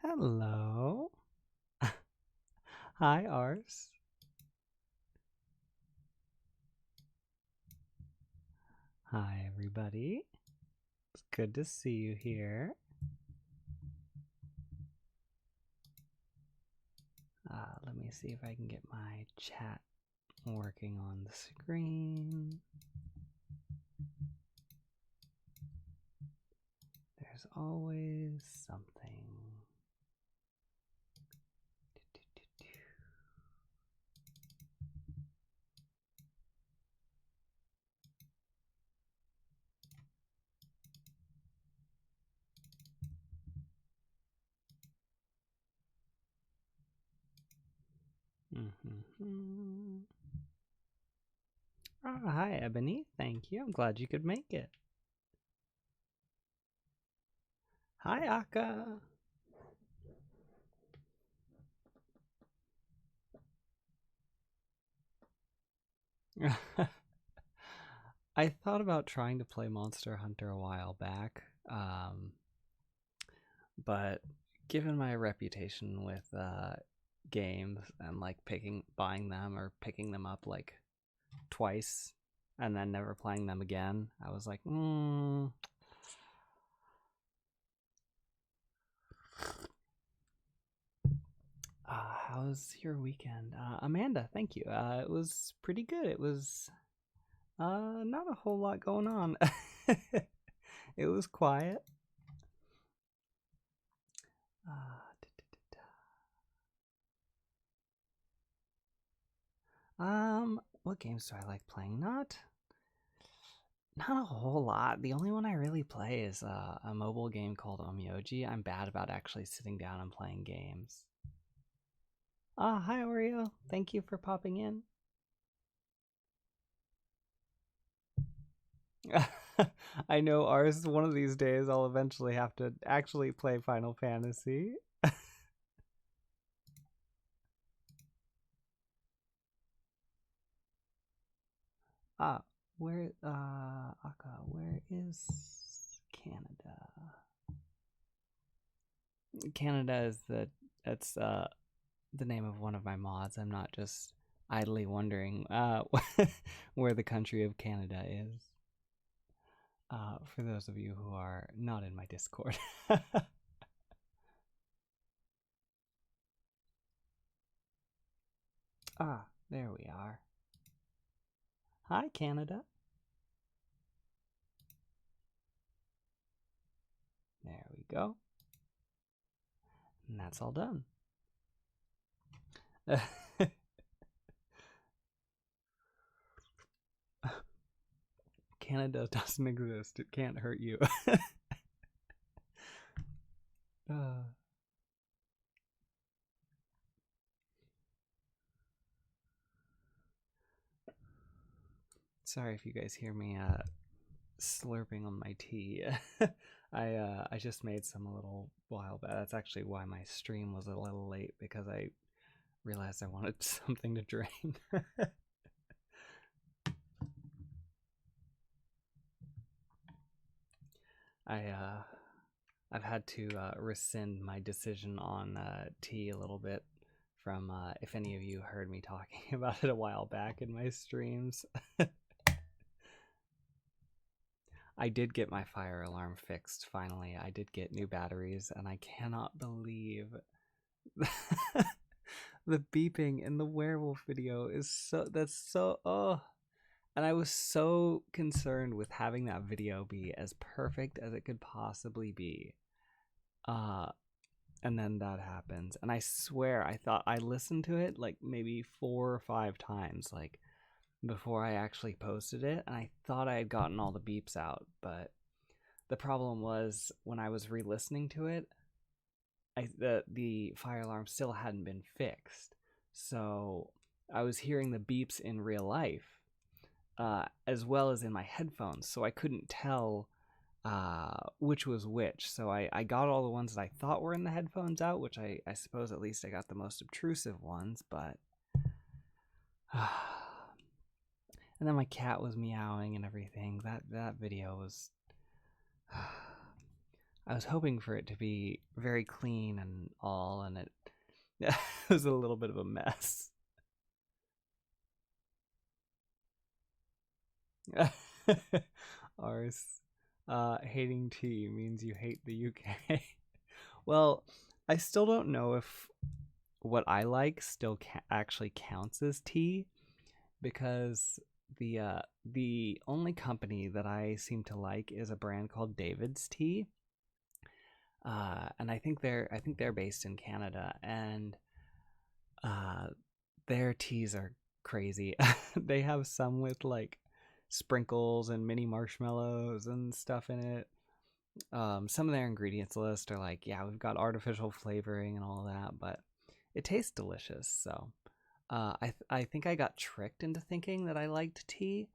Hello. Hi, Ars. Hi, everybody. It's good to see you here. Let me see if I can get my chat working on the screen. There's always something. Hi, Ebony. Thank you. I'm glad you could make it. Hi, Akka. I thought about trying to play Monster Hunter a while back, but given my reputation with games and like buying them or picking them up like twice and then never playing them again, I was like, how's your weekend? Amanda, thank you. It was pretty good. It was not a whole lot going on. It was quiet. What games do I like playing? Not a whole lot. The only one I really play is a mobile game called Omyoji. I'm bad about actually sitting down and playing games. Hi Oreo. Thank you for popping in. I know ours, one of these days I'll eventually have to actually play Final Fantasy. Where Aka, where is Canada? Canada is that's the name of one of my mods. I'm not just idly wondering where the country of Canada is. For those of you who are not in my Discord. There we are. Hi, Canada. There we go. And that's all done. Canada doesn't exist. It can't hurt you. Sorry if you guys hear me slurping on my tea. I just made some a little while back. That's actually why my stream was a little late, because I realized I wanted something to drink. I've had to rescind my decision on tea a little bit from if any of you heard me talking about it a while back in my streams. I did get my fire alarm fixed finally. I did get new batteries, and I cannot believe the beeping in the werewolf video is so and I was so concerned with having that video be as perfect as it could possibly be. And then that happens, and I swear I thought I listened to it like maybe 4 or 5 times, like before I actually posted it, and I thought I had gotten all the beeps out, but the problem was when I was re-listening to it, the fire alarm still hadn't been fixed, so I was hearing the beeps in real life, as well as in my headphones, so I couldn't tell which was which. So I got all the ones that I thought were in the headphones out, which I suppose at least I got the most obtrusive ones, but and then my cat was meowing and everything. That video was I was hoping for it to be very clean and all, and it was a little bit of a mess. Ours, hating tea means you hate the UK. Well, I still don't know if what I like still actually counts as tea, because the only company that I seem to like is a brand called David's Tea, and I think they're based in Canada, and uh, their teas are crazy. They have some with like sprinkles and mini marshmallows and stuff in it. Some of their ingredients list are like, yeah, we've got artificial flavoring and all that, but it tastes delicious. So I think I got tricked into thinking that I liked tea,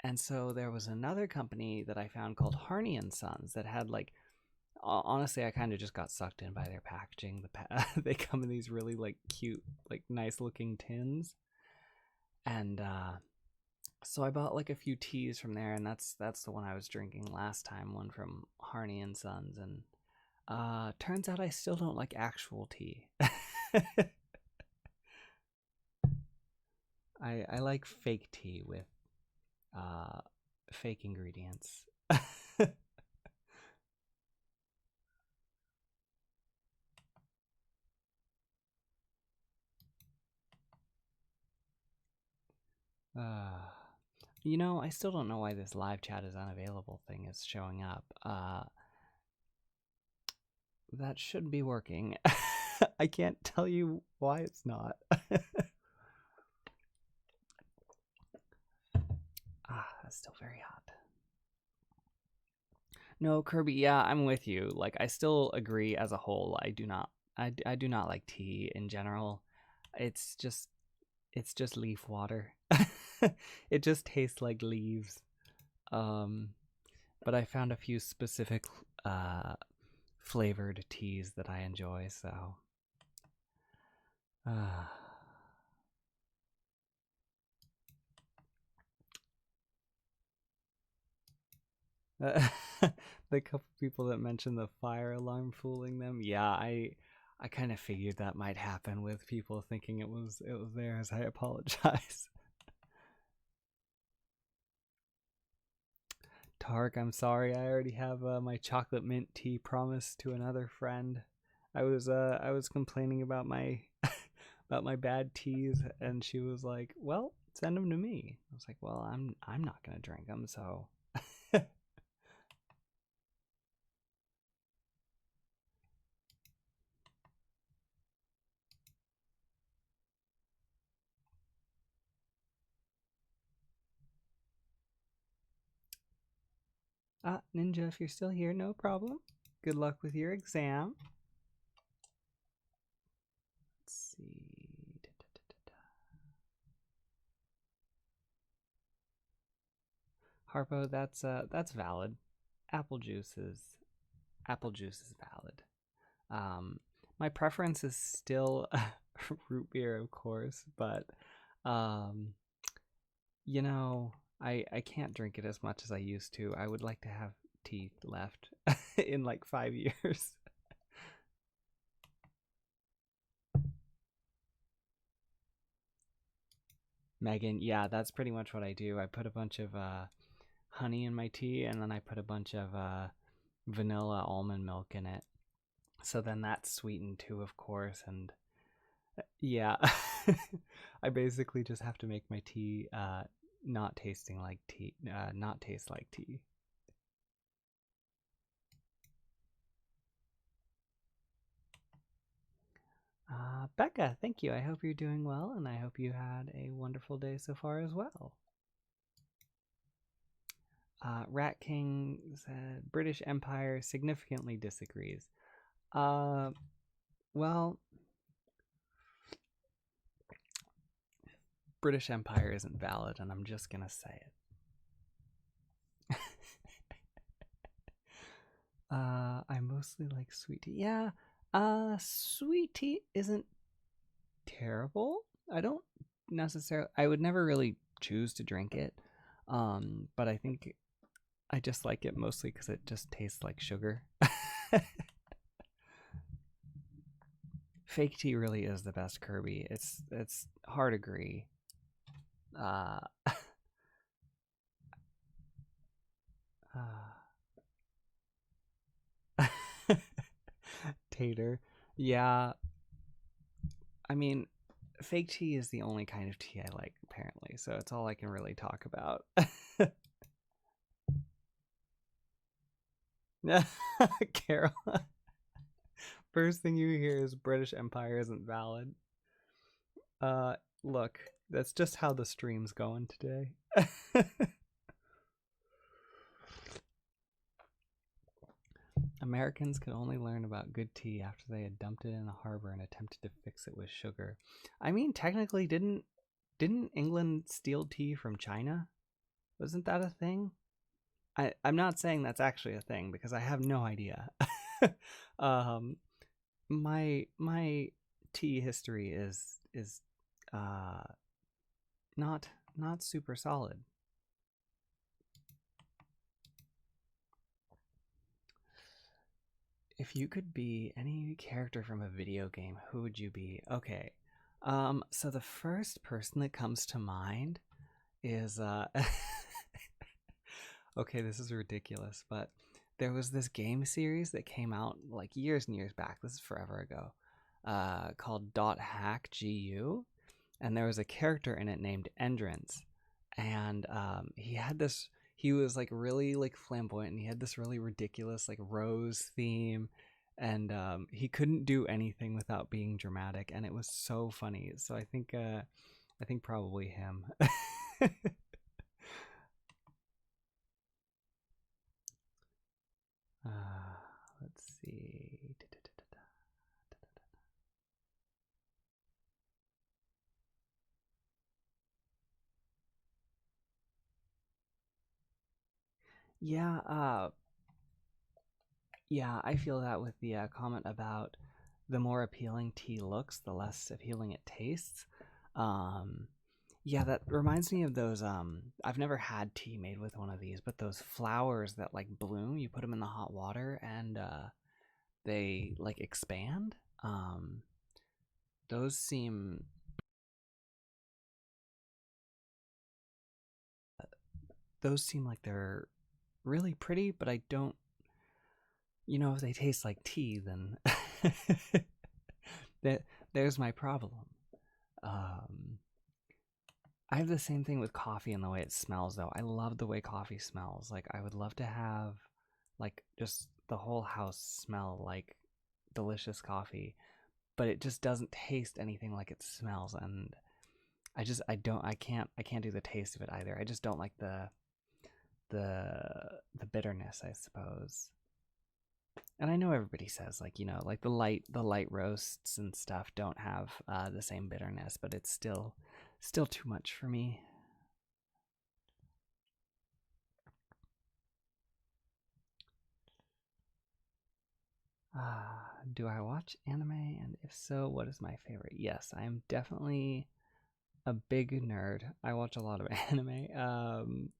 and so there was another company that I found called Harney and Sons that had like, honestly, I kind of just got sucked in by their packaging. They come in these really like cute, like nice looking tins, and so I bought like a few teas from there, and that's the one I was drinking last time, one from Harney and Sons, and turns out I still don't like actual tea. I like fake tea with fake ingredients. uh, I still don't know why this live chat is unavailable thing is showing up. That should be working. I can't tell you why it's not. That's still very hot. No, Kirby, yeah, I'm with you. Like, I still agree as a whole. I do not like tea in general. It's just leaf water. It just tastes like leaves. But I found a few specific flavored teas that I enjoy, so the couple people that mentioned the fire alarm fooling them, yeah, I kind of figured that might happen with people thinking it was theirs. I apologize. Tark, I'm sorry. I already have my chocolate mint tea promised to another friend. I was complaining about my about my bad teas, and she was like, "Well, send them to me." I was like, "Well, I'm not gonna drink them, so." Ninja, if you're still here, no problem. Good luck with your exam. Let's see. Harpo, that's valid. Apple juice is valid. My preference is still root beer, of course, but um, I can't drink it as much as I used to. I would like to have teeth left in like 5 years. Megan, yeah, that's pretty much what I do. I put a bunch of honey in my tea, and then I put a bunch of vanilla almond milk in it. So then that's sweetened too, of course, and yeah, I basically just have to make my tea not tasting like tea, not taste like tea. Becca, thank you. I hope you're doing well, and I hope you had a wonderful day so far as well. Rat King said British Empire significantly disagrees. Well, British Empire isn't valid, and I'm just gonna say it. I mostly like sweet tea. Yeah, sweet tea isn't terrible. I don't necessarily. I would never really choose to drink it. But I think I just like it mostly because it just tastes like sugar. Fake tea really is the best Kirby. It's hard agree. Uh, Tater. Yeah, I mean, fake tea is the only kind of tea I like, apparently, so it's all I can really talk about. Carol. First thing you hear is British Empire isn't valid. Look, that's just how the stream's going today. Americans could only learn about good tea after they had dumped it in a harbor and attempted to fix it with sugar. I mean, technically, didn't England steal tea from China? Wasn't that a thing? I'm not saying that's actually a thing because I have no idea. um, my tea history is uh not super solid. If you could be any character from a video game, who would you be? Okay. So the first person that comes to mind is okay, this is ridiculous, but there was this game series that came out like years and years back. This is forever ago. Called Dot Hack GU, and there was a character in it named Endrance, and he had this. He was like really like flamboyant, and he had this really ridiculous like rose theme, and he couldn't do anything without being dramatic, and it was so funny. So I think probably him. Let's see. Yeah, yeah, I feel that with the comment about the more appealing tea looks, the less appealing it tastes. Um, yeah, that reminds me of those. I've never had tea made with one of these, but those flowers that like bloom, you put them in the hot water and they like expand. Those seem like they're really pretty, but I don't. If they taste like tea, then there's my problem. Um, I have the same thing with coffee and the way it smells, though. I love the way coffee smells. Like, I would love to have, like, just the whole house smell like delicious coffee, but it just doesn't taste anything like it smells. And I can't do the taste of it either. I just don't like the bitterness, I suppose. And I know everybody says like like the light roasts and stuff don't have the same bitterness, but it's still too much for me. Do I watch anime, and if so, what is my favorite? Yes, I am definitely a big nerd. I watch a lot of anime.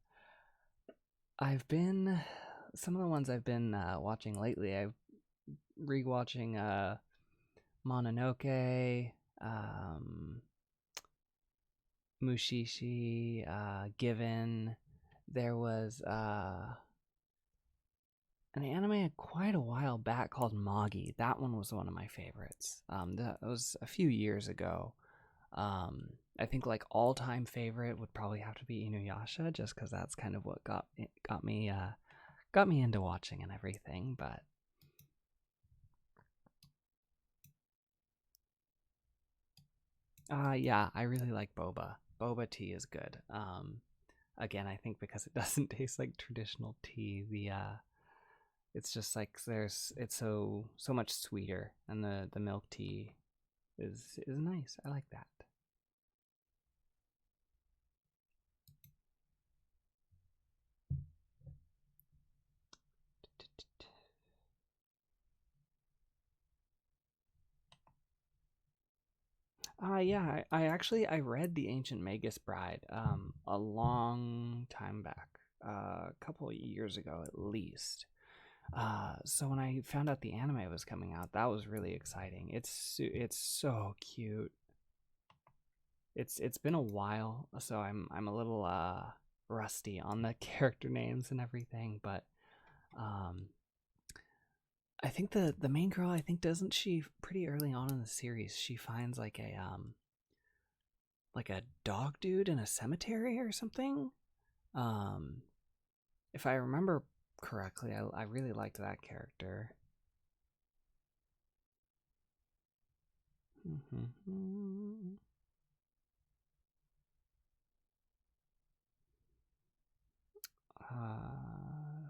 I've been some of the ones I've been watching lately. I've rewatching Mononoke, Mushishi, Given. There was an anime quite a while back called Magi. That one was one of my favorites. That was a few years ago. I think like all-time favorite would probably have to be Inuyasha, just because that's kind of what got me into watching and everything. But yeah, I really like boba. Boba tea is good. Again, I think because it doesn't taste like traditional tea, it's just like it's so much sweeter, and the milk tea is nice. I like that. Yeah, I actually I read The Ancient Magus Bride a long time back, a couple of years ago at least. So when I found out the anime was coming out, that was really exciting. It's so cute. It's been a while, so I'm a little rusty on the character names and everything, but um I think the main girl, I think, doesn't she pretty early on in the series she finds like a dog dude in a cemetery or something. Um if I remember correctly, I really liked that character.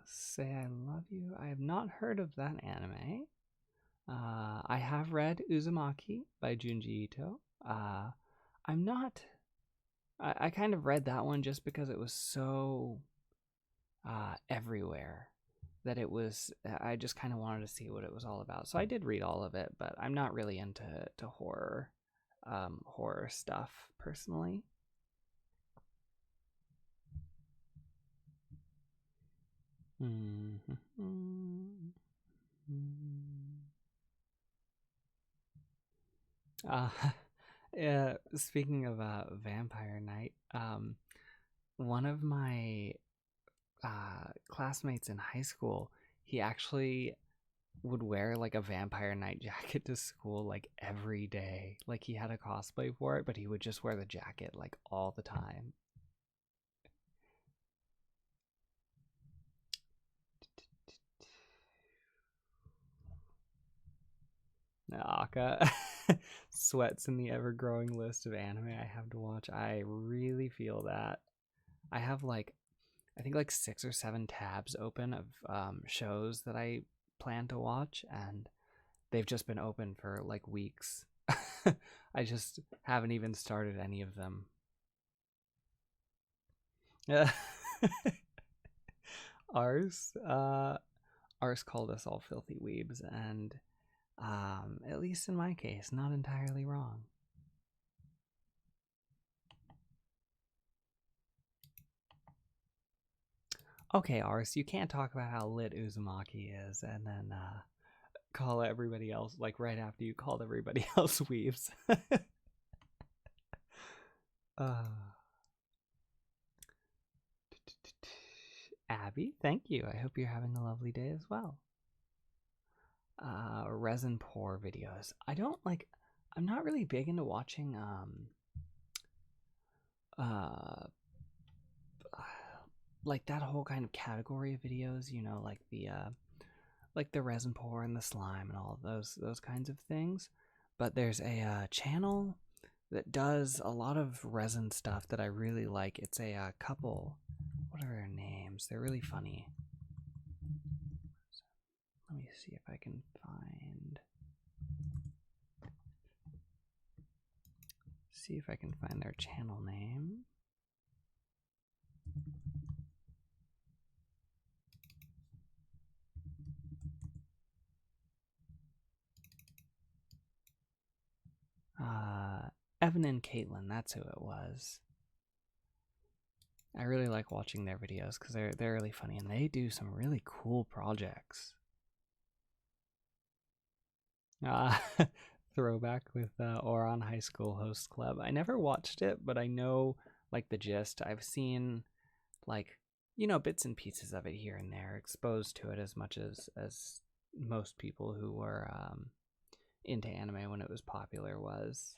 Say I Love You. I have not heard of that anime. I have read Uzumaki by Junji Ito. I'm not. I kind of read that one just because it was so everywhere that it was. I just kind of wanted to see what it was all about. So I did read all of it, but I'm not really into horror, horror stuff personally. Uh, yeah, speaking of Vampire Night, one of my classmates in high school, he actually would wear like a Vampire Night jacket to school like every day. Like he had a cosplay for it, but he would just wear the jacket like all the time. Aka sweats in the ever growing list of anime I have to watch. I really feel that. I have like I think like 6 or 7 tabs open of shows that I plan to watch, and they've just been open for like weeks. I just haven't even started any of them. Ours, ours called us all filthy weebs, and at least in my case, not entirely wrong. Okay, Ars, you can't talk about how lit Uzumaki is and then call everybody else, like right after you called everybody else weaves. uh, Abby, thank you. I hope you're having a lovely day as well. Resin pour videos. I don't like, I'm not really big into watching uh like that whole kind of category of videos, you know, like the resin pour and the slime and all those kinds of things. But there's a channel that does a lot of resin stuff that I really like. It's a couple. What are their names? They're really funny. Let me see if I can find. See if I can find their channel name. Evan and Caitlin, that's who it was. I really like watching their videos because they're really funny and they do some really cool projects. Uh, throwback with Oron High School Host Club. I never watched it, but I know like the gist. I've seen like bits and pieces of it here and there, exposed to it as much as most people who were into anime when it was popular was.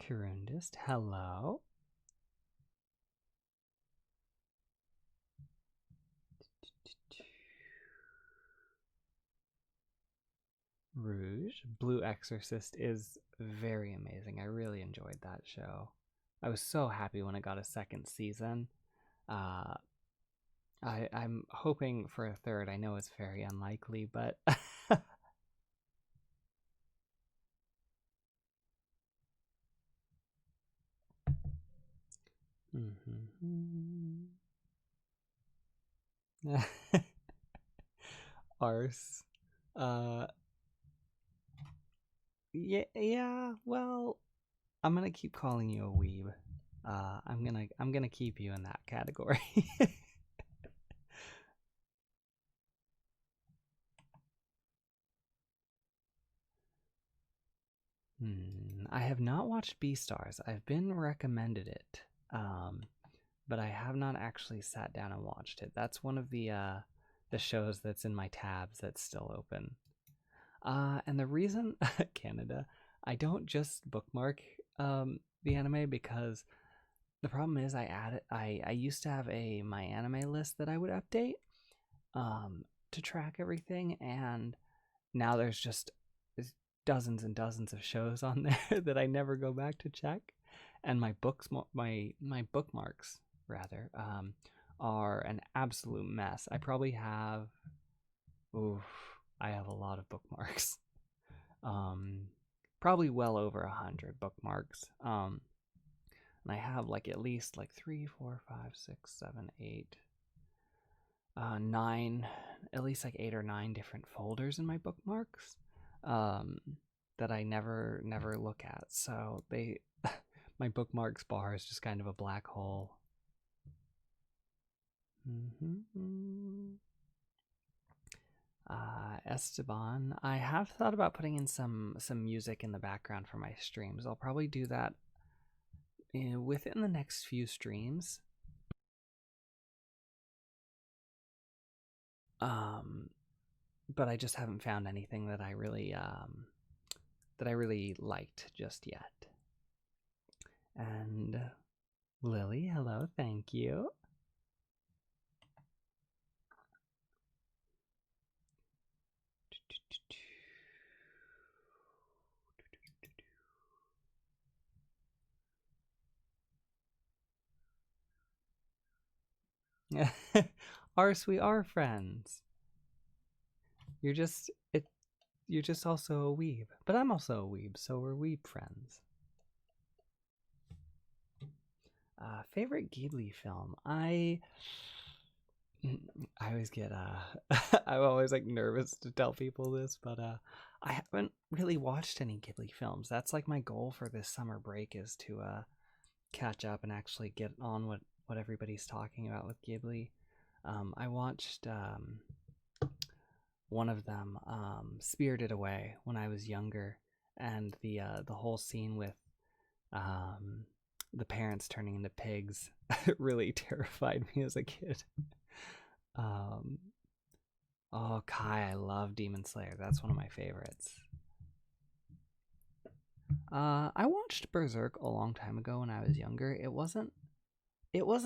Kirundist, hello. Rouge, Blue Exorcist is very amazing. I really enjoyed that show. I was so happy when it got a second season. Uh, I'm hoping for a third. I know it's very unlikely, but Arse. Yeah. Well, I'm gonna keep calling you a weeb. I'm gonna keep you in that category. I have not watched Beastars. I've been recommended it, but I have not actually sat down and watched it. That's one of the shows that's in my tabs that's still open. And the reason Canada, I don't just bookmark the anime because the problem is I used to have my anime list that I would update to track everything, and now there's dozens and dozens of shows on there that I never go back to check, and my bookmarks rather are an absolute mess. I probably have oof, I have a lot of bookmarks. Um, Probably well over 100 bookmarks. And I have like at least like 3, 4, 5, 6, 7, 8, 9, at least like 8 or 9 different folders in my bookmarks um, that I never look at. So my bookmarks bar is just kind of a black hole. Esteban, I have thought about putting in some music in the background for my streams. I'll probably do that within the next few streams. But I just haven't found anything that I really liked just yet. And Lily, hello, thank you. Ars, we are friends. You're just it. You're just also a weeb, but I'm also a weeb, so we're weeb friends. Favorite Ghibli film? I always get I'm always like nervous to tell people this, but I haven't really watched any Ghibli films. That's like my goal for this summer break is to catch up and actually get on what everybody's talking about with Ghibli. I watched one of them, Spirited Away, when I was younger, and the whole scene with the parents turning into pigs really terrified me as a kid. Oh, Kai, I love Demon Slayer. That's one of my favorites. I watched Berserk a long time ago when I was younger. It wasn't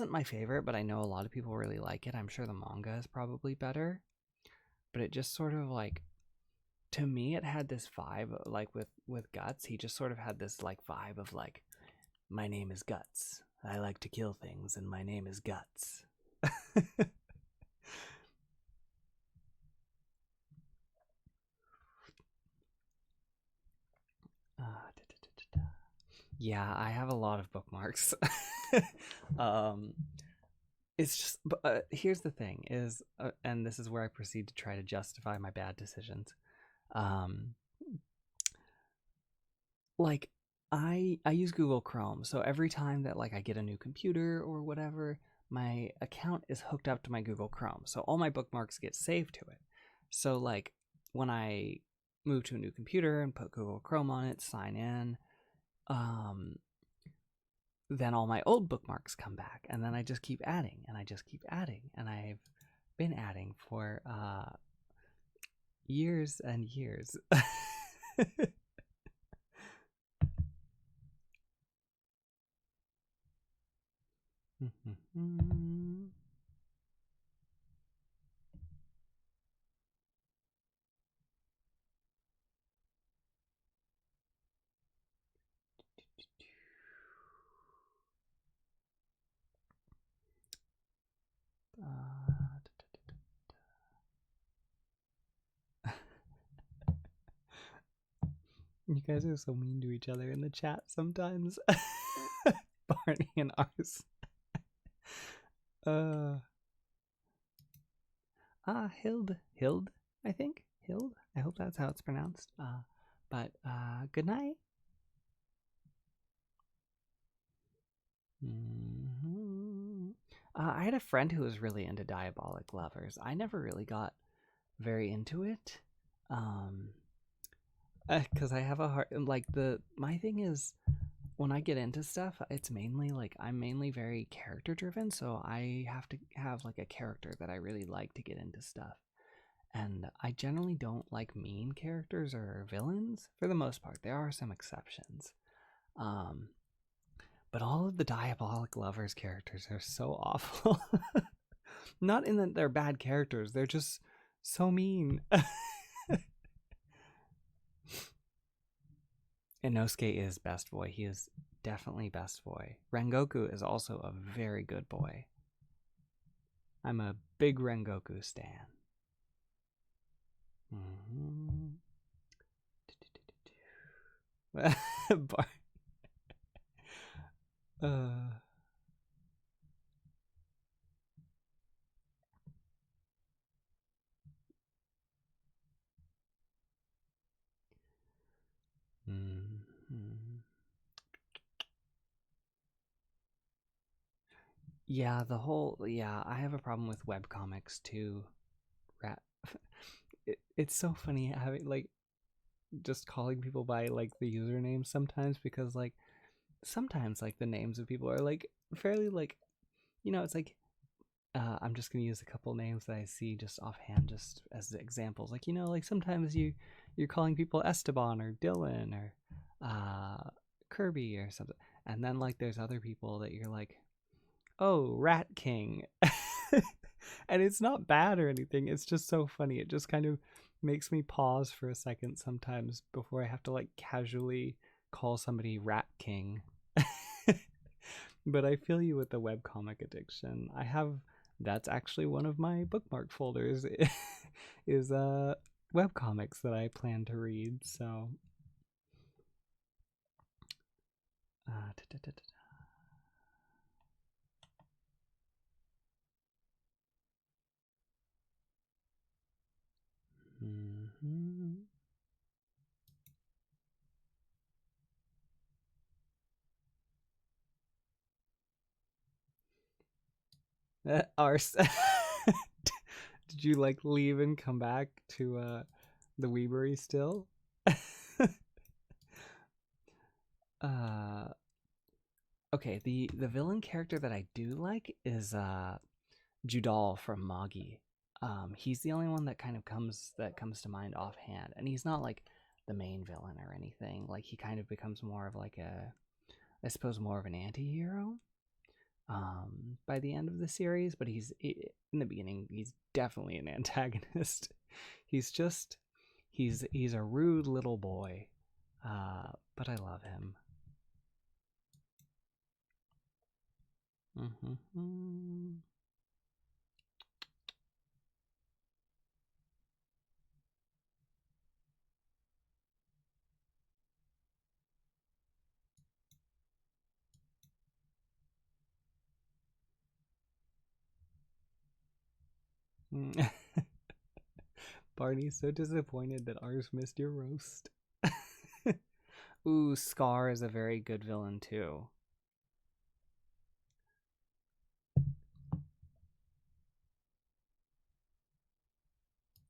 my favorite, but I know a lot of people really like it. I'm sure the manga is probably better, but it just sort of like, to me, it had this vibe like with Guts. He just sort of had this like vibe of like, my name is Guts. I like to kill things, and my name is Guts. Yeah, I have a lot of bookmarks. It's just, but here's the thing: is and this is where I proceed to try to justify my bad decisions. Um, like I use Google Chrome, so every time that like I get a new computer or whatever, my account is hooked up to my Google Chrome, so all my bookmarks get saved to it. So like when I move to a new computer and put Google Chrome on it, sign in, um, then all my old bookmarks come back, and then I just keep adding, and I just keep adding, and I've been adding for years and years. You guys are so mean to each other in the chat sometimes. Barney and Ars. Hild, I think. Hild. I hope that's how it's pronounced. But Good night. I had a friend who was really into Diabolic Lovers. I never really got very into it. Because I have a hard, like, my thing is, when I get into stuff, it's mainly like I'm mainly very character driven, so I have to have like a character that I really like to get into stuff. And I generally don't like mean characters or villains for the most part. There are some exceptions. Um, but all of the Diabolic Lovers characters are so awful. Not in that they're bad characters, they're just so mean. Inosuke is best boy. He is definitely best boy. Rengoku is also a very good boy. I'm a big Rengoku stan. Yeah, I have a problem with webcomics too. It's so funny having like just calling people by like the username sometimes, because like sometimes like the names of people are like fairly like, it's like I'm just gonna use a couple names that I see just offhand, just as examples. Like, like sometimes you're calling people Esteban or Dylan or Kirby or something, and then like there's other people that you're like, oh, Rat King. And it's not bad or anything. It's just so funny. It just kind of makes me pause for a second sometimes before I have to like casually call somebody Rat King. But I feel you with the webcomic addiction. That's actually one of my bookmark folders is webcomics that I plan to read. So Arse. Did you like leave and come back to the Weebery still? Okay, the villain character that I do like is Judal from Magi. He's the only one that kind of comes to mind offhand, and he's not like the main villain or anything. Like, he kind of becomes more of like I suppose more of an anti-hero by the end of the series, but in the beginning he's definitely an antagonist. He's a rude little boy, but I love him. Barney's so disappointed that ours missed your roast. Ooh, Scar is a very good villain too.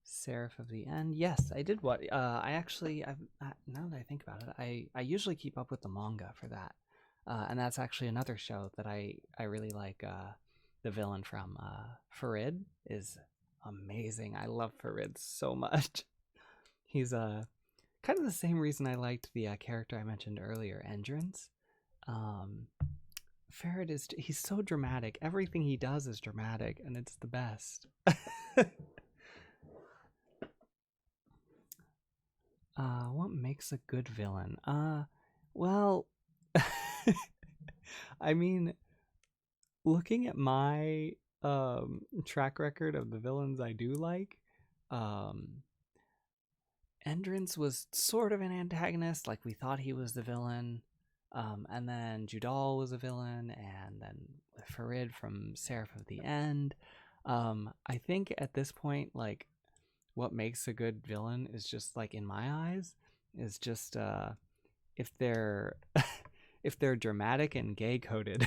Seraph of the End. Yes, I did. What I actually, now that I think about it, I usually keep up with the manga for that, and that's actually another show that I really like. The villain from Farid is amazing. I love Farid so much. He's kind of the same reason I liked the character I mentioned earlier, Endrins. Farid he's so dramatic. Everything he does is dramatic, and it's the best. What makes a good villain? Well, I mean, looking at my track record of the villains I do like, Endrins was sort of an antagonist. Like, we thought he was the villain, and then Judal was a villain, and then Farid from Seraph of the End. I think at this point, like, what makes a good villain is just, like, in my eyes, is just if they're if they're dramatic and gay coded.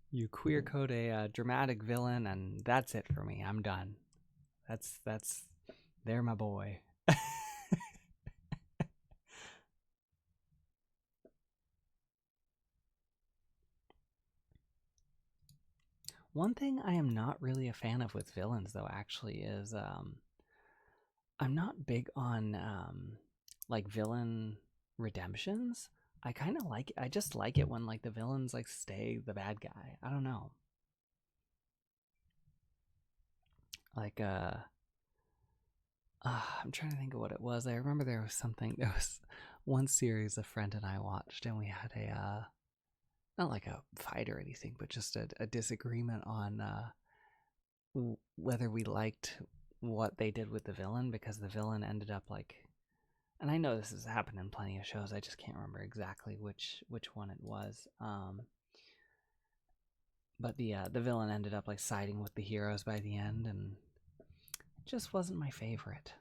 You queer code a dramatic villain, and that's it for me. I'm done. That's they're my boy. One thing I am not really a fan of with villains, though, actually, is I'm not big on like villain redemptions. I kind of like I just like it when like the villains like stay the bad guy. I don't know. Like I'm trying to think of what it was. I remember there was one series a friend and I watched, and we had a not like a fight or anything, but just a disagreement on whether we liked what they did with the villain, because the villain ended up like, and I know this has happened in plenty of shows, I just can't remember exactly which one it was. But the villain ended up like siding with the heroes by the end, and it just wasn't my favorite.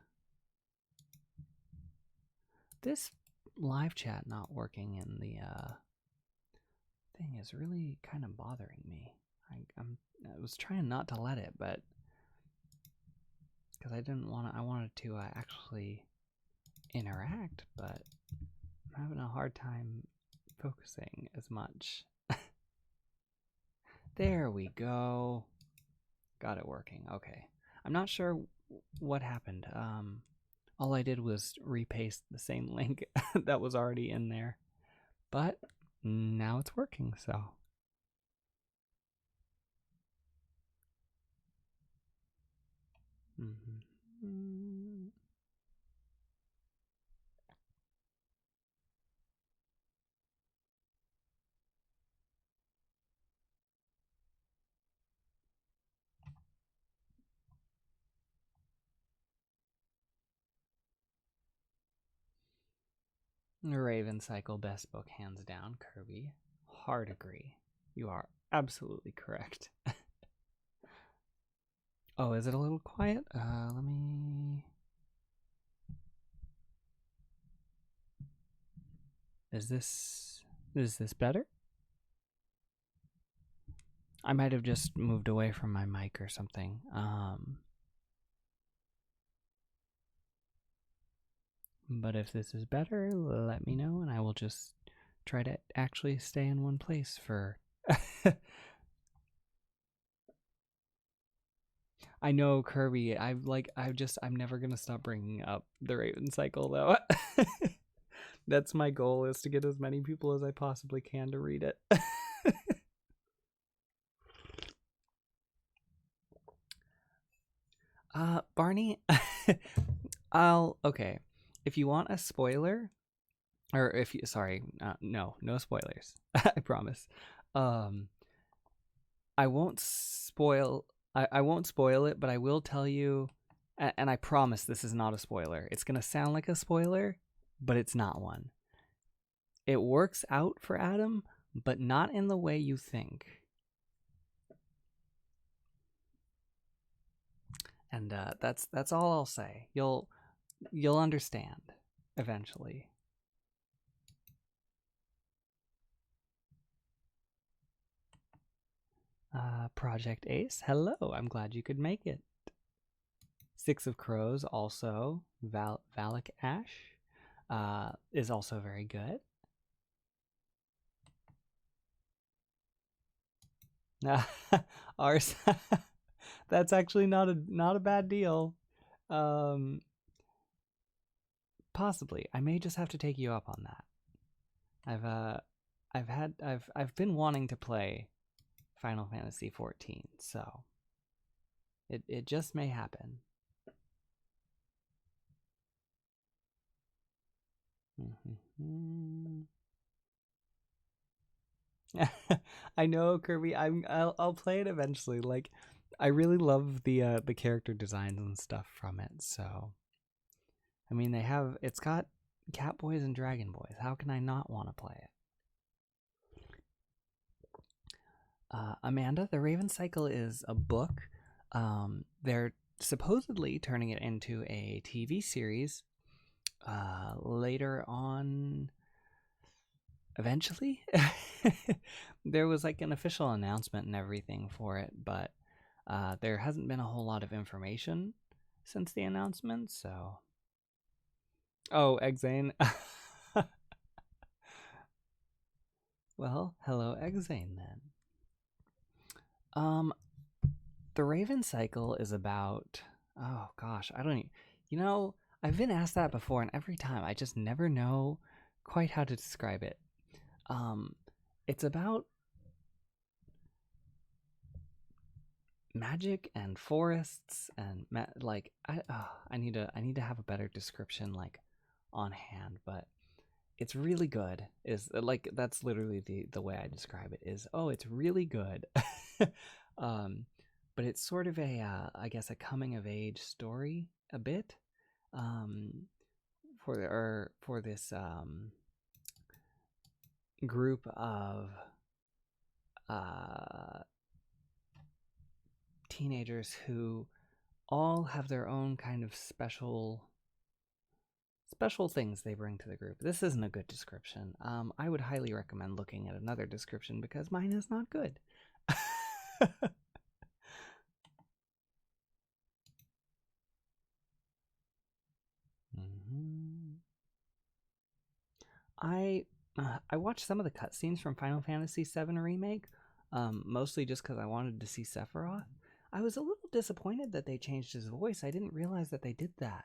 This live chat not working in the thing is really kind of bothering me. I was trying not to let it, but because I wanted to actually interact, but I'm having a hard time focusing as much. There we go. Got it working. Okay. I'm not sure what happened. All I did was repaste the same link that was already in there, but now it's working, so. Mm-hmm. Raven Cycle, best book, hands down. Kirby, hard agree. You are absolutely correct. Oh, is it a little quiet? Let me... Is this better? I might have just moved away from my mic or something. But if this is better, let me know, and I will just try to actually stay in one place for... I know, Kirby, I'm never gonna stop bringing up the Raven Cycle, though. That's my goal, is to get as many people as I possibly can to read it. Barney, okay. If you want a spoiler, or if you, sorry, no spoilers. I promise. I won't spoil it, but I will tell you, and I promise this is not a spoiler. It's gonna sound like a spoiler, but it's not one. It works out for Adam, but not in the way you think. And that's all I'll say. You'll understand eventually. Project Ace, hello. I'm glad you could make it. Six of Crows, also. Valak Ash is also very good. Ours, that's actually not a bad deal. Possibly, I may just have to take you up on that. I've been wanting to play Final Fantasy 14, so it just may happen. I know, Kirby. I'll play it eventually. Like, I really love the character designs and stuff from it. So, I mean, it's got Cat Boys and Dragon Boys. How can I not want to play it? Amanda, the Raven Cycle is a book. They're supposedly turning it into a TV series later on. Eventually, there was like an official announcement and everything for it, but there hasn't been a whole lot of information since the announcement. So, oh, Exane. Well, hello, Exane then. The Raven cycle is about. Oh gosh, I don't. You know, I've been asked that before, and every time I just never know quite how to describe it. It's about magic and forests and like I need to have a better description like on hand, but it's really good. Is like that's literally the way I describe it is, oh, it's really good. um but it's sort of a I guess a coming of age story a bit for this group of uh teenagers who all have their own kind of special things they bring to the group. This isn't a good description. I would highly recommend looking at another description because mine is not good. I watched some of the cutscenes from Final Fantasy VII Remake, mostly just because I wanted to see Sephiroth. I was a little disappointed that they changed his voice. I didn't realize that they did that.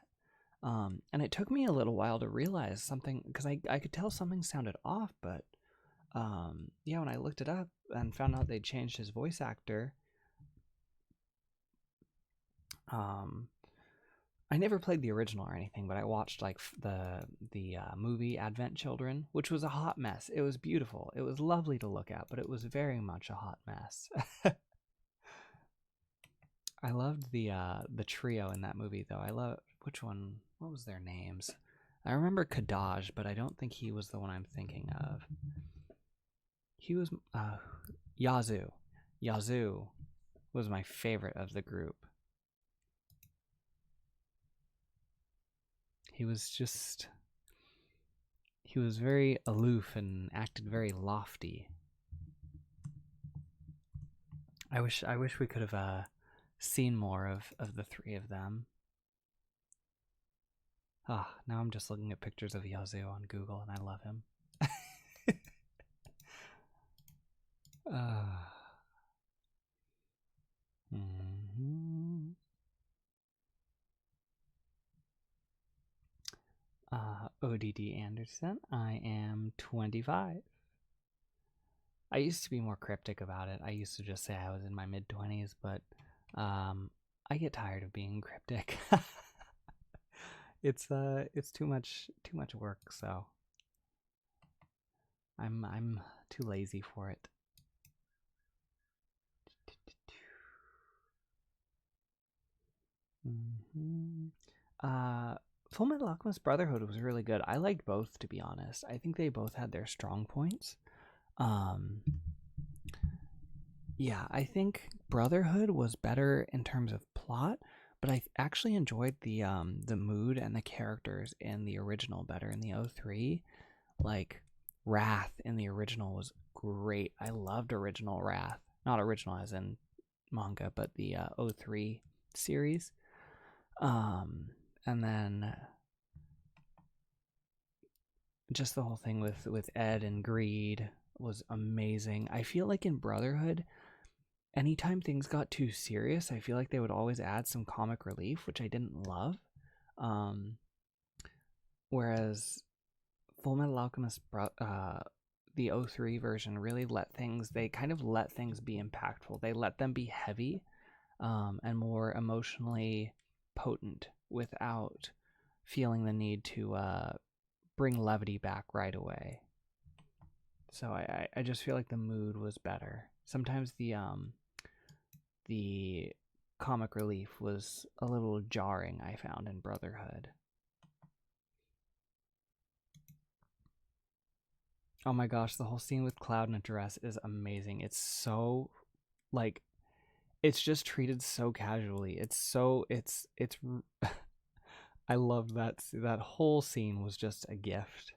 And it took me a little while to realize something, because I could tell something sounded off, but yeah, when I looked it up and found out they changed his voice actor, I never played the original or anything, but I watched like the movie Advent Children, which was a hot mess. It was beautiful. It was lovely to look at, but it was very much a hot mess. I loved the trio in that movie, though. I love which one? What was their names? I remember Kadaj, but I don't think he was the one I'm thinking of. He was Yazoo. Yazoo was my favorite of the group. He was very aloof and acted very lofty. I wish we could have seen more of the three of them. Now I'm just looking at pictures of Yazoo on Google and I love him. ODD Anderson, I am 25. I used to be more cryptic about it. I used to just say I was in my mid-20s, but I get tired of being cryptic. It's too much work, so I'm too lazy for it. Full Metal Alchemist Brotherhood was really good. I liked both, to be honest. I think they both had their strong points. Yeah, I think Brotherhood was better in terms of plot, but I actually enjoyed the mood and the characters in the original better in the 03. Like Wrath in the original was great. I loved original Wrath. Not original as in manga, but the 03 series. And then just the whole thing with Ed and Greed was amazing. I feel like in Brotherhood, anytime things got too serious, I feel like they would always add some comic relief, which I didn't love. Whereas Full Metal Alchemist, the 03 version, really they kind of let things be impactful. They let them be heavy and more emotionally potent without feeling the need to bring levity back right away. So I just feel like the mood was better. Sometimes the comic relief was a little jarring, I found, in Brotherhood. Oh my gosh, the whole scene with Cloud in a dress is amazing. It's so, like, it's just treated so casually. It's I love that whole scene was just a gift.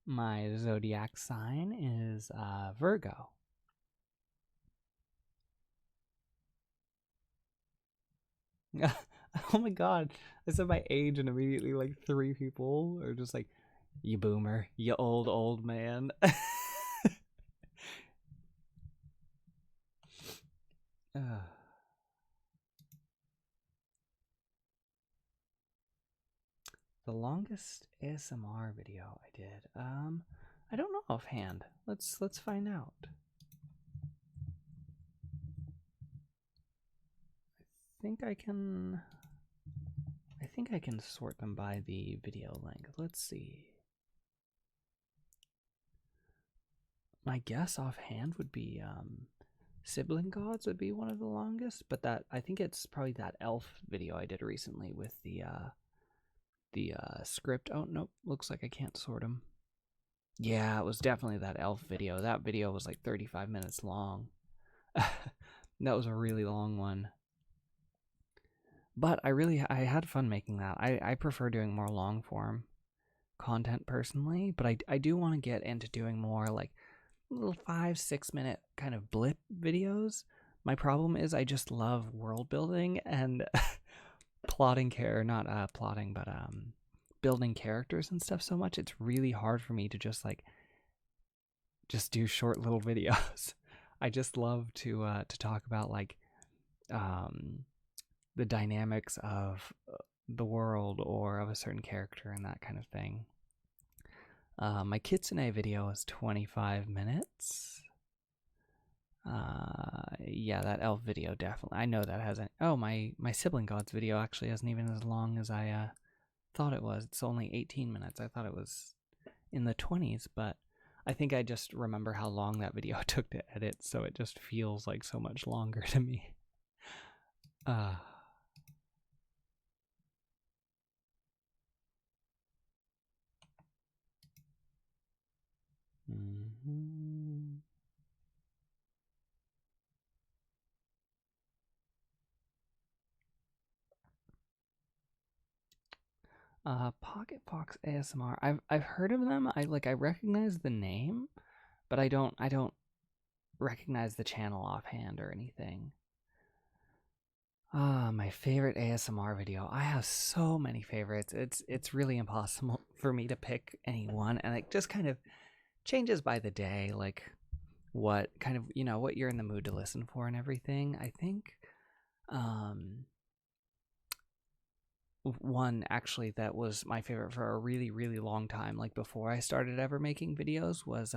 My zodiac sign is Virgo. Oh my god. I said my age and immediately like 3 people are just like, you boomer, you old man. The longest ASMR video I did. I don't know offhand. Let's find out. I think I can sort them by the video length. Let's see. My guess offhand would be Sibling Gods would be one of the longest, but that I think it's probably that elf video I did recently with the script. Oh nope, looks like I can't sort them. Yeah, it was definitely that elf video. That video was like 35 minutes long. That was a really long one. But I had fun making that. I prefer doing more long form content personally, but I do want to get into doing more like little 5-6 minute kind of blip videos. My problem is I just love world building and plotting not plotting, but building characters and stuff so much. It's really hard for me to just do short little videos. I just love to talk about like the dynamics of the world or of a certain character and that kind of thing. My Kitsune video is 25 minutes. Yeah, that elf video definitely. I know that hasn't. Oh, my Sibling Gods video actually isn't even as long as I thought it was. It's only 18 minutes. I thought it was in the 20s, but I think I just remember how long that video took to edit, so it just feels like so much longer to me. Pocket Fox ASMR. I've heard of them. I recognize the name, but I don't recognize the channel offhand or anything. My favorite ASMR video. I have so many favorites. It's really impossible for me to pick any one, and it just kind of changes by the day, like what kind of, what you're in the mood to listen for and everything. I think one actually that was my favorite for a really, really long time, like before I started ever making videos, was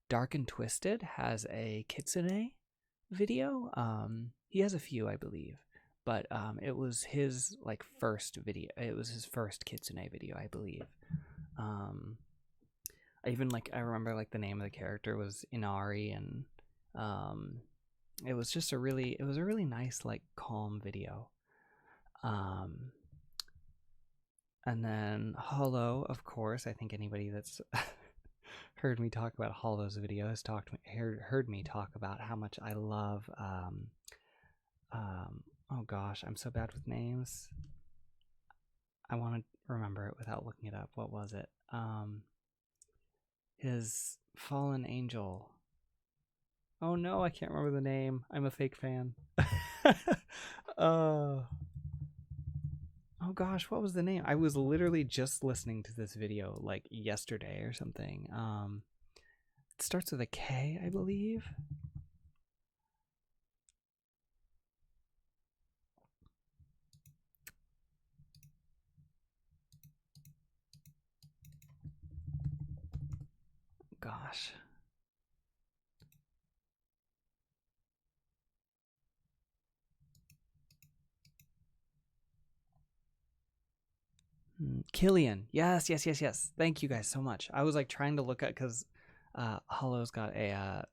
Dark and Twisted has a Kitsune video. He has a few, I believe, but it was his like first video. It was his first Kitsune video, I believe. I remember like the name of the character was Inari, and it was just a really nice, like, calm video. And then Hollow, of course. I think anybody that's heard me talk about Hollow's videos heard me talk about how much I love oh gosh, I'm so bad with names. I want to remember it without looking it up. What was it? His Fallen Angel. Oh no, I can't remember the name. I'm a fake fan. Oh gosh, what was the name? I was literally just listening to this video like yesterday or something. It starts with a K, I believe. Gosh. Killian. Yes. Thank you guys so much. I was like trying to look at, because Hollow's got a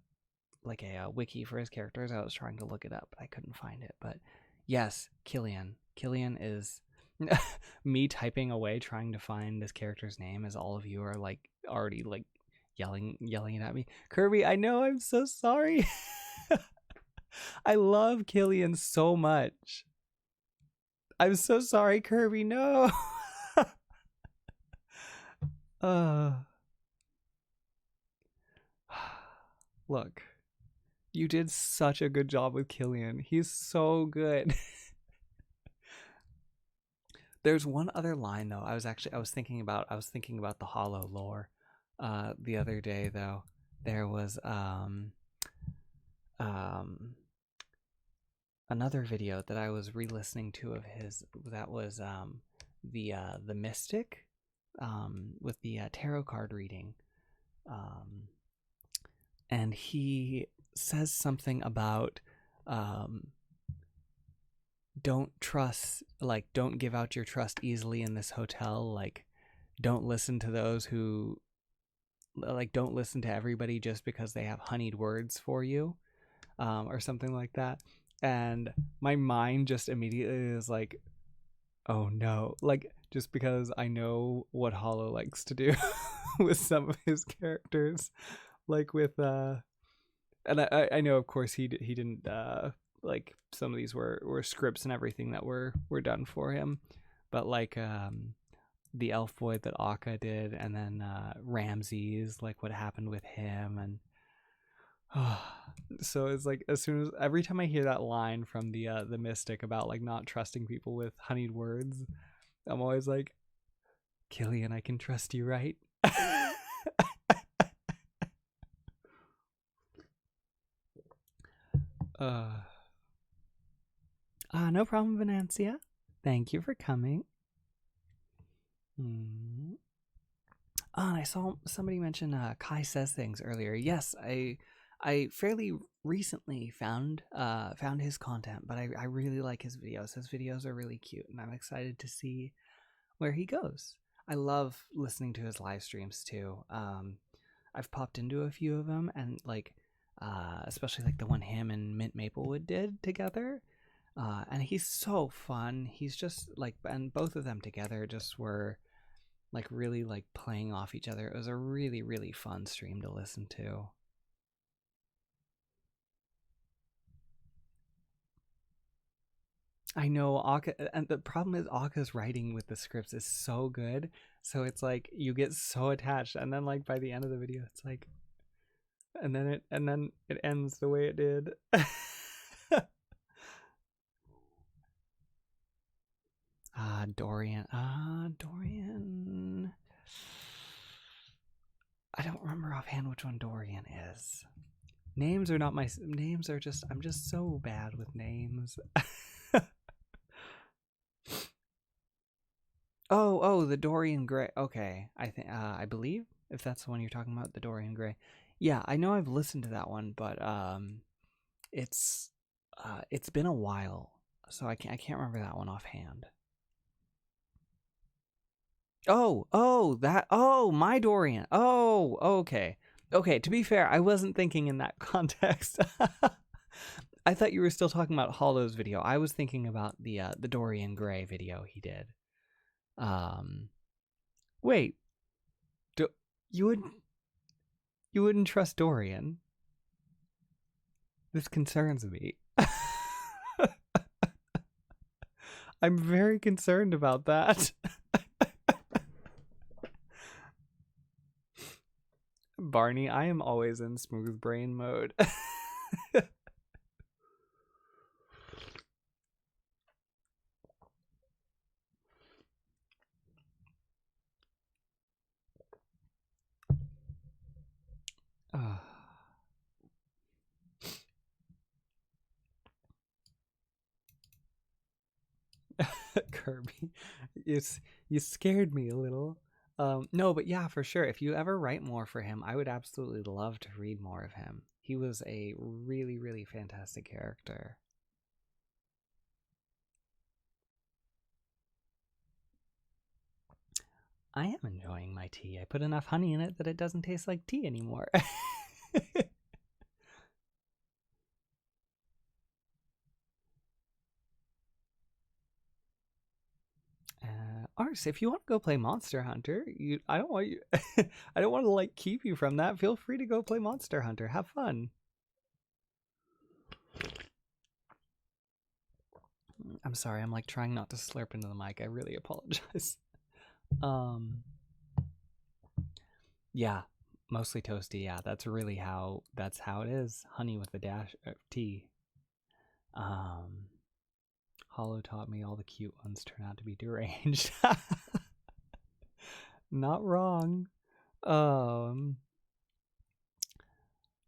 a wiki for his characters. I was trying to look it up, but I couldn't find it. But yes, Killian. Killian is me typing away trying to find this character's name as all of you are like already like yelling it at me. Kirby, I know, I'm so sorry. I love Killian so much. I'm so sorry, Kirby. No. Look, you did such a good job with Killian. He's so good. There's one other line though. I was thinking about the Hollow lore the other day though. There was another video that I was re-listening to of his that was the Mystic with the tarot card reading, and he says something about don't give out your trust easily in this hotel, like don't listen to those who don't listen to everybody just because they have honeyed words for you, or something like that. And my mind just immediately is like, oh no, like just because I know what Hollow likes to do with some of his characters, like with and I know of course he didn't like some of these were scripts and everything that were done for him, but like the elf boy that Akka did, and then Ramses, like what happened with him, and so it's like every time I hear that line from the Mystic about like not trusting people with honeyed words, I'm always like, Killian, I can trust you, right? No problem, Venancia. Thank you for coming. And I saw somebody mention Kai Says Things earlier. Yes, I fairly recently found his content, but I really like his videos. His videos are really cute, and I'm excited to see where he goes. I love listening to his live streams too. I've popped into a few of them, and like especially like the one him and Mint Maplewood did together. And he's so fun. He's just like, and both of them together just were like really like playing off each other. It was a really, really fun stream to listen to. I know Akka, and the problem is Akka's writing with the scripts is so good, so it's like you get so attached, and then like by the end of the video, it's like, and then it ends the way it did. Dorian. Dorian. I don't remember offhand which one Dorian is. Names are not my names. Are just I'm just so bad with names. Oh, the Dorian Gray. Okay, I believe if that's the one you're talking about, the Dorian Gray. Yeah, I know I've listened to that one, but it's been a while, so I can't remember that one offhand. My Dorian. Oh, okay. Okay, to be fair, I wasn't thinking in that context. I thought you were still talking about Hollow's video. I was thinking about the Dorian Gray video he did. Wait. You wouldn't trust Dorian? This concerns me. I'm very concerned about that. Barney, I am always in smooth brain mode. Kirby, you scared me a little. No, but yeah, for sure. If you ever write more for him, I would absolutely love to read more of him. He was a really, really fantastic character. I am enjoying my tea. I put enough honey in it that it doesn't taste like tea anymore. Ars, if you want to go play Monster Hunter, I don't want you I don't want to like keep you from that. Feel free to go play Monster Hunter. Have fun. I'm sorry, I'm like trying not to slurp into the mic. I really apologize. Yeah, mostly toasty. Yeah, that's how it is. Honey with a dash of tea. Hollow taught me all the cute ones turn out to be deranged. Not wrong.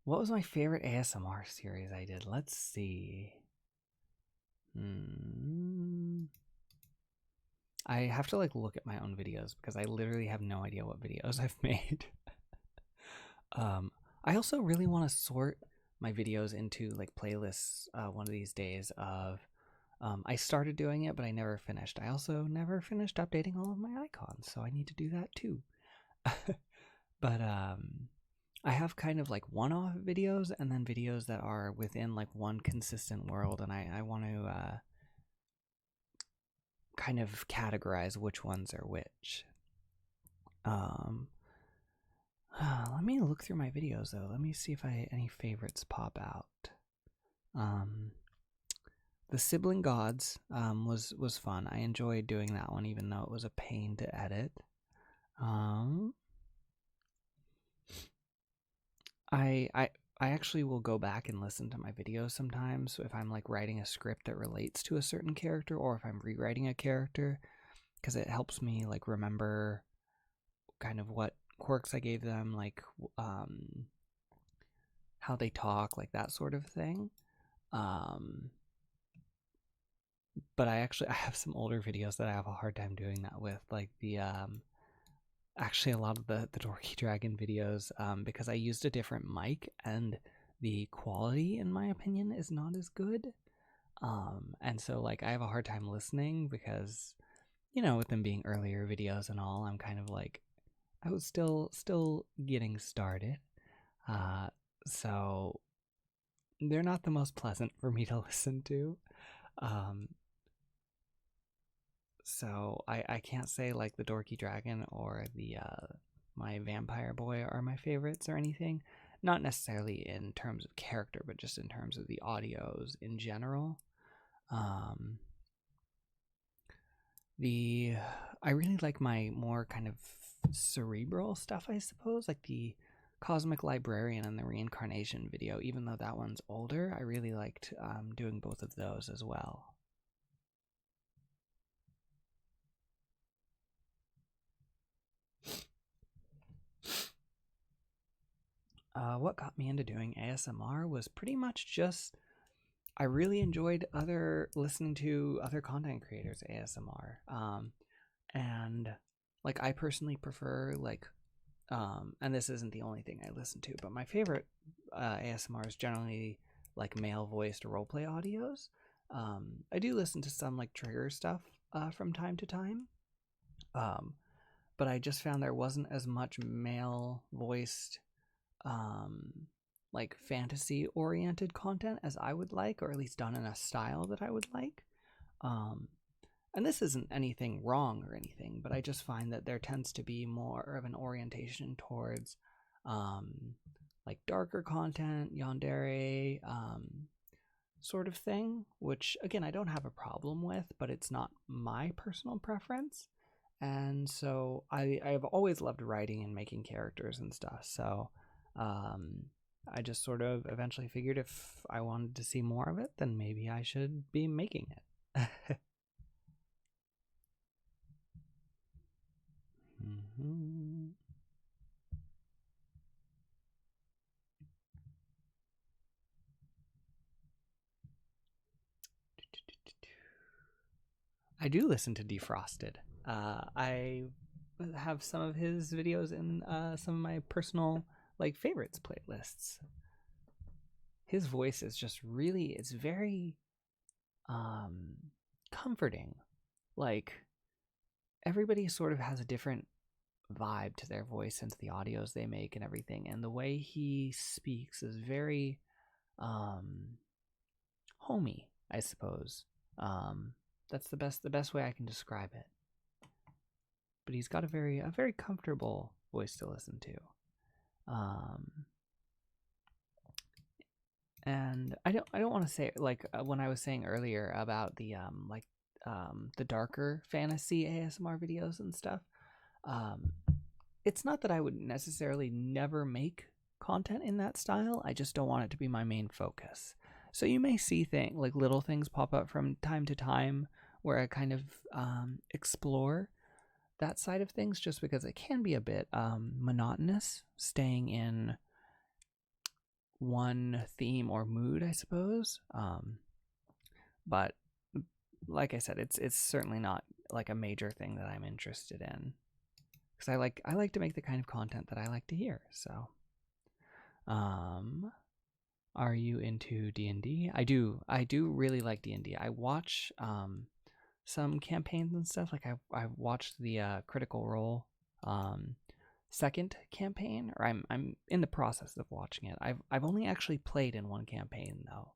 What was my favorite ASMR series I did? Let's see. I have to like look at my own videos because I literally have no idea what videos I've made. I also really want to sort my videos into like playlists one of these days of I started doing it, but I never finished. I also never finished updating all of my icons, so I need to do that too. But I have kind of like one-off videos and then videos that are within like one consistent world, and I want to kind of categorize which ones are which. Let me look through my videos though. Let me see if any favorites pop out. The Sibling Gods was fun. I enjoyed doing that one, even though it was a pain to edit. I actually will go back and listen to my videos sometimes if I'm like writing a script that relates to a certain character, or if I'm rewriting a character, because it helps me like remember kind of what quirks I gave them, like how they talk, like that sort of thing. But I have some older videos that I have a hard time doing that with, like the actually a lot of the Dorky Dragon videos, because I used a different mic and the quality, in my opinion, is not as good. And so like I have a hard time listening because, you know, with them being earlier videos and all, I'm kind of like, I was still getting started. So they're not the most pleasant for me to listen to. So I can't say like the Dorky Dragon or the my Vampire Boy are my favorites or anything. Not necessarily in terms of character, but just in terms of the audios in general. I really like my more kind of cerebral stuff, I suppose, like the Cosmic Librarian and the Reincarnation video. Even though that one's older, I really liked doing both of those as well. What got me into doing ASMR was pretty much just I really enjoyed listening to other content creators ASMR, and like I personally prefer like, and this isn't the only thing I listen to, but my favorite ASMR is generally like male voiced roleplay audios. I do listen to some like trigger stuff from time to time, but I just found there wasn't as much male voiced like fantasy oriented content as I would like, or at least done in a style that I would like. And this isn't anything wrong or anything, but I just find that there tends to be more of an orientation towards like darker content, yandere sort of thing, which again I don't have a problem with, but it's not my personal preference. And so I've always loved writing and making characters and stuff. So I just sort of eventually figured if I wanted to see more of it, then maybe I should be making it. Mm-hmm. I do listen to Defrosted. I have some of his videos in some of my personal like favorites playlists. His voice is just really, it's very comforting. Like everybody sort of has a different vibe to their voice and to the audios they make and everything, and the way he speaks is very homey, I suppose. That's the best way I can describe it. but he's got a very comfortable voice to listen to. And I don't want to say, like, when I was saying earlier about the the darker fantasy ASMR videos and stuff. It's not that I would necessarily never make content in that style. I just don't want it to be my main focus. So you may see like little things pop up from time to time where I kind of explore that side of things, just because it can be a bit monotonous staying in one theme or mood, I suppose. But like I said, it's certainly not like a major thing that I'm interested in, because I like to make the kind of content that I like to hear. So, are you into D&D? I do really like D&D. I watch some campaigns and stuff. Like I watched the Critical Role second campaign, or I'm in the process of watching it. I've only actually played in one campaign though.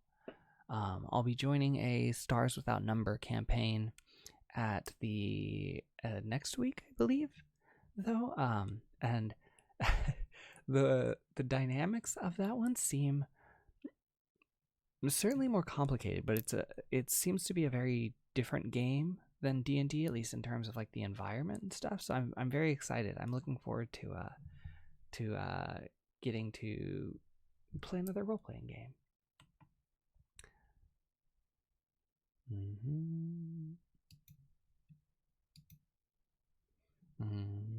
I'll be joining a Stars Without Number campaign at the next week, I believe, though. And the dynamics of that one seem certainly more complicated, but it seems to be a very different game than D&D, at least in terms of like the environment and stuff. So I'm very excited. I'm looking forward to getting to play another role-playing game.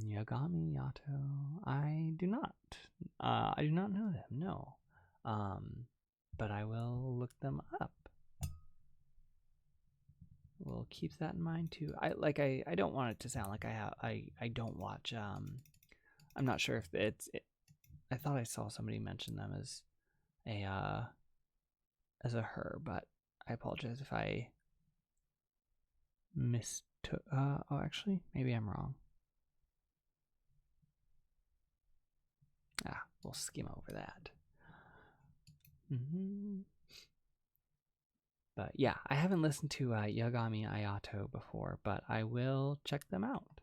Yagami Yato. I do not know them. No. But I will look them up. We'll keep that in mind too. I don't want it to sound like I don't watch. I'm not sure if I thought I saw somebody mention them as a her, but I apologize if I mistook. Oh, actually, maybe I'm wrong. We'll skim over that. But yeah, I haven't listened to Yagami Ayato before, but I will check them out.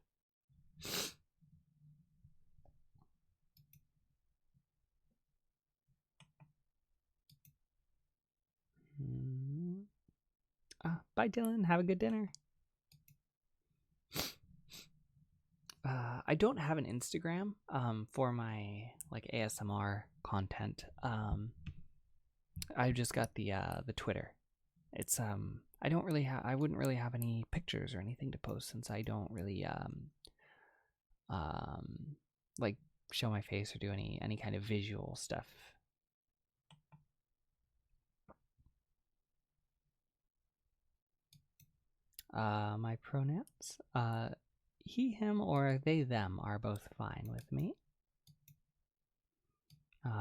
Bye, Dylan. Have a good dinner. I don't have an Instagram for my like ASMR content. I just got the Twitter. It's I wouldn't really have any pictures or anything to post, since I don't really like show my face or do any kind of visual stuff. My pronouns, he, him, or they, them are both fine with me.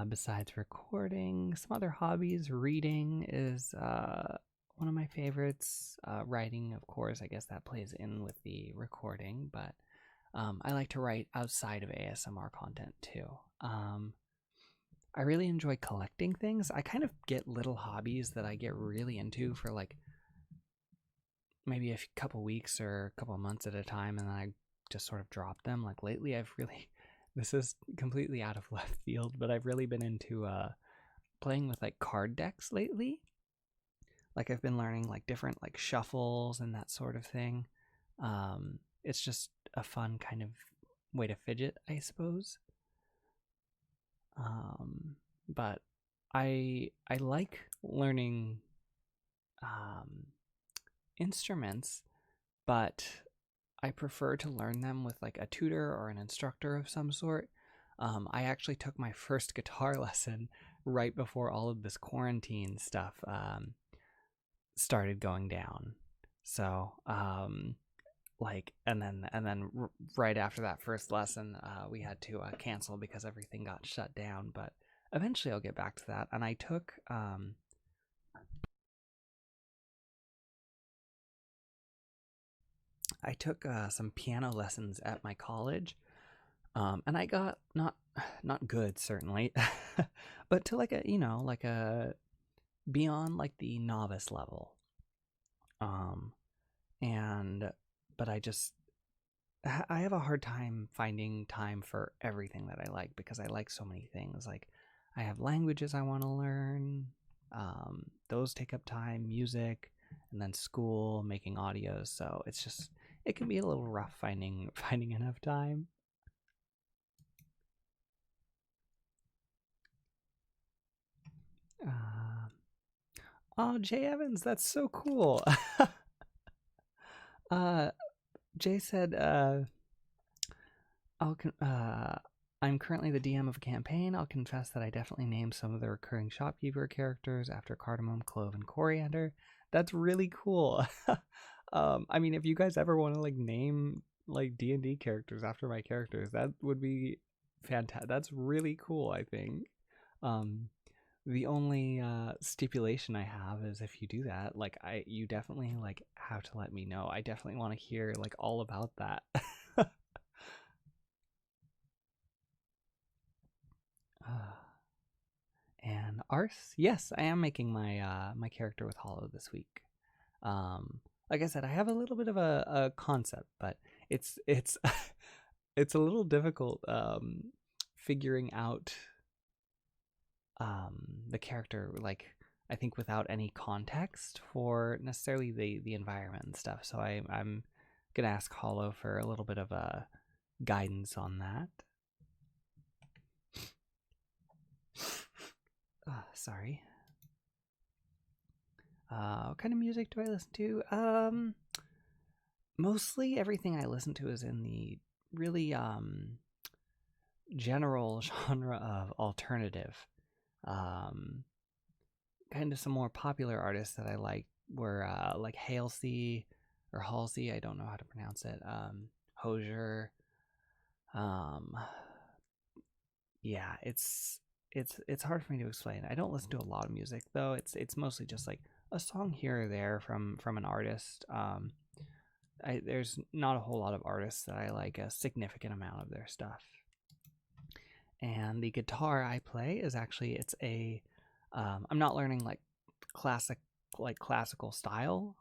Besides recording, some other hobbies, reading is one of my favorites. Writing, of course, I guess that plays in with the recording, but I like to write outside of ASMR content too. I really enjoy collecting things. I kind of get little hobbies that I get really into for like maybe a couple weeks or a couple months at a time, and then I just sort of drop them. Like lately, this is completely out of left field, but I've really been into playing with like card decks lately. Like I've been learning like different like shuffles and that sort of thing. It's just a fun kind of way to fidget, I suppose. But I like learning instruments, but I prefer to learn them with like a tutor or an instructor of some sort. I actually took my first guitar lesson right before all of this quarantine stuff started going down. So like and then right after that first lesson, we had to cancel because everything got shut down. But eventually I'll get back to that. And I took some piano lessons at my college, and I got not good, certainly, but to like a beyond like the novice level. But I have a hard time finding time for everything that I like because I like so many things. Like, I have languages I want to learn. Those take up time, music, and then school, making audios. So it's just it can be a little rough finding enough time. Oh, Jay Evans, that's so cool. uh, Jay said, I'm currently the DM of a campaign. I'll confess that I definitely named some of the recurring shopkeeper characters after cardamom, clove, and coriander. That's really cool. I mean, if you guys ever want to like name like D&D characters after my characters, that would be fantastic. That's really cool, I think. Um, the only stipulation I have is if you do that, like you definitely like have to let me know. I definitely want to hear like all about that. And Arth, yes, I am making my character with Hollow this week. Like I said, I have a little bit of a concept, but it's it's a little difficult figuring out the character, like I think without any context for necessarily the environment and stuff. So I'm gonna ask Hollow for a little bit of a guidance on that. Sorry. What kind of music do I listen to? Mostly everything I listen to is in the really general genre of alternative. Um, Kind of some more popular artists that I like were like Halsey or Halsey. I don't know how to pronounce it. Hosier. Um, yeah, it's hard for me to explain. I don't listen to a lot of music though. It's mostly just like a song here or there from an artist. There's not a whole lot of artists that I like a significant amount of their stuff. And the guitar I play is actually it's a I'm not learning like classical style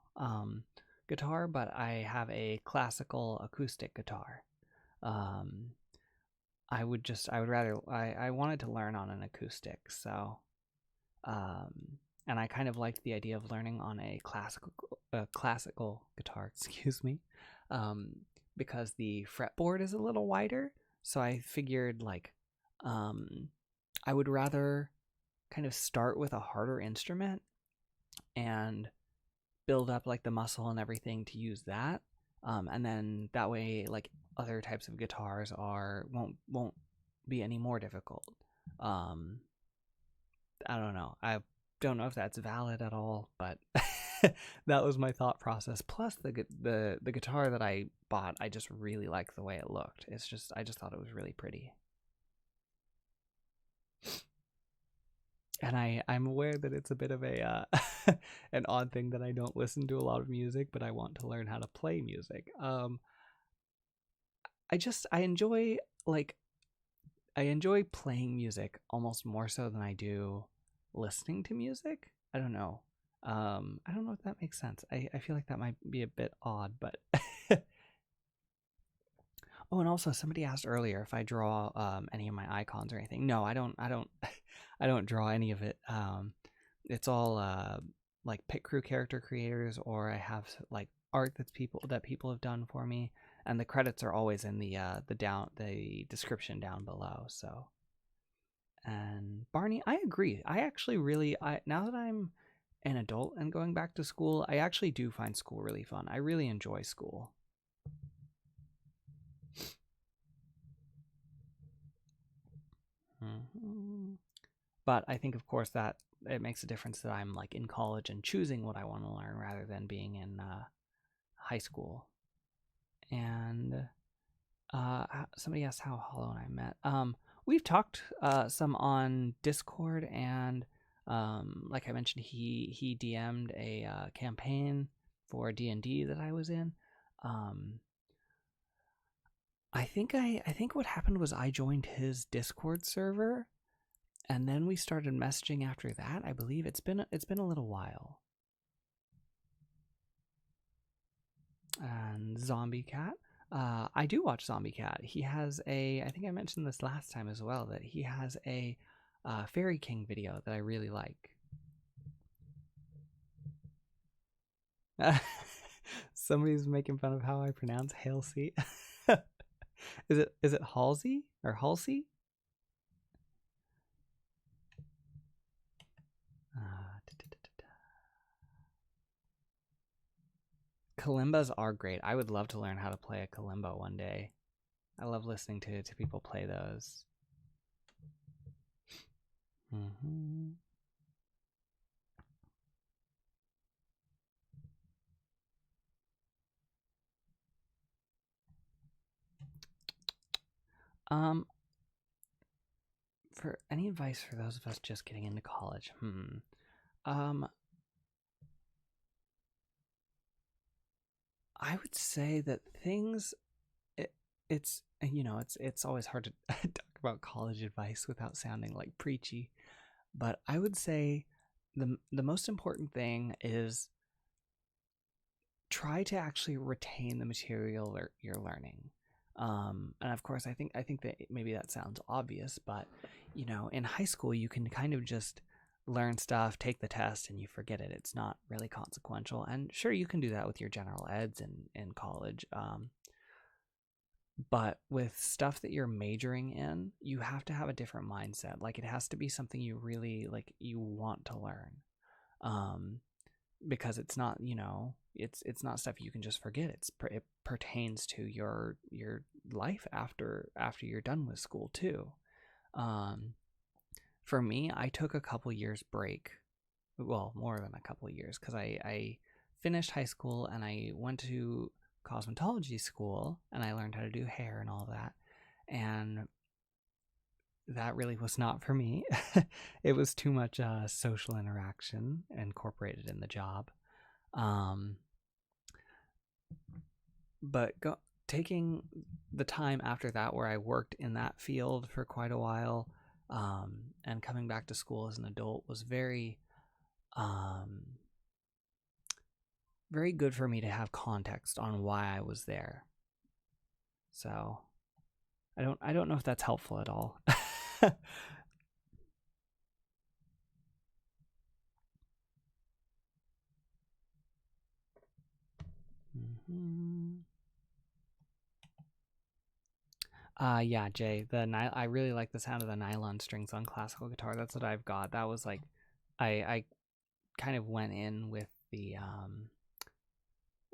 guitar, but I have a classical acoustic guitar. Um, I wanted to learn on an acoustic, so and I kind of liked the idea of learning on a classical guitar, excuse me, um, because the fretboard is a little wider. So I figured like I would rather kind of start with a harder instrument and build up like the muscle and everything to use that, and then that way like other types of guitars are won't be any more difficult. um I don't know, I don't know if that's valid at all, but that was my thought process. Plus the guitar that I bought, I just really like the way it looked. I just thought it was really pretty. And I'm aware that it's a bit of a an odd thing that I don't listen to a lot of music, but I want to learn how to play music. I enjoy like I enjoy playing music almost more so than I do listening to music. I don't know. I don't know if that makes sense. I feel like that might be a bit odd, but oh, and also somebody asked earlier if I draw any of my icons or anything. No, I don't. I don't. I don't draw any of it. It's all like pit crew character creators, or I have like art that people have done for me, and the credits are always in the description down below. So, and Barney, I agree. I actually really now that I'm an adult and going back to school, I actually do find school really fun. I really enjoy school. Mm-hmm. But I think, of course, that it makes a difference that I'm like in college and choosing what I want to learn rather than being in high school. And somebody asked how Hollow and I met. We've talked some on Discord, and like I mentioned, he DM'd a campaign for D&D that I was in. I think what happened was I joined his Discord server, and then we started messaging after that. I believe it's been a little while. And Zombie Cat, I do watch Zombie Cat. He has a, I think I mentioned this last time as well, that he has a Fairy King video that I really like. Somebody's making fun of how I pronounce Halsey. Is it Halsey or Halsey? Kalimbas are great. I would love to learn how to play a kalimba one day. I love listening to people play those. Mm-hmm. For any advice for those of us just getting into college, I would say that things, it's it's always hard to talk about college advice without sounding like preachy, but I would say the most important thing is try to actually retain the material you're learning. And of course, I think that maybe that sounds obvious, but in high school you can kind of just learn stuff, take the test, and you forget it. It's not really consequential. And sure, you can do that with your general eds in college. But with stuff that you're majoring in, you have to have a different mindset. Like, it has to be something you really like, you want to learn. Because it's not, it's not stuff you can just forget. It pertains to your life after you're done with school too. For me, I took a couple years break. Well, more than a couple years, because I finished high school and I went to cosmetology school and I learned how to do hair and all that. And that really was not for me. It was too much social interaction incorporated in the job. But taking the time after that, where I worked in that field for quite a while, and coming back to school as an adult was very very good for me to have context on why I was there. So I don't know if that's helpful at all. Mm-hmm. Yeah, Jay. I really like the sound of the nylon strings on classical guitar. That's what I've got. That was like, I kind of went in with the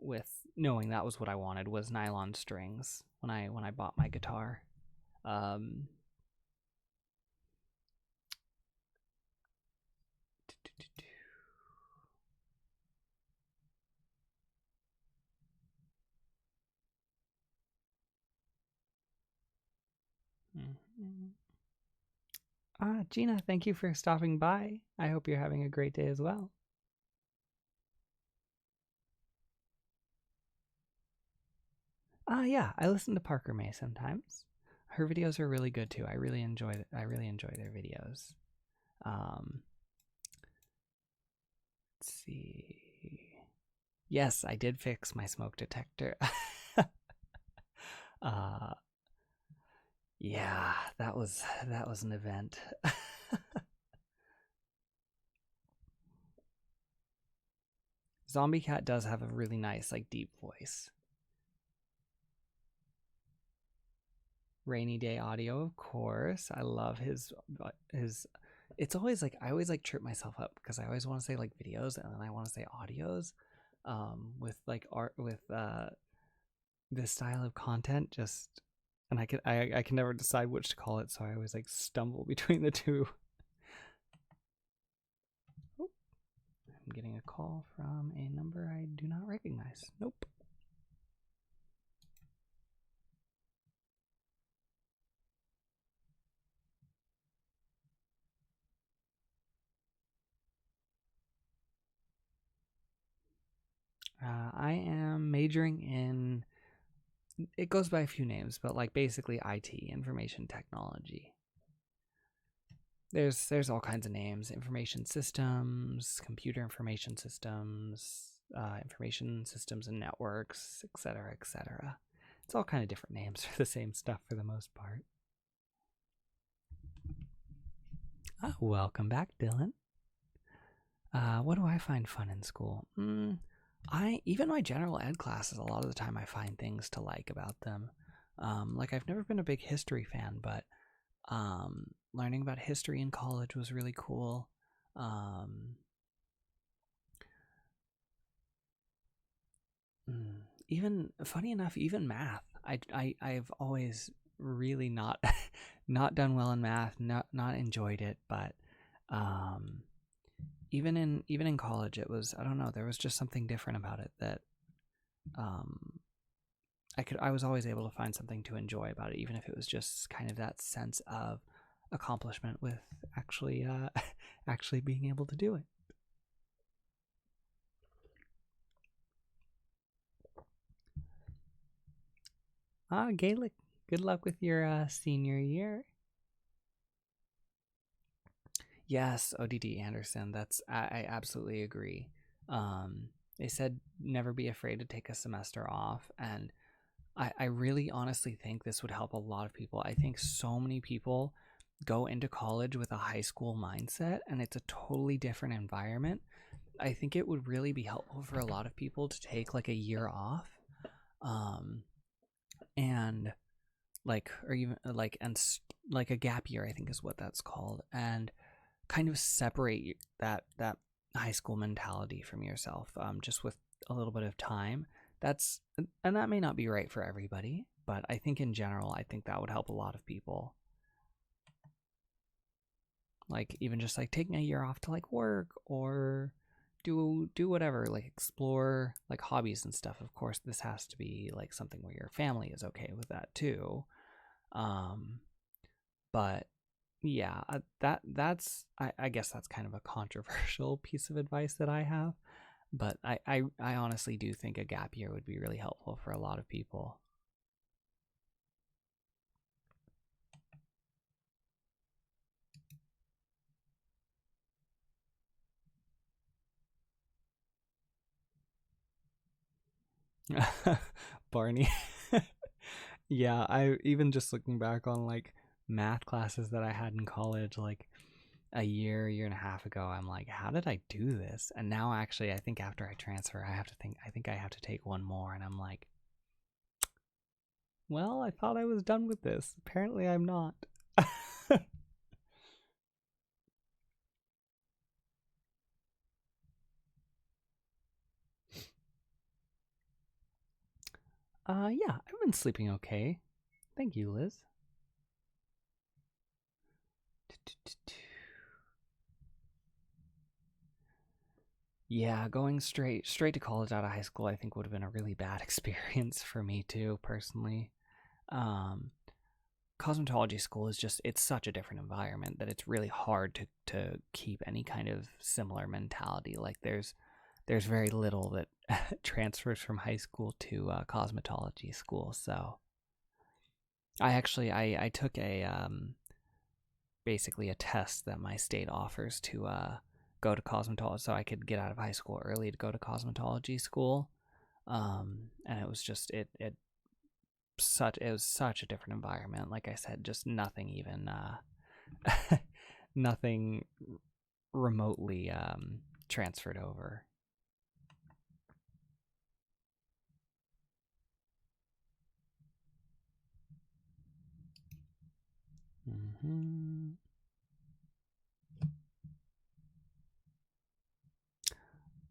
with knowing that was what I wanted, was nylon strings when I bought my guitar. Um, Gina, thank you for stopping by. I hope you're having a great day as well. Yeah, I listen to Parker May sometimes. Her videos are really good too. I really enjoy their videos. Let's see. Yes, I did fix my smoke detector. Yeah, that was an event. Zombie Cat does have a really nice, like, deep voice. Rainy Day Audio, of course. I love his. It's always like, I always like trip myself up because I always want to say like videos and then I want to say audios. With like art, with this style of content, just, and I can never decide which to call it, so I always like stumble between the two. Oh, I'm getting a call from a number I do not recognize. Nope. I am majoring in, it goes by a few names, but like basically IT, information technology. There's all kinds of names: information systems, computer information systems, information systems and networks, etc., etc. It's all kind of different names for the same stuff for the most part. Welcome back, Dylan. What do I find fun in school? Even my general ed classes, a lot of the time I find things to like about them. Like I've never been a big history fan, but learning about history in college was really cool. Even funny enough, even math. I've always really not not done well in math, not enjoyed it, but even in college it was, I don't know, there was just something different about it that I was always able to find something to enjoy about it, even if it was just kind of that sense of accomplishment with actually actually being able to do it. Gaelic, good luck with your senior year. Yes, ODD Anderson. I absolutely agree. They said never be afraid to take a semester off, and I really honestly think this would help a lot of people. I think so many people go into college with a high school mindset, and it's a totally different environment. I think it would really be helpful for a lot of people to take like a year off, and like, or even like, and like a gap year, I think is what that's called, and kind of separate that high school mentality from yourself, just with a little bit of time. And that may not be right for everybody, but I think in general, I think that would help a lot of people. Like even just like taking a year off to like work or do whatever, like explore like hobbies and stuff. Of course, this has to be like something where your family is okay with that too. But yeah, I guess that's kind of a controversial piece of advice that I have, but I honestly do think a gap year would be really helpful for a lot of people. Barney. Yeah, I even just looking back on like math classes that I had in college, like a year and a half ago, I'm like, how did I do this? And now actually, I think after I transfer, I think I have to take one more, and I'm like, well, I thought I was done with this. Apparently, I'm not. Yeah, I've been sleeping okay. Thank you, Liz. Yeah, going straight to college out of high school, I think would have been a really bad experience for me too, personally. Um, Cosmetology school is just, it's such a different environment that it's really hard to keep any kind of similar mentality. Like there's very little that transfers from high school to cosmetology school. So I took a basically a test that my state offers to go to cosmetology, so I could get out of high school early to go to cosmetology school. And it was just it was such a different environment. Like I said, just nothing even nothing remotely transferred over. Mm-hmm.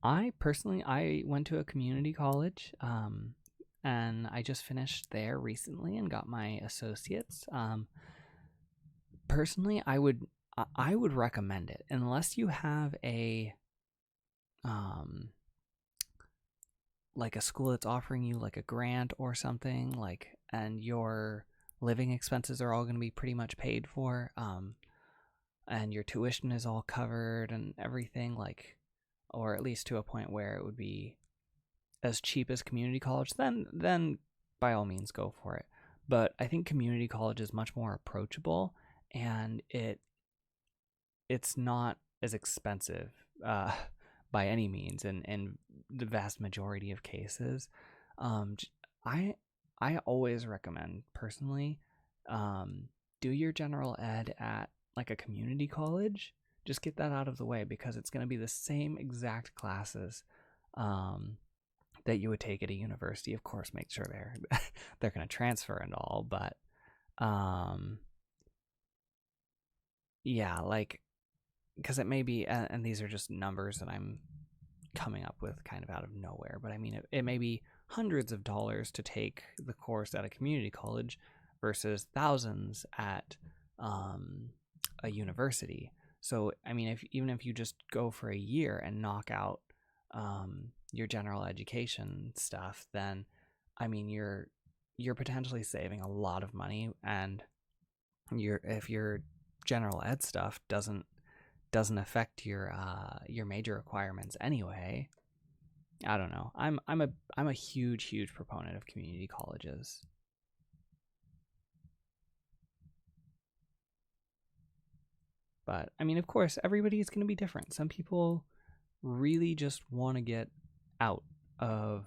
I went to a community college, and I just finished there recently and got my associates. Personally, I would recommend it unless you have a um like a school that's offering you like a grant or something, like, and your living expenses are all going to be pretty much paid for, and your tuition is all covered and everything, like, or at least to a point where it would be as cheap as community college, then by all means go for it. But I think community college is much more approachable, and it's not as expensive by any means, in the vast majority of cases. Um, I I always recommend personally, do your general ed at like a community college. Just get that out of the way because it's going to be the same exact classes um, that you would take at a university. Of course, make sure they're going to transfer and all, but um, yeah, like because it may be, and these are just numbers that I'm coming up with kind of out of nowhere, but I mean, it may be hundreds of dollars to take the course at a community college versus thousands at um, a university. So, I mean, even if you just go for a year and knock out your general education stuff, then I mean, you're potentially saving a lot of money, and if your general ed stuff doesn't affect your major requirements anyway. I don't know. I'm a huge proponent of community colleges. But I mean, of course, everybody is going to be different. Some people really just want to get out of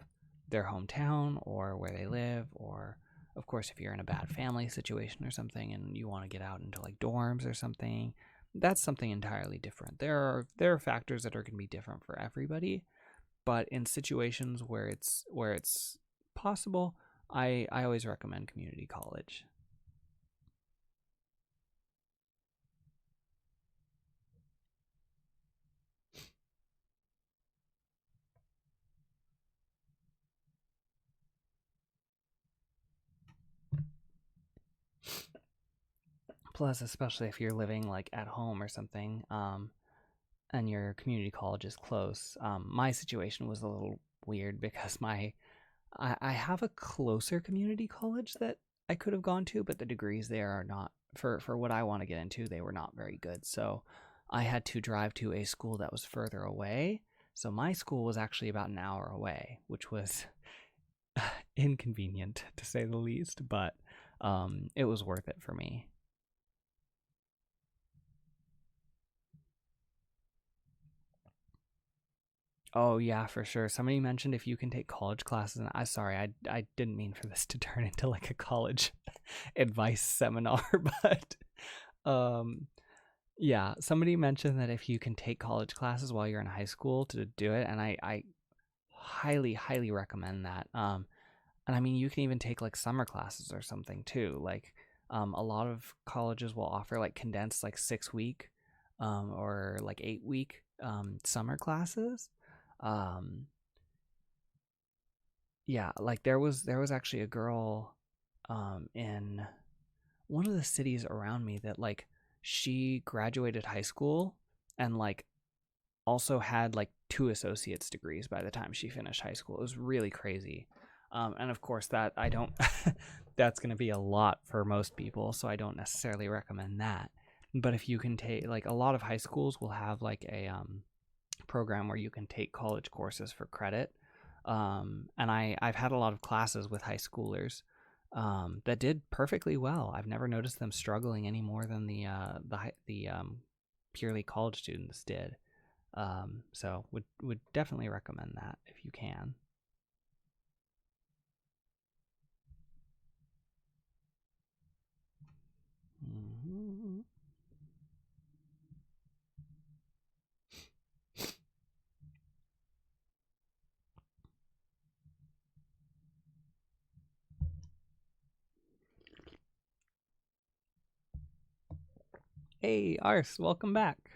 their hometown or where they live, or of course, if you're in a bad family situation or something and you want to get out into like dorms or something, that's something entirely different. There are factors that are going to be different for everybody, but in situations where it's possible, I always recommend community college. Plus, especially if you're living like at home or something, and your community college is close. My situation was a little weird because I have a closer community college that I could have gone to, but the degrees there are not for what I want to get into. They were not very good, so I had to drive to a school that was further away. So my school was actually about an hour away, which was inconvenient to say the least, but it was worth it for me. Oh yeah, for sure. Somebody mentioned if you can take college classes, and I sorry, I didn't mean for this to turn into like a college advice seminar, but um yeah, somebody mentioned that if you can take college classes while you're in high school to do it, and I highly recommend that. And I mean, you can even take like summer classes or something too. Like a lot of colleges will offer like condensed like 6 week or like 8 week summer classes. Um, yeah, like there was actually a girl in one of the cities around me that like she graduated high school and like also had like two associate's degrees by the time she finished high school. It was really crazy. And of course that I don't that's going to be a lot for most people, so I don't necessarily recommend that. But if you can take like a lot of high schools will have like a program where you can take college courses for credit. And I've had a lot of classes with high schoolers that did perfectly well. I've never noticed them struggling any more than the purely college students did. So would definitely recommend that if you can. Mm-hmm. Hey, Ars, welcome back.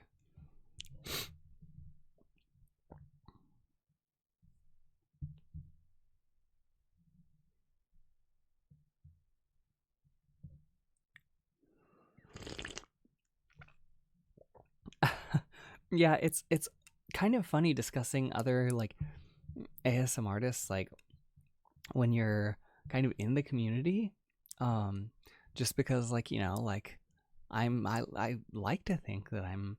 Yeah, it's kind of funny discussing other like ASM artists like when you're kind of in the community. Um, just because like, like I like to think that I'm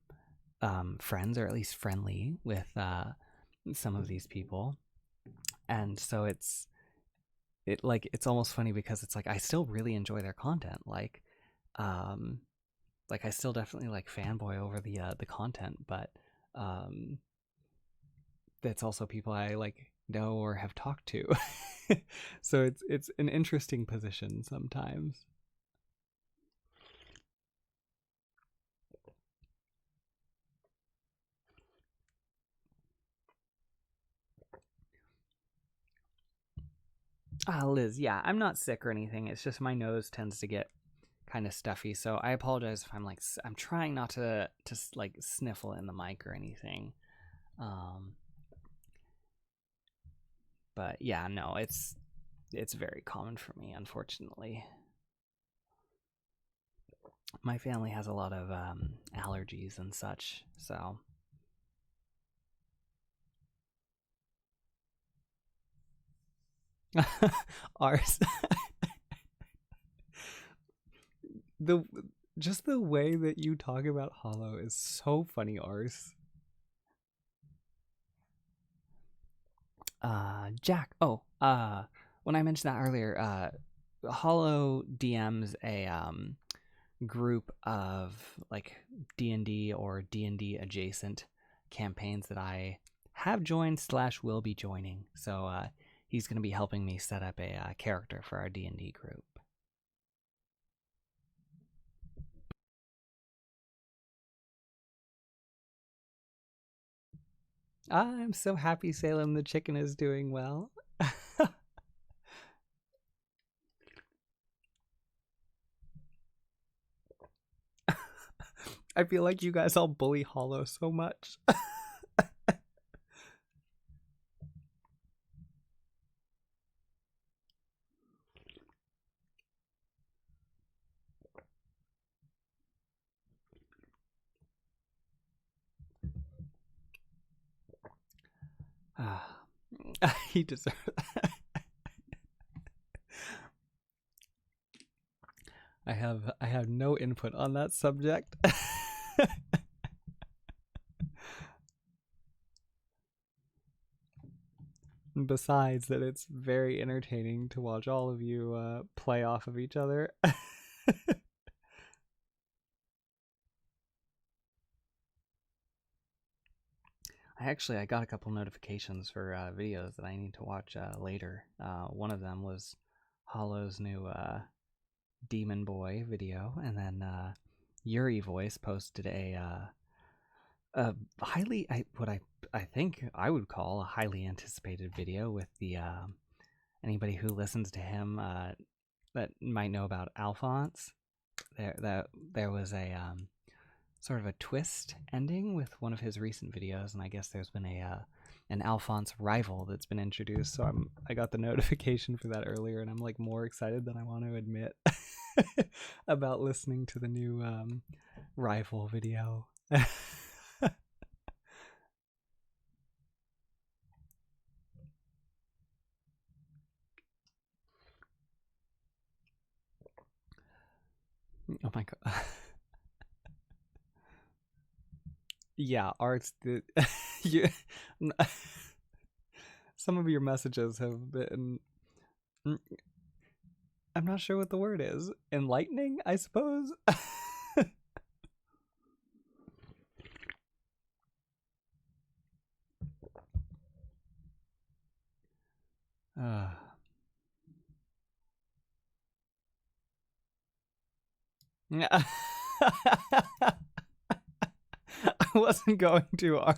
friends or at least friendly with some of these people. And so it's almost funny because it's like I still really enjoy their content. Um like I still definitely like fanboy over the content, but um it's also people I like know or have talked to. So it's an interesting position sometimes. Liz, yeah, I'm not sick or anything. It's just my nose tends to get kind of stuffy, so I apologize if I'm trying not to like sniffle in the mic or anything. But yeah, no, it's very common for me, unfortunately. My family has a lot of allergies and such, so. Ours. the just the way that you talk about Hollow is so funny, Ars. Jack. Oh, when I mentioned that earlier, Hollow DMs a group of like D&D or D&D adjacent campaigns that I have joined / will be joining. So he's going to be helping me set up a character for our D&D group. I'm so happy Salem the chicken is doing well. I feel like you guys all bully Hollow so much. He deserves. I have no input on that subject. Besides that, it's very entertaining to watch all of you play off of each other. I got a couple notifications for videos that I need to watch later. One of them was Hollow's new Demon Boy video, and then Yuri Voice posted a highly what I think I would call a highly anticipated video with the anybody who listens to him that might know about Alphonse. There was a sort of a twist ending with one of his recent videos, and I guess there's been an Alphonse rival that's been introduced. So I got the notification for that earlier, and I'm like more excited than I want to admit about listening to the new rival video. Oh my god. Yeah, Arts. You, some of your messages have been. I'm not sure what the word is. Enlightening, I suppose. I wasn't going to, Ars.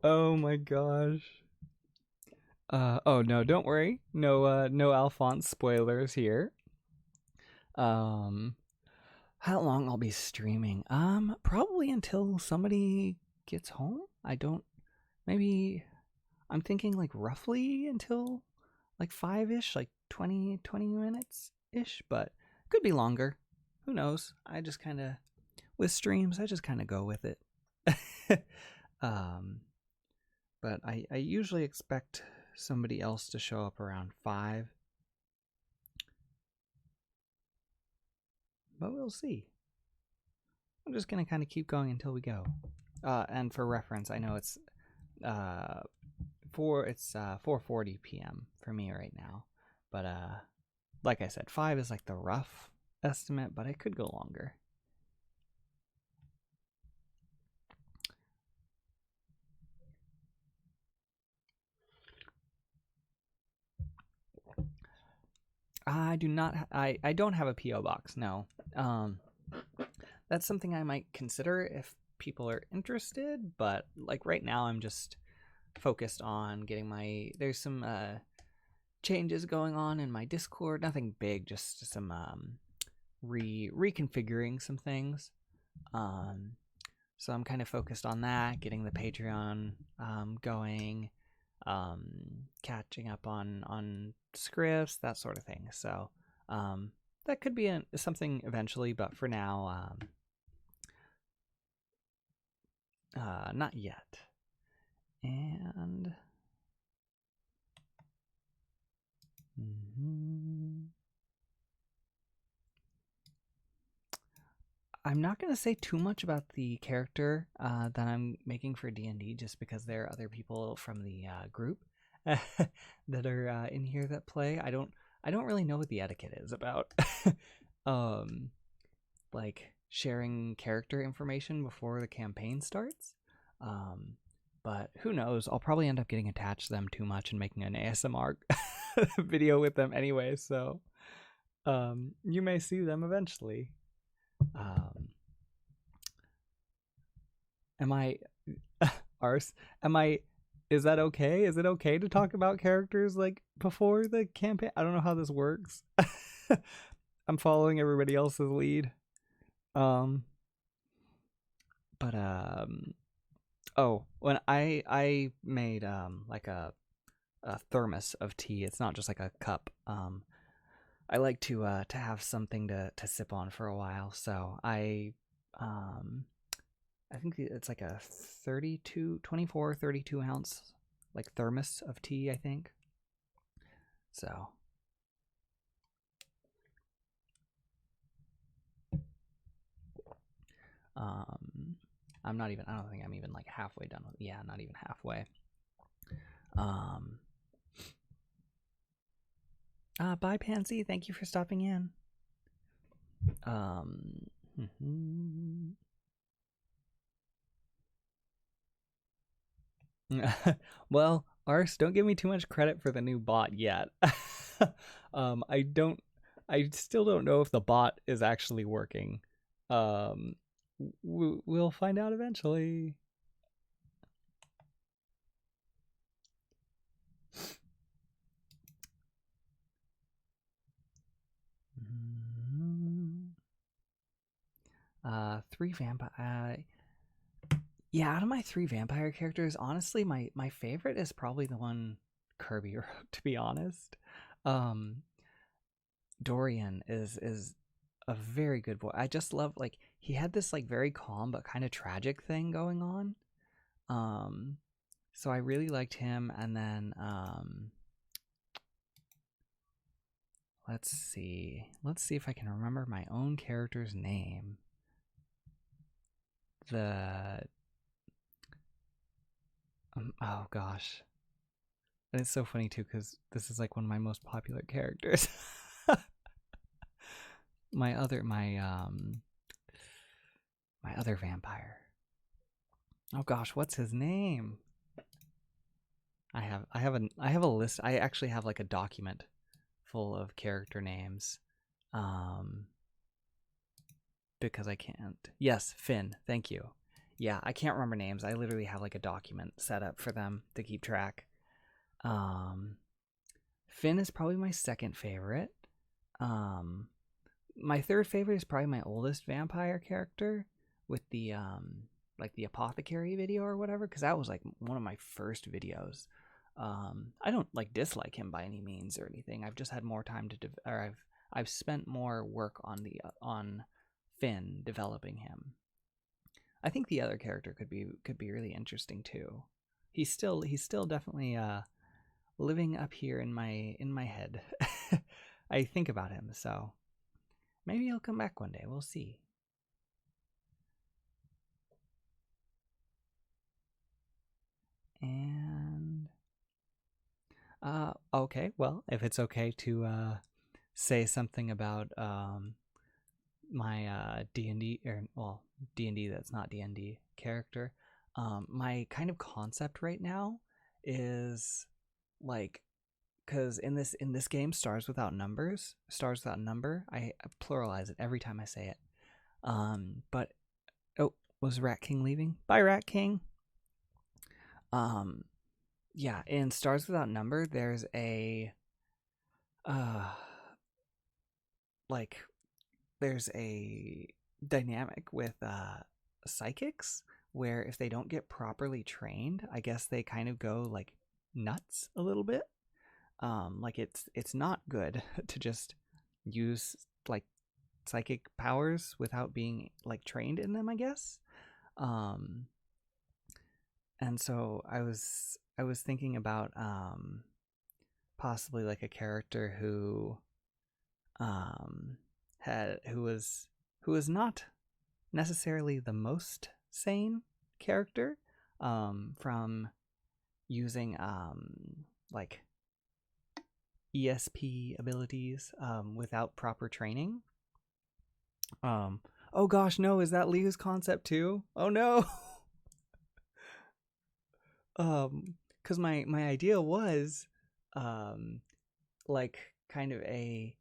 Oh my gosh. Oh no, don't worry. No Alphonse spoilers here. How long I'll be streaming? Probably until somebody gets home. Maybe I'm thinking like roughly until like 5-ish, like 20 minutes ish, but could be longer. Who knows? I just kind of with streams, I just kind of go with it. But I usually expect somebody else to show up around 5. But we'll see. I'm just going to kind of keep going until we go. And for reference, I know it's 4:40 p.m. for me right now. But like I said, 5 is like the rough estimate, but it could go longer. I do not. I don't have a PO box. No. That's something I might consider if people are interested. But like right now, I'm just focused on getting my. There's some changes going on in my Discord. Nothing big, just some reconfiguring some things. So I'm kind of focused on that, getting the Patreon going, catching up on scripts, that sort of thing. So that could be something eventually, but for now, not yet. And I'm not going to say too much about the character that I'm making for D&D, just because there are other people from the group that are in here that play. I don't really know what the etiquette is about like sharing character information before the campaign starts. But who knows? I'll probably end up getting attached to them too much and making an ASMR video with them anyway. So you may see them eventually. Am I Ars? Is that okay? Is it okay to talk about characters like before the campaign? I don't know how this works. I'm following everybody else's lead. But oh, when I made like a thermos of tea. It's not just like a cup. I like to have something to sip on for a while. So I think it's like a 24, 32 ounce like thermos of tea, I think. So I'm not even, I don't think I'm even like halfway done with, yeah, not even halfway. Bye Pansy, thank you for stopping in. Well, Ars, don't give me too much credit for the new bot yet. I still don't know if the bot is actually working. We'll find out eventually. Three vampire. Yeah, out of my three vampire characters, honestly, my favorite is probably the one Kirby wrote, to be honest. Dorian is a very good boy. I just love, like, he had this like very calm but kind of tragic thing going on. So I really liked him. And then let's see if I can remember my own character's name. Oh gosh. And it's so funny too, because this is like one of my most popular characters. my other vampire. Oh gosh, what's his name? I have a list. I actually have like a document full of character names. Because I can't. Yes, Finn. Thank you. Yeah, I can't remember names. I literally have like a document set up for them to keep track. Finn is probably my second favorite. My third favorite is probably my oldest vampire character with the like the apothecary video or whatever, because that was like one of my first videos. I don't like dislike him by any means or anything. I've just had more time to I've spent more work on Finn developing him. I think the other character could be really interesting too. He's still definitely living up here in my head. I think about him, so maybe he'll come back one day. We'll see. And okay, well, if it's okay to say something about my D&D, or well, D&D that's not D&D character, my kind of concept right now is like because in this game, stars without numbers, stars without number. I pluralize it every time I say it. But oh, was Rat King leaving? Bye, Rat King. Yeah, in Stars Without Number, there's a like there's a dynamic with psychics where if they don't get properly trained, I guess they kind of go like nuts a little bit. Like it's not good to just use like psychic powers without being like trained in them, I guess. And so I was thinking about possibly like a character who who was not necessarily the most sane character from using like ESP abilities without proper training. Oh gosh, no, is that Liu's concept too? Oh no. Because my idea was like kind of a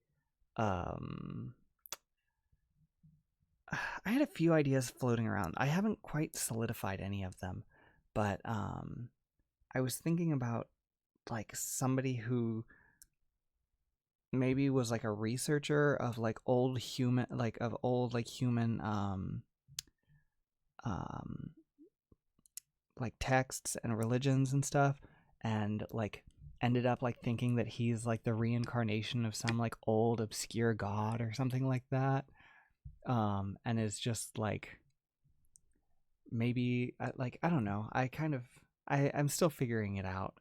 I had a few ideas floating around. I haven't quite solidified any of them, but I was thinking about like somebody who maybe was like a researcher of like old human human like texts and religions and stuff, and like ended up like thinking that he's like the reincarnation of some like old obscure god or something like that, and is just like maybe like I don't know, I'm still figuring it out.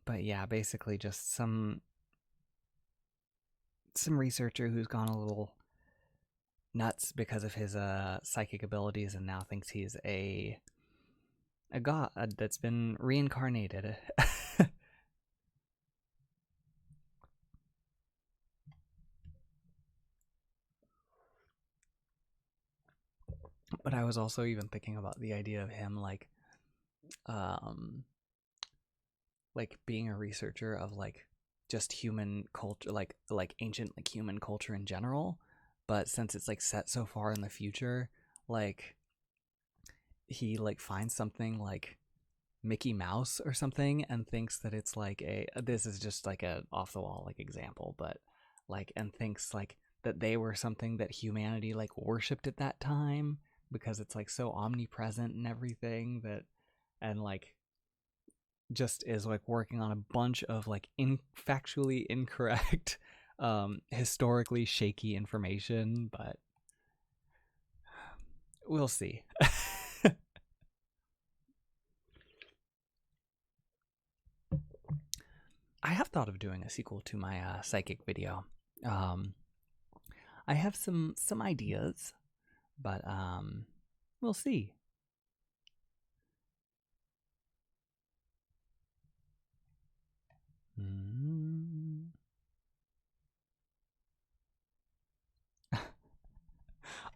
But yeah, basically just some researcher who's gone a little nuts because of his psychic abilities and now thinks he's a god that's been reincarnated. But I was also even thinking about the idea of him like being a researcher of like just human culture, like ancient like human culture in general, but since it's like set so far in the future, like he like finds something like Mickey Mouse or something and thinks that it's like this is just like a off the wall like example, but like and thinks like that they were something that humanity like worshipped at that time because it's like so omnipresent and everything that, and like just is like working on a bunch of like factually incorrect historically shaky information, but we'll see. I have thought of doing a sequel to my psychic video. I have some ideas, but we'll see.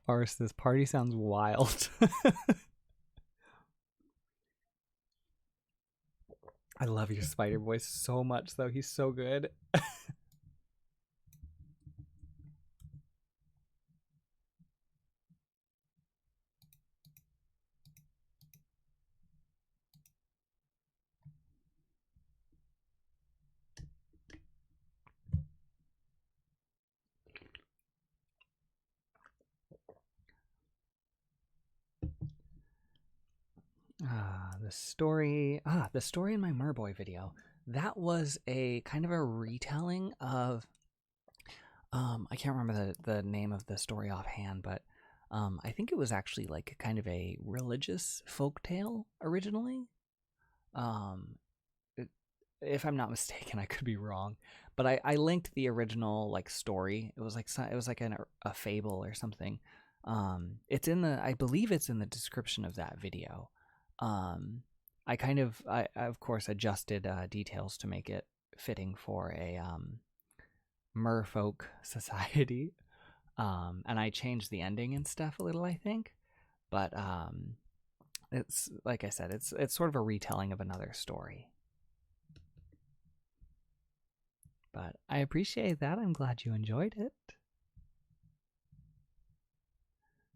Ars, this party sounds wild. I love your spider voice so much, though. He's so good. The story in my Merboy video. That was a kind of a retelling of I can't remember the name of the story offhand, but I think it was actually like kind of a religious folk tale originally. If I'm not mistaken, I could be wrong, but I linked the original like story. It was like a fable or something. It's in the, I believe it's in the description of that video. I of course adjusted details to make it fitting for a merfolk society. And I changed the ending and stuff a little, I think. But it's like I said, it's sort of a retelling of another story. But I appreciate that. I'm glad you enjoyed it.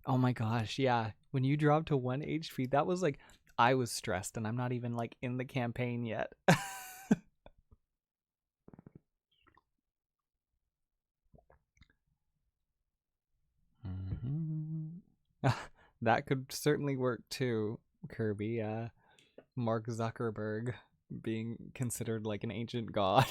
Oh my gosh, yeah. When you dropped to 1 HP, that was like, I was stressed and I'm not even like in the campaign yet. That could certainly work too, Kirby. Mark Zuckerberg being considered like an ancient god.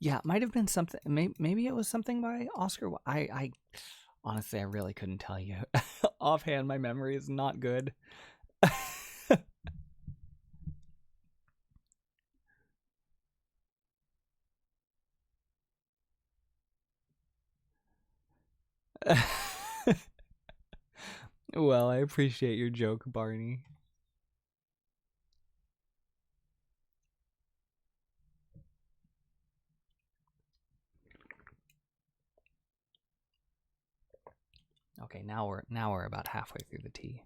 Yeah, it might have been something. Maybe it was something by Oscar. I honestly, I really couldn't tell you. Offhand, my memory is not good. Well, I appreciate your joke, Barney. Okay, now we're about halfway through the tea.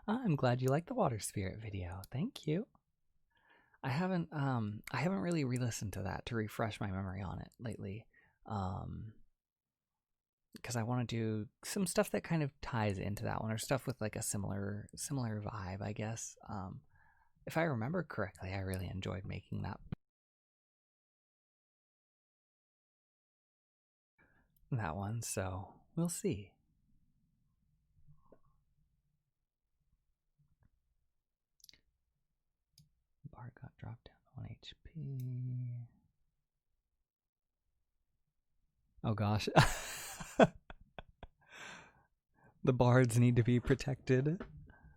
I'm glad you liked the water spirit video. Thank you. I haven't really re-listened to that to refresh my memory on it lately. Because I want to do some stuff that kind of ties into that one, or stuff with like a similar vibe, I guess. If I remember correctly, I really enjoyed making that one, so we'll see. Bard got dropped down to 1 HP. Oh gosh. The bards need to be protected.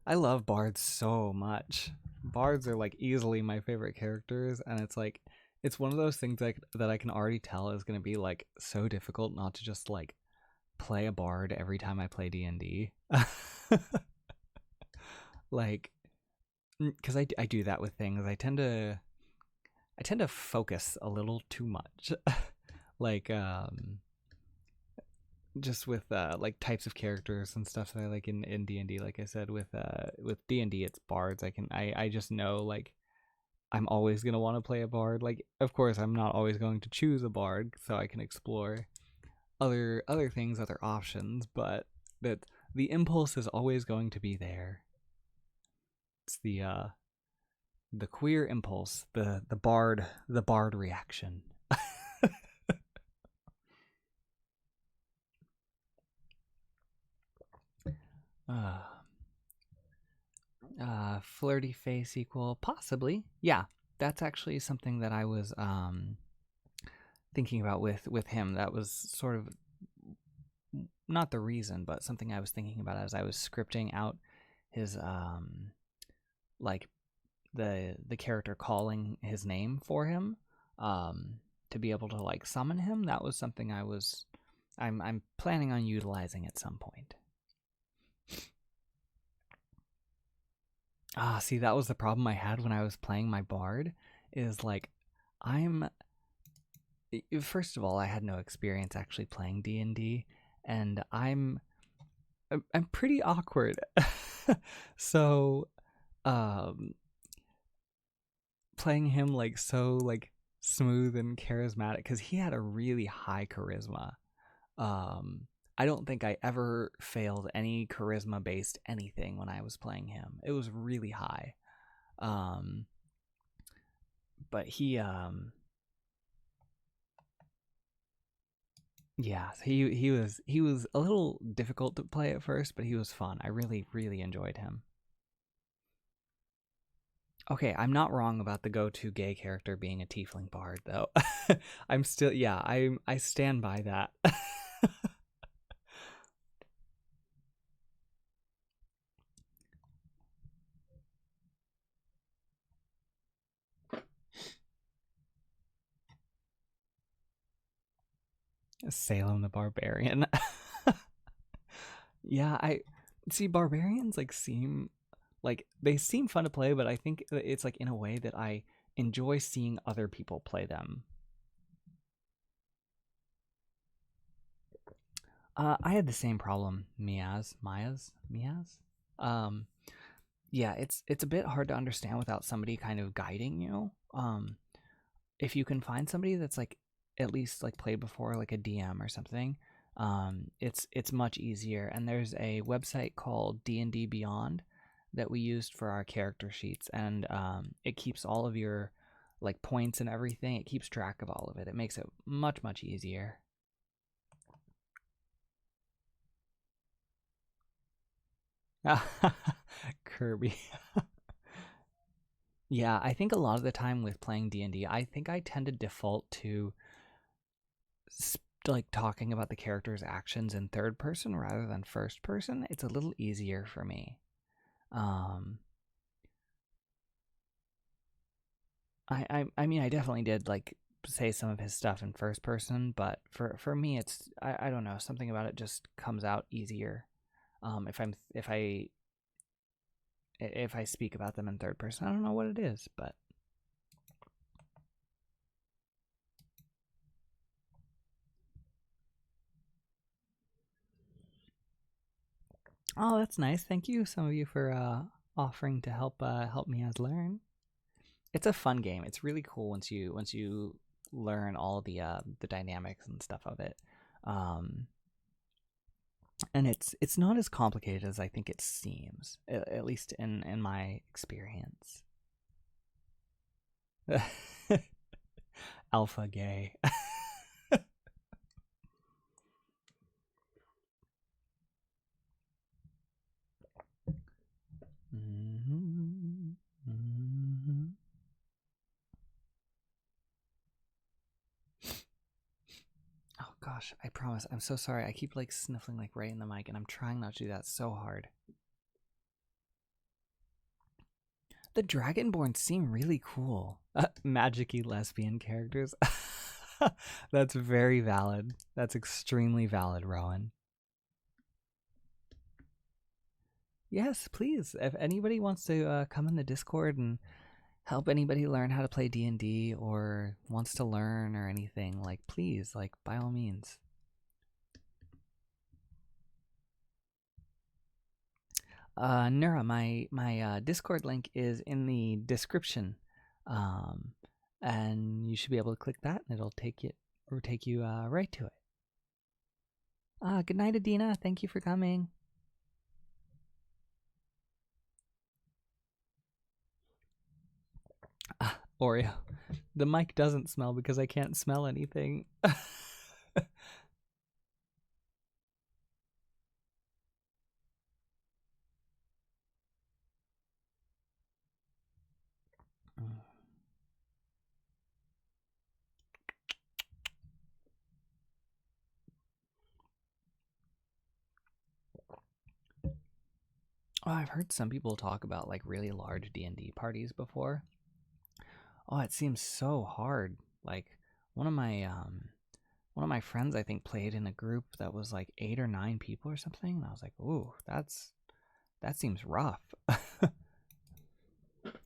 I love bards so much. Bards are like easily my favorite characters, and it's like it's one of those things that I can already tell is going to be like so difficult not to just like play a bard every time I play D&D. Like, because I do that with things. I tend to focus a little too much. Like just with like types of characters and stuff that I like in D&D. Like I said, with D&D it's bards. I just know like I'm always going to want to play a bard. Like of course I'm not always going to choose a bard so I can explore other things, other options, but that the impulse is always going to be there. It's the queer impulse, the bard reaction. Flirty face equal possibly. Yeah, that's actually something that I was thinking about with him. That was sort of not the reason, but something I was thinking about as I was scripting out his like the character calling his name for him to be able to like summon him. That was something I'm planning on utilizing at some point. See, that was the problem I had when I was playing my bard, is like first of all, I had no experience actually playing D&D, and I'm pretty awkward. So playing him like so like smooth and charismatic, cuz he had a really high charisma. I don't think I ever failed any charisma based anything when I was playing him. It was really high. But he yeah, he was a little difficult to play at first, but he was fun. I really enjoyed him. Okay, I'm not wrong about the go-to gay character being a tiefling bard though. I'm still I stand by that. Salem the Barbarian. Yeah, I see barbarians like seem like they seem fun to play, but I think it's like in a way that I enjoy seeing other people play them. I had the same problem, Miaz. Um, yeah, it's a bit hard to understand without somebody kind of guiding you. If you can find somebody that's like at least like played before, like a DM or something, it's much easier. And there's a website called D&D Beyond that we used for our character sheets, and it keeps all of your like points and everything. It keeps track of all of it. It makes it much easier. Kirby. Yeah, I think a lot of the time with playing D&D, I think I tend to default to like talking about the character's actions in third person rather than first person. It's a little easier for me. Um, I mean, I definitely did like say some of his stuff in first person, but for me, it's I don't know, something about it just comes out easier. If I speak about them in third person, I don't know what it is, but oh, that's nice. Thank you, some of you, for offering to help me as learn. It's a fun game. It's really cool once you learn all the dynamics and stuff of it. Um, and it's not as complicated as I think it seems, at least in my experience. Alpha gay. Mm-hmm. Mm-hmm. Oh gosh, I promise. I'm so sorry. I keep like sniffling like right in the mic, and I'm trying not to do that so hard. The Dragonborn seem really cool. Magic-y lesbian characters. That's very valid. That's extremely valid, Rowan. Yes, please. If anybody wants to come in the Discord and help anybody learn how to play D&D or wants to learn or anything, like please, like by all means. Nura, my Discord link is in the description, um, and you should be able to click that, and it'll take you right to it. Good night, Adina. Thank you for coming. Oreo. The mic doesn't smell because I can't smell anything. Oh, I've heard some people talk about like really large D&D parties before. Oh, it seems so hard. Like one of my one of my friends I think played in a group that was like 8 or 9 people or something, and I was like, "Ooh, that seems rough."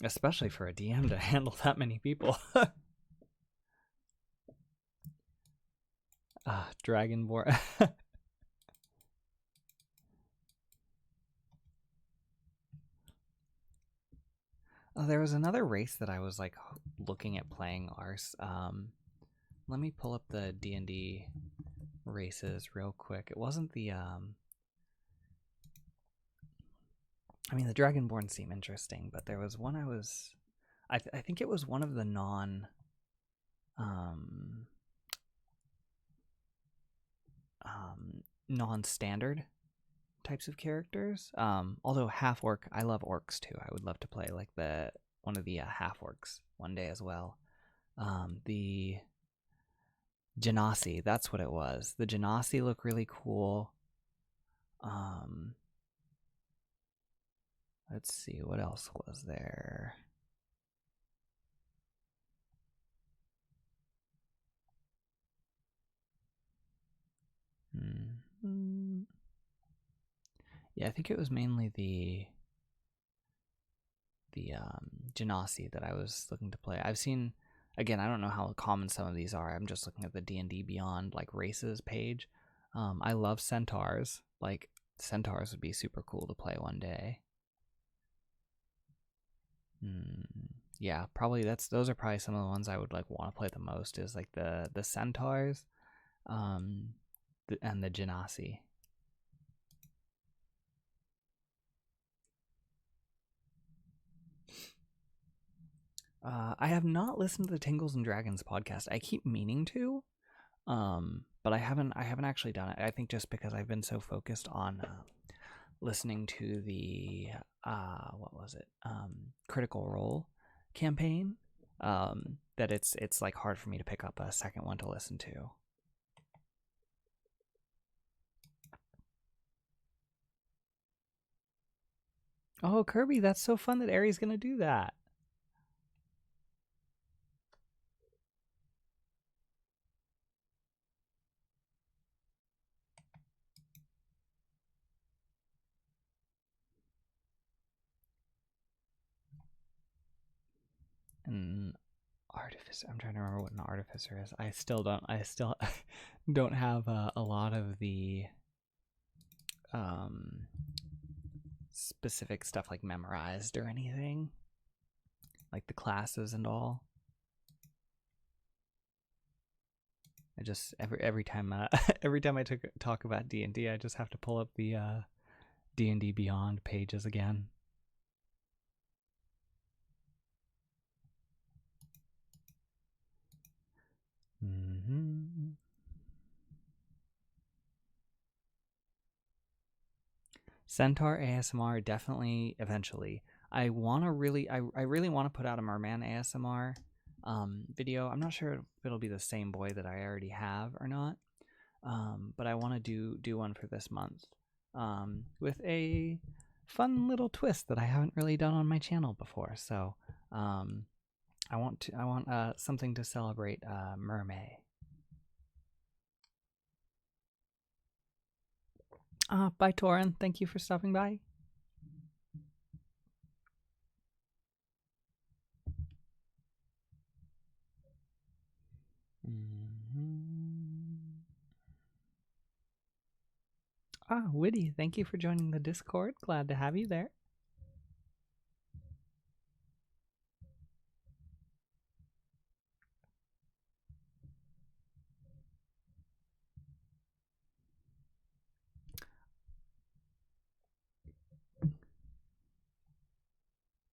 Especially for a DM to handle that many people. Dragonborn. Oh, there was another race that I was like looking at playing Arse. Let me pull up the D&D races real quick. It wasn't the I mean, the Dragonborn seem interesting, but there was one I think it was one of the um non-standard types of characters. Although half orc, I love orcs too. I would love to play like the one of the half orcs one day as well. The Genasi, that's what it was. The Genasi look really cool. Let's see, what else was there? Yeah, I think it was mainly the Genasi that I was looking to play. I've seen, again, I don't know how common some of these are. I'm just looking at the D&D Beyond like races page. I love centaurs. Like centaurs would be super cool to play one day. Yeah, probably those are probably some of the ones I would like want to play the most. Is like the centaurs, and the Genasi. I have not listened to the Tingles and Dragons podcast. I keep meaning to, but I haven't actually done it. I think just because I've been so focused on listening to the what was it, Critical Role campaign, that it's like hard for me to pick up a second one to listen to. Oh, Kirby, that's so fun that Ari's gonna do that. An artificer. I'm trying to remember what an artificer is. I still don't have a lot of the specific stuff like memorized or anything, like the classes and all. I just every time every time I talk about D&D, I just have to pull up the D&D Beyond pages again. Centaur ASMR, definitely eventually. I really want to put out a merman ASMR video. I'm not sure if it'll be the same boy that I already have or not, but I want to do one for this month, with a fun little twist that I haven't really done on my channel before. So I want something to celebrate Mermaid. Bye, Torin. Thank you for stopping by. Witty, thank you for joining the Discord. Glad to have you there.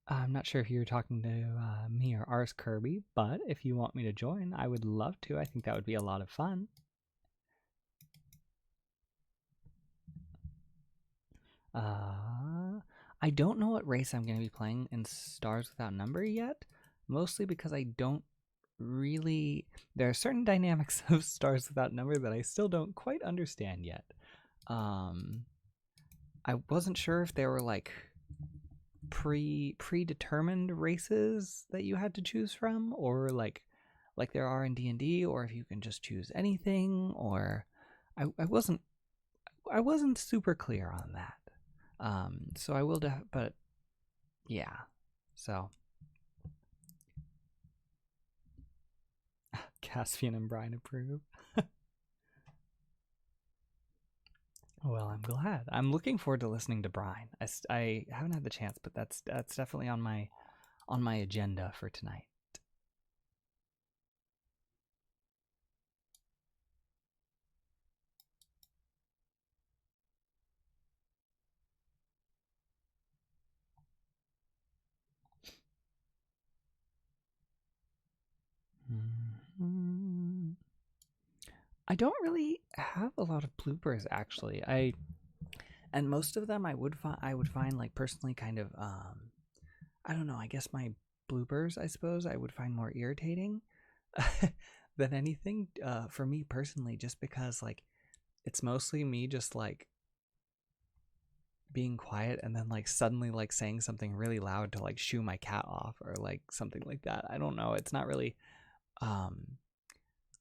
I'm not sure if you're talking to me or Ars Kirby, but if you want me to join, I would love to. I think that would be a lot of fun. I don't know what race I'm going to be playing in Stars Without Number yet, mostly because I don't really... There are certain dynamics of Stars Without Number that I still don't quite understand yet. I wasn't sure if there were like predetermined races that you had to choose from, or like there are in D&D, or if you can just choose anything, or I wasn't super clear on that. So I will but yeah, so Caspian and Brian approve. Well, I'm glad. I'm looking forward to listening to Brian. I haven't had the chance, but that's definitely on my agenda for tonight. I don't really have a lot of bloopers, actually. And most of them I would find like personally kind of I don't know, I guess my bloopers, I suppose, I would find more irritating than anything, for me personally, just because like it's mostly me just like being quiet and then like suddenly like saying something really loud to like shoo my cat off or like something like that. I don't know. It's not really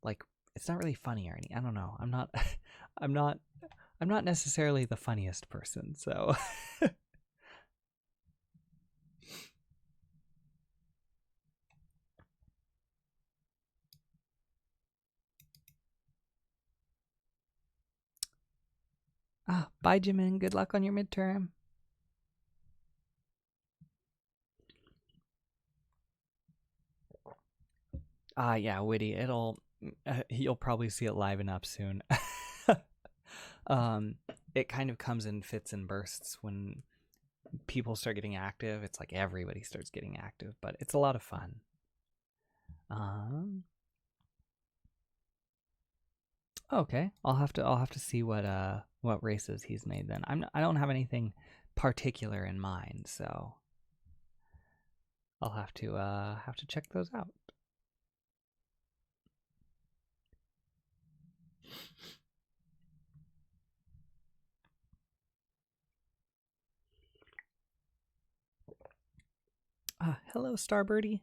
like it's not really funny or anything. I don't know. I'm not I'm not necessarily the funniest person, so. Bye, Jimin. Good luck on your midterm. Yeah, Witty. You'll probably see it liven up soon. It kind of comes in fits and bursts when people start getting active. It's like everybody starts getting active, but it's a lot of fun. Okay, I'll have to see what races he's made then. I don't have anything particular in mind, so I'll have to check those out. Hello, Starbirdie.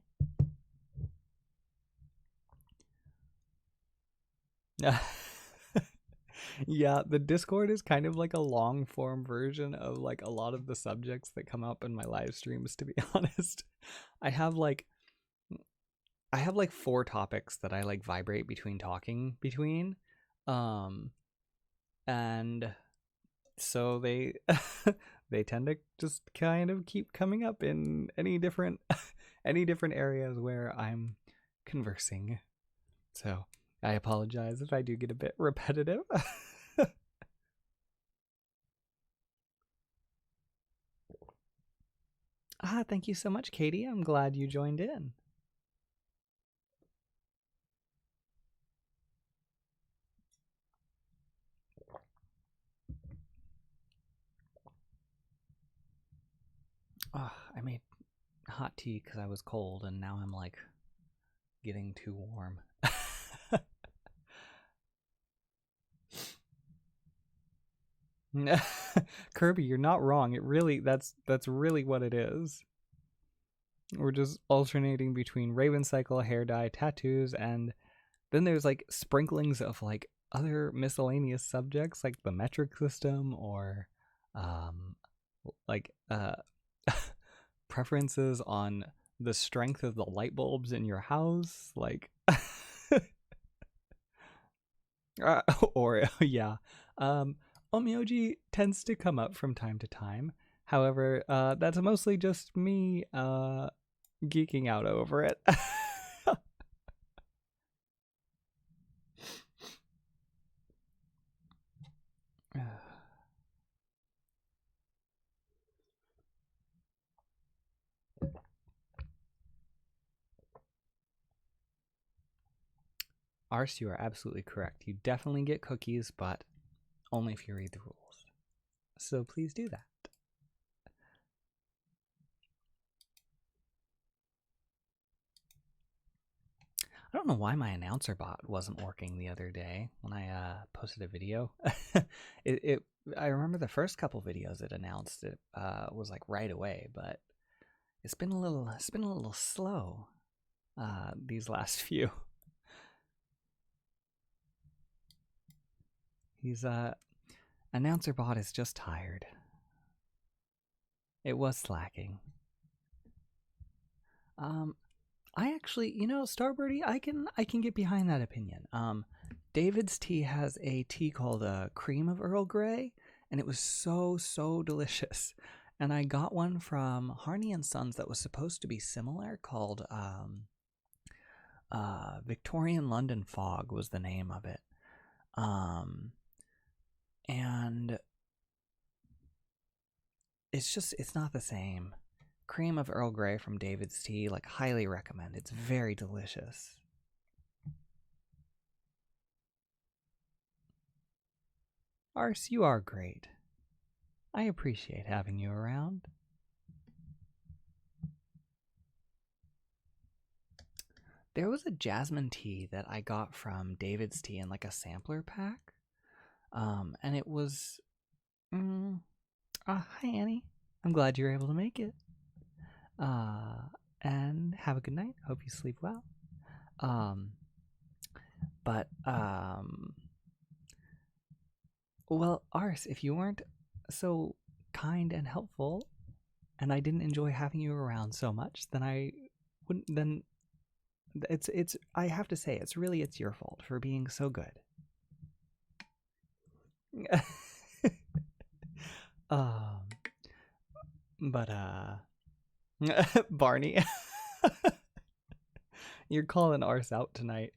Yeah, the Discord is kind of like a long form version of like a lot of the subjects that come up in my live streams, to be honest. I have like 4 topics that I like vibrate between talking between. And so they they tend to just kind of keep coming up in any different areas where I'm conversing. So I apologize if I do get a bit repetitive. Thank you so much, Katie. I'm glad you joined in. I made hot tea because I was cold, and now I'm like getting too warm. Kirby, you're not wrong. That's really what it is. We're just alternating between Raven Cycle, hair dye, tattoos, and then there's like sprinklings of like other miscellaneous subjects like the metric system or like preferences on the strength of the light bulbs in your house, like or yeah. Omyoji tends to come up from time to time. However, that's mostly just me geeking out over it. Ars, you are absolutely correct. You definitely get cookies, but only if you read the rules. So please do that. I don't know why my announcer bot wasn't working the other day when I posted a video. I remember the first couple videos it announced it was like right away, but it's been a little slow these last few. He's announcer bot is just tired. It was slacking. I actually, Starbirdie, I can get behind that opinion. David's tea has a tea called Cream of Earl Grey, and it was so delicious. And I got one from Harney and Sons that was supposed to be similar, called Victorian London Fog was the name of it. And it's not the same. Cream of Earl Grey from David's Tea, like, highly recommend. It's very delicious. Ars, you are great. I appreciate having you around. There was a jasmine tea that I got from David's Tea in like a sampler pack. And it was hi Annie. I'm glad you're able to make it. And have a good night. Hope you sleep well. But Well, Ars, if you weren't so kind and helpful, and I didn't enjoy having you around so much, then I wouldn't. Then it's. I have to say, it's your fault for being so good. um, but Barney, you're calling Ars out tonight.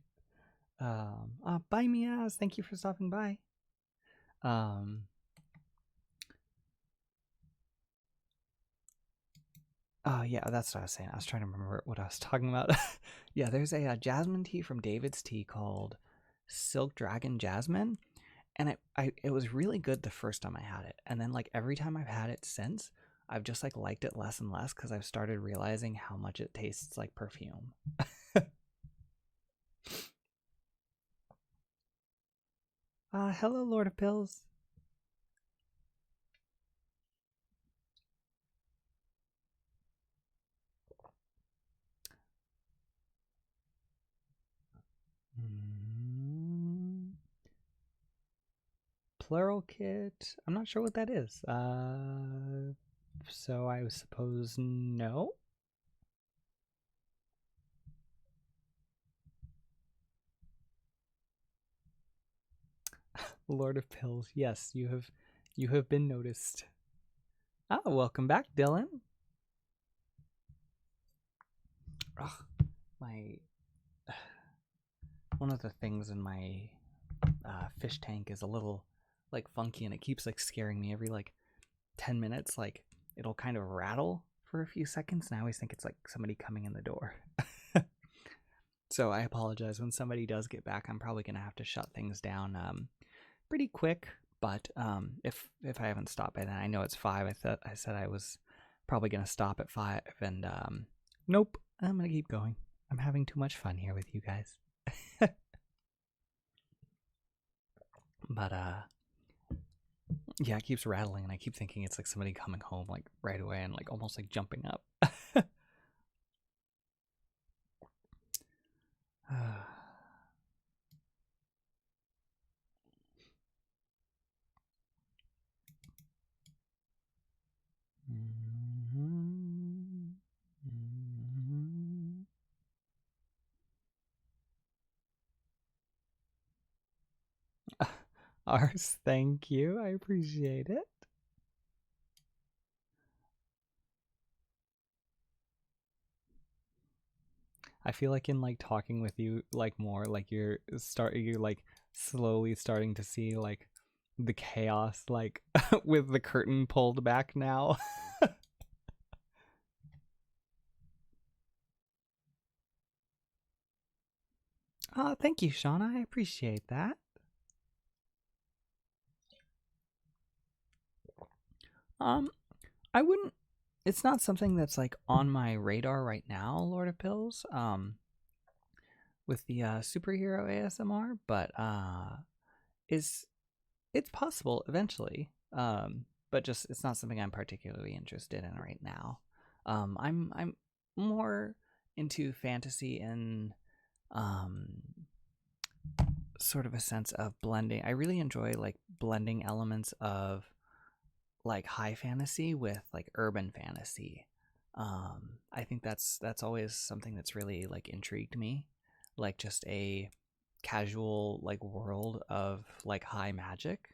Bye, Miaz. Thank you for stopping by. Oh yeah, that's what I was saying. I was trying to remember what I was talking about. Yeah, there's a jasmine tea from David's Tea called Silk Dragon Jasmine, and it was really good the first time I had it, and then like every time I've had it since, I've just like liked it less and less because I've started realizing how much it tastes like perfume. Hello, Lord of Pills. Plural kit. I'm not sure what that is. So I suppose no. Lord of Pills. Yes, you have been noticed. Welcome back, Dylan. Ugh, my one of the things in my fish tank is a little like funky, and it keeps like scaring me every like 10 minutes. Like it'll kind of rattle for a few seconds, and I always think it's like somebody coming in the door. So I apologize. When somebody does get back, I'm probably gonna have to shut things down pretty quick. But if I haven't stopped by then, I know it's 5. I said I was probably gonna stop at 5, and nope, I'm gonna keep going. I'm having too much fun here with you guys. But yeah, it keeps rattling, and I keep thinking it's like somebody coming home like right away and like almost like jumping up. Ars, thank you. I appreciate it. I feel like in like talking with you like more, like you're like slowly starting to see like the chaos like with the curtain pulled back now. Thank you, Shauna. I appreciate that. I wouldn't. It's not something that's like on my radar right now, Lord of Pills. With the superhero ASMR, but is it's possible eventually. But just it's not something I'm particularly interested in right now. I'm more into fantasy and sort of a sense of blending. I really enjoy like blending elements of like high fantasy with like urban fantasy. I think that's always something that's really like intrigued me, like just a casual like world of like high magic.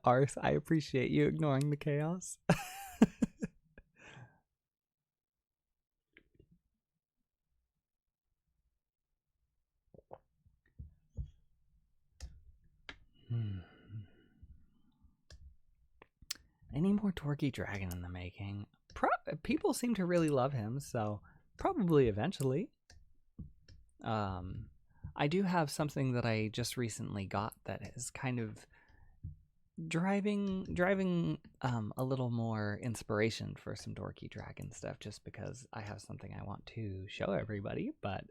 Arth, I appreciate you ignoring the chaos. Any more Torquay Dragon in the making? People seem to really love him, so probably eventually. I do have something that I just recently got that is kind of driving a little more inspiration for some Dorky Dragon stuff, just because I have something I want to show everybody, but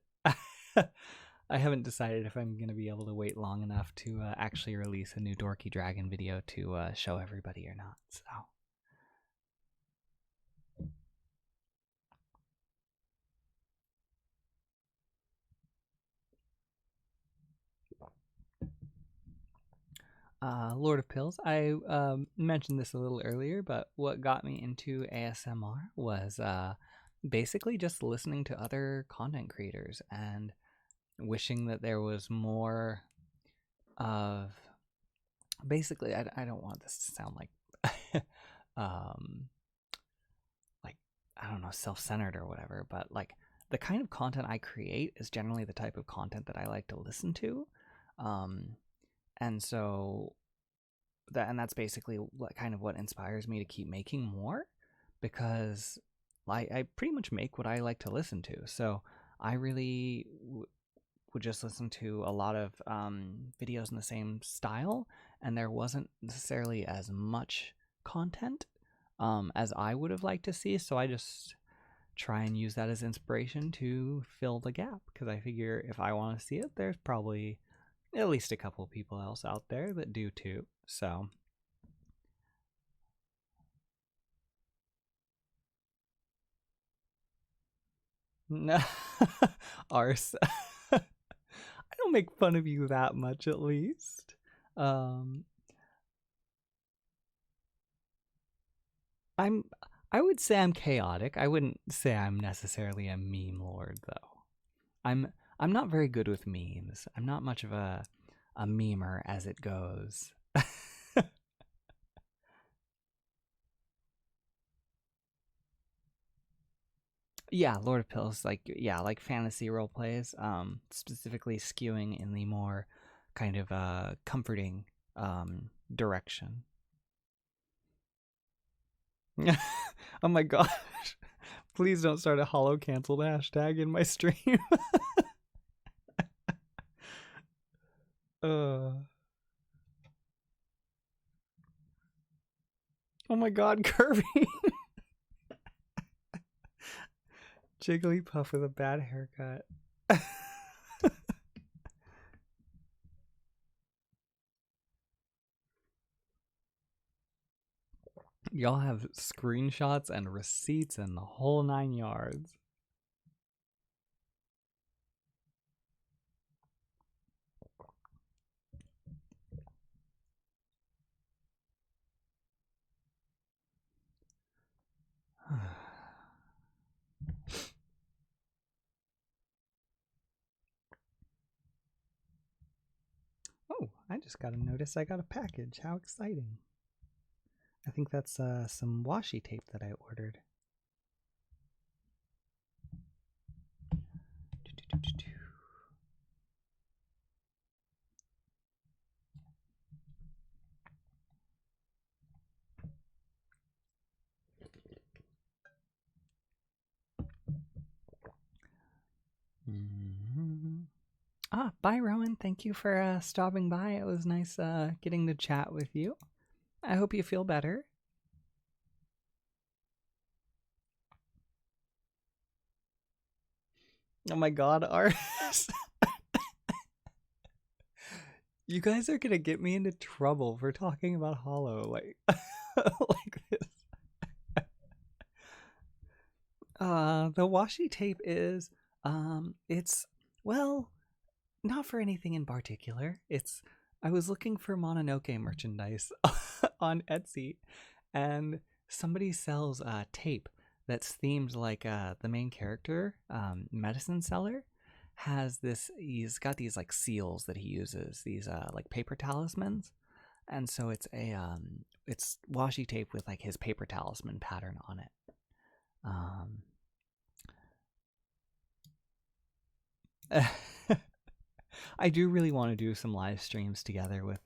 I haven't decided if I'm going to be able to wait long enough to actually release a new Dorky Dragon video to show everybody or not. So Lord of Pills. I mentioned this a little earlier, but what got me into ASMR was basically just listening to other content creators and wishing that there was more of. Basically, I don't want this to sound um, like I don't know, self-centered or whatever, but like the kind of content I create is generally the type of content that I like to listen to, um, and so that's basically what kind of what inspires me to keep making more, because I pretty much make what I like to listen to. So I really would just listen to a lot of videos in the same style, and there wasn't necessarily as much content as I would have liked to see. So I just try and use that as inspiration to fill the gap, because I figure if I want to see it, there's probably at least a couple people else out there that do too. So no, arse. I don't make fun of you that much, at least. Um, I'm. I would say I'm chaotic. I wouldn't say I'm necessarily a meme lord, though. I'm. I'm not very good with memes. I'm not much of a memer as it goes. Yeah, Lord of Pills, like yeah, like fantasy role plays, specifically skewing in the more kind of comforting direction. Oh my gosh. Please don't start a hollow canceled hashtag in my stream. uh oh my god, Kirby. Jigglypuff with a bad haircut. Y'all have screenshots and receipts and the whole 9 yards. Oh, I just got a notice I got a package. How exciting. I think that's some washi tape that I ordered. Mm-hmm. Bye, Rowan. Thank you for stopping by. It was nice getting to chat with you. I hope you feel better. Oh my god, Ars. You guys are gonna get me into trouble for talking about Hollow like like this. The washi tape is it's, well, not for anything in particular. It's, I was looking for Mononoke merchandise on Etsy, and somebody sells tape that's themed like the main character, Medicine Seller, has this. He's got these like seals that he uses, these like paper talismans, and so it's washi tape with like his paper talisman pattern on it. Um, I do really want to do some live streams together with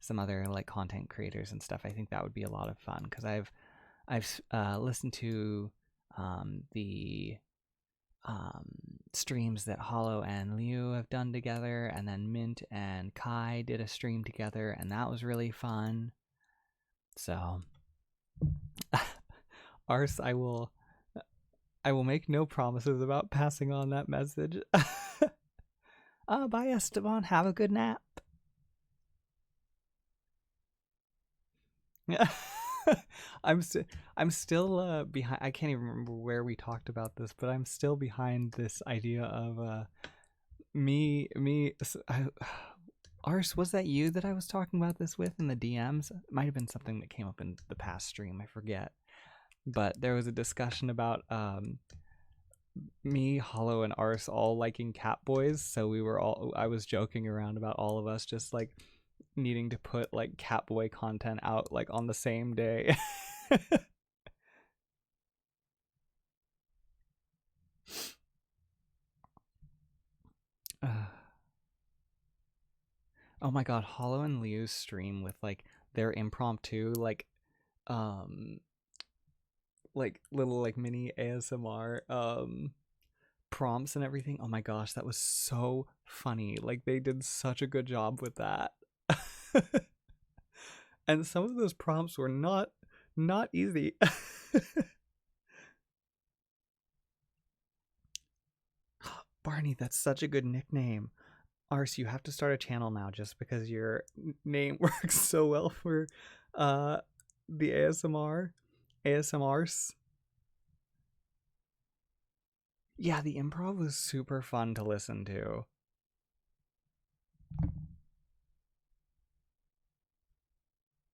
some other like content creators and stuff. I think that would be a lot of fun, because I've listened to the streams that Hollow and Liu have done together, and then Mint and Kai did a stream together, and that was really fun. So, Ars, I will make no promises about passing on that message. Bye, Esteban. Have a good nap. I'm still behind. I can't even remember where we talked about this, but I'm still behind this idea of me. Ars, was that you that I was talking about this with in the DMs? It might have been something that came up in the past stream. I forget. But there was a discussion about me, Hollow, and Ars all liking Catboys. So I was joking around about all of us just like needing to put like Catboy content out like on the same day. Oh my god, Hollow and Liu's stream with like their impromptu um little like mini ASMR prompts and everything. Oh my gosh, that was so funny. Like they did such a good job with that. And some of those prompts were not easy. Barney, that's such a good nickname. Ars, you have to start a channel now just because your name works so well for the ASMRs. Yeah, the improv was super fun to listen to.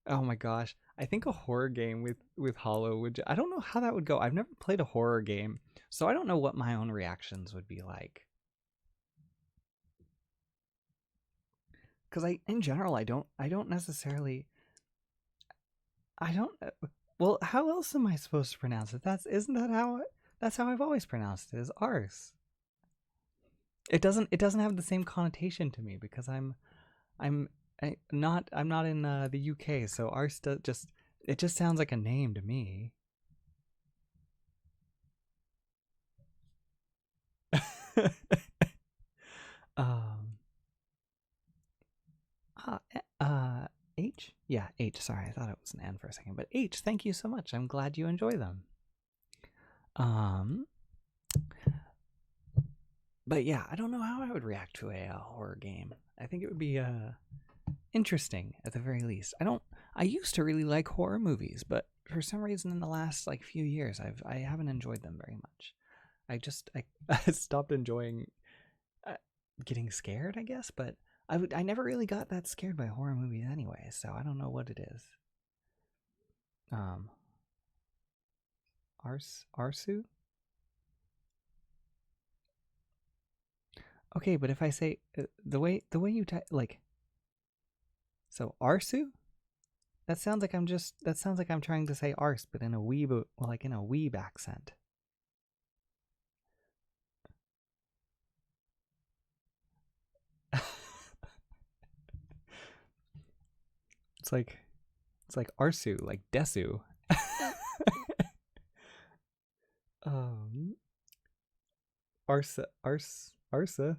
Oh my gosh, I think a horror game with Hollow would. I don't know how that would go. I've never played a horror game, so I don't know what my own reactions would be like. Because in general, I don't necessarily. I don't. Well, how else am I supposed to pronounce it? Isn't that how? That's how I've always pronounced it. Is Ars. It doesn't have the same connotation to me because I'm not in the UK, so Ars it just sounds like a name to me. H? Yeah, H. Sorry, I thought it was an N for a second. But H, thank you so much. I'm glad you enjoy them. But yeah, I don't know how I would react to a horror game. I think it would be interesting at the very least. I used to really like horror movies, but for some reason in the last like few years I haven't enjoyed them very much. I stopped enjoying getting scared, I guess, but I never really got that scared by horror movies anyway, so I don't know what it is. Arsu? Okay, but if I say the way you like, so Arsu, that sounds like I'm trying to say arse, but in a weeb, like in a weeb accent. It's like Arsu, like Desu. Arsa. Airsa?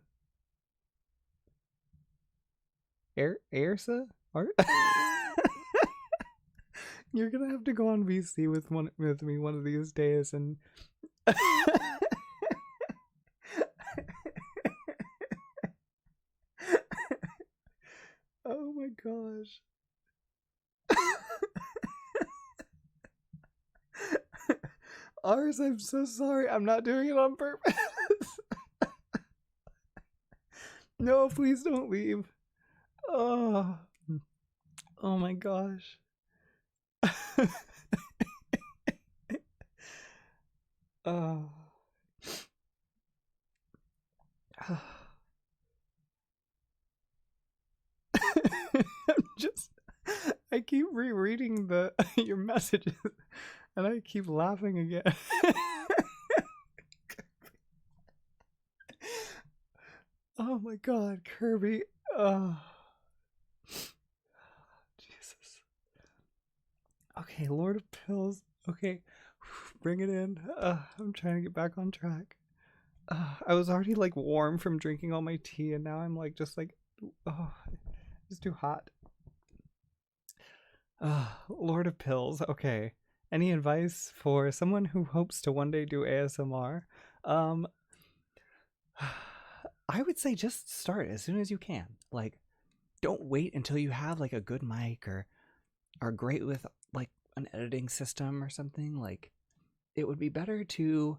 You're gonna have to go on VC with me one of these days and oh my gosh. Ars, I'm so sorry. I'm not doing it on purpose. No, please don't leave. Oh my gosh. I'm I keep rereading your messages and I keep laughing again. Oh my god, Kirby. Oh. Jesus. Okay, Lord of Pills. Okay, bring it in. I'm trying to get back on track. I was already like warm from drinking all my tea, and now I'm like just like, oh, it's too hot. Lord of Pills. Okay. Any advice for someone who hopes to one day do ASMR? I would say just start as soon as you can. Like, don't wait until you have like a good mic or are great with like an editing system or something. Like, it would be better to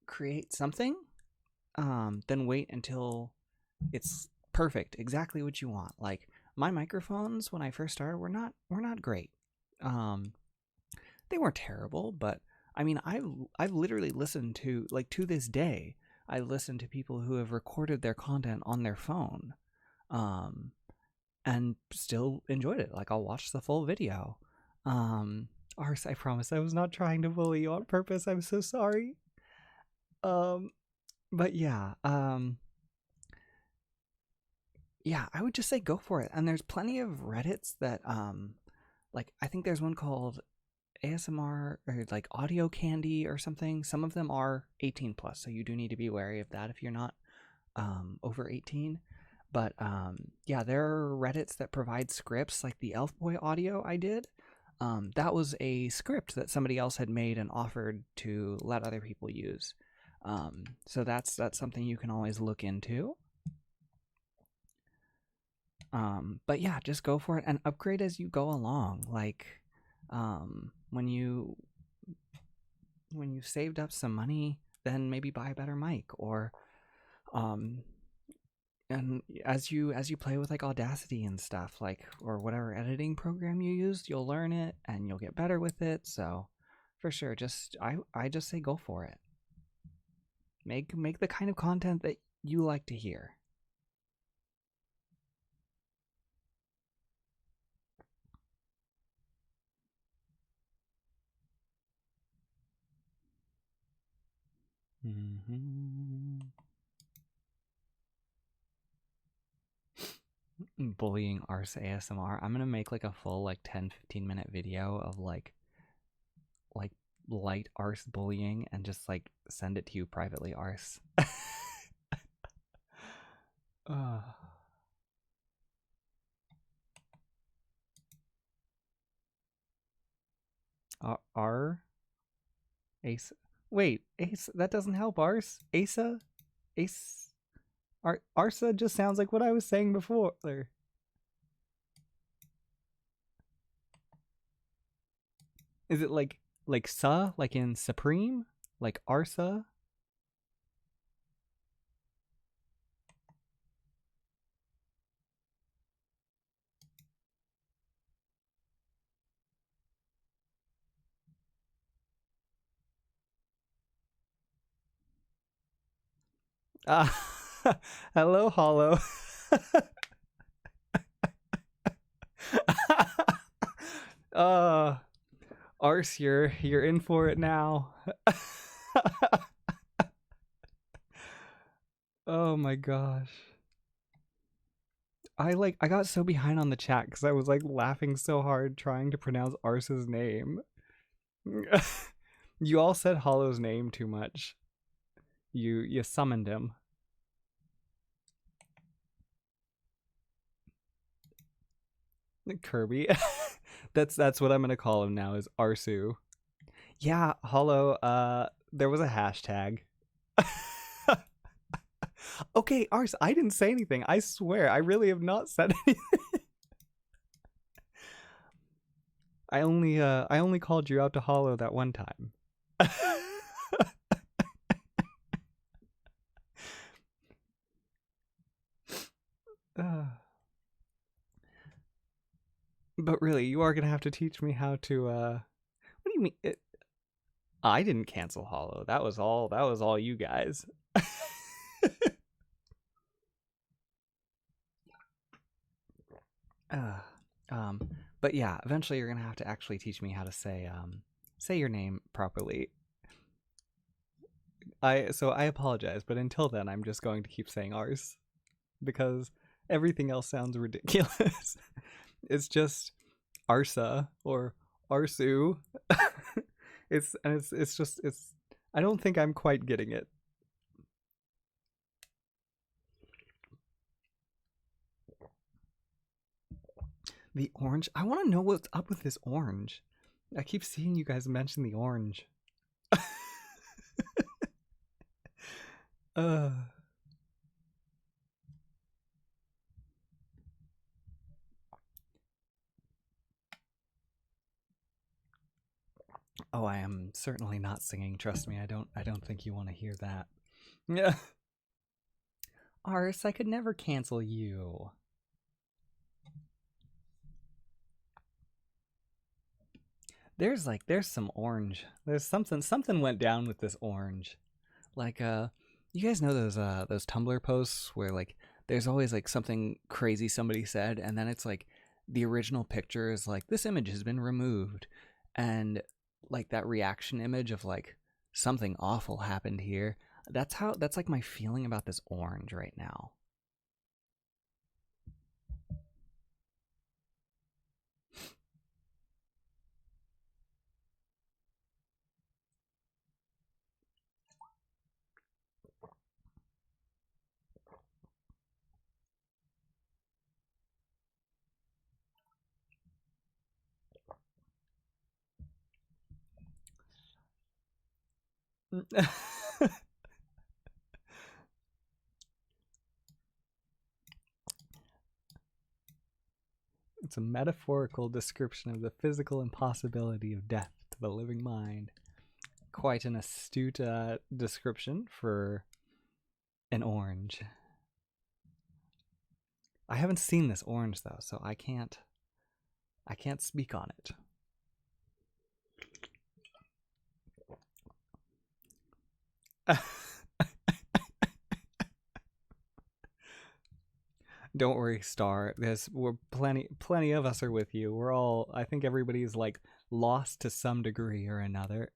create something than wait until it's perfect, exactly what you want. Like my microphones when I first started were not great. Um, they weren't terrible, but I mean, I've literally listened to, like, to this day, I listen to people who have recorded their content on their phone, um, and still enjoyed it. Like I'll watch the full video. Um, Ars, I promise I was not trying to bully you on purpose. I'm so sorry. Um, but yeah, I would just say go for it. And there's plenty of Reddits that like I think there's one called ASMR or like Audio Candy or something. Some of them are 18 plus, so you do need to be wary of that if you're not over 18. But yeah, there are Reddits that provide scripts, like the Elf Boy audio I did. That was a script that somebody else had made and offered to let other people use. So that's something you can always look into. But yeah, just go for it and upgrade as you go along. Like, when you saved up some money, then maybe buy a better mic, or um, and as you play with like Audacity and stuff, like, or whatever editing program you use, you'll learn it and you'll get better with it. So, for sure, just I just say go for it. Make the kind of content that you like to hear. Mm-hmm. Bullying Ars ASMR. I'm gonna make like a full like 10-15 minute video of like light Ars bullying and just like send it to you privately, Ars. uh, R Ace. Wait, Ace. That doesn't help, Ars. Asa, Ace. Arsa just sounds like what I was saying before. Is it like sa, like in Supreme, like Arsa? Uh, hello, Hollow. uh, Ars, you're in for it now. Oh my gosh. I got so behind on the chat because I was like laughing so hard trying to pronounce Ars's name. You all said Hollow's name too much. You summoned him. Kirby. That's what I'm gonna call him now, is Arsu. Yeah, Hollow, there was a hashtag. Okay, Ars, I didn't say anything. I swear, I really have not said anything. I only called you out to Hollow that one time. But really, you are gonna have to teach me how to. What do you mean? I didn't cancel Hollow. That was all. That was all you guys. uh, but yeah, eventually you're gonna have to actually teach me how to say your name properly. I apologize, but until then, I'm just going to keep saying Ars because everything else sounds ridiculous. It's just Arsa or Arsu. It's just I don't think I'm quite getting it. The orange? I want to know what's up with this orange. I keep seeing you guys mention the orange. uh Oh, I am certainly not singing. Trust me, I don't think you want to hear that. Yeah. Ars, I could never cancel you. There's some orange. There's something went down with this orange. Like you guys know those Tumblr posts where like there's always like something crazy somebody said, and then it's like the original picture is like this image has been removed, and like that reaction image of like something awful happened here. That's like my feeling about this orange right now. It's a metaphorical description of the physical impossibility of death to the living mind. Quite an astute description for an orange. I haven't seen this orange though, so I can't speak on it. Don't worry, Star. We're plenty of us are with you. We're all, I think everybody's like lost to some degree or another.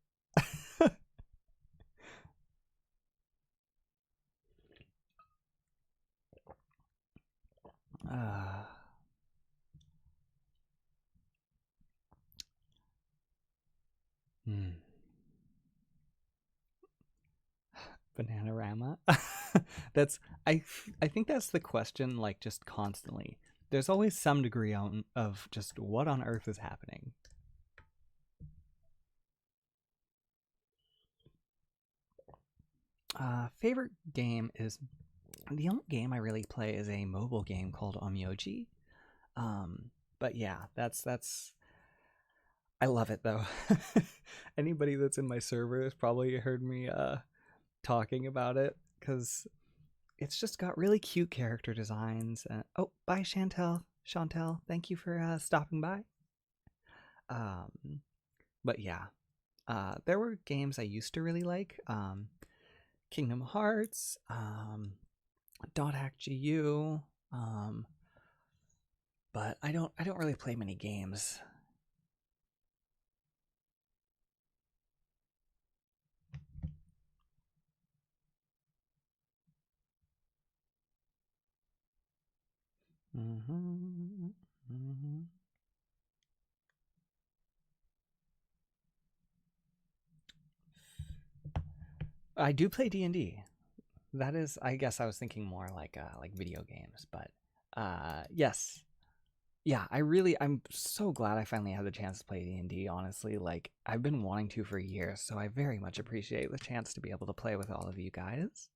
Bananarama. That's I think that's the question, like just constantly. There's always some degree of just what on earth is happening. Favorite game is the only game I really play is a mobile game called Omyoji. But yeah, that's I love it though. Anybody that's in my server has probably heard me talking about it because it's just got really cute character designs. Oh, bye Chantel. Thank you for stopping by. But yeah, there were games I used to really like. Kingdom Hearts, Dot Hack GU, but I don't really play many games. I do play D&D. That is, I guess I was thinking more like video games, but yes. Yeah, I'm so glad I finally had the chance to play D&D, honestly. Like, I've been wanting to for years, so I very much appreciate the chance to be able to play with all of you guys.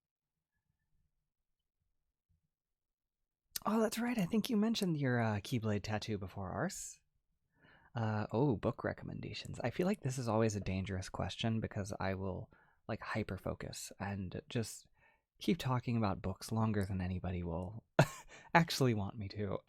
Oh, that's right. I think you mentioned your Keyblade tattoo before, Ars. Oh, book recommendations. I feel like this is always a dangerous question because I will like hyper focus and just keep talking about books longer than anybody will actually want me to.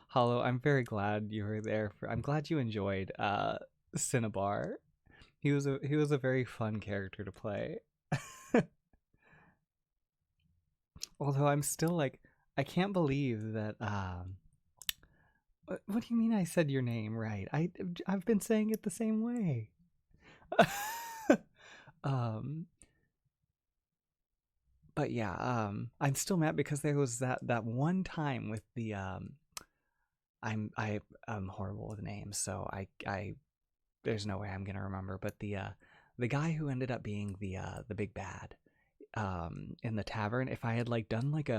Hollow, I'm very glad you were there. I'm glad you enjoyed Cinnabar. He was a very fun character to play. Although I'm still like, I can't believe that. What do you mean I said your name right? I've been saying it the same way. um, but yeah, I'm still mad because there was that one time with the I'm horrible with names, so I there's no way I'm gonna remember. But the guy who ended up being the big bad in the tavern, if I had like done like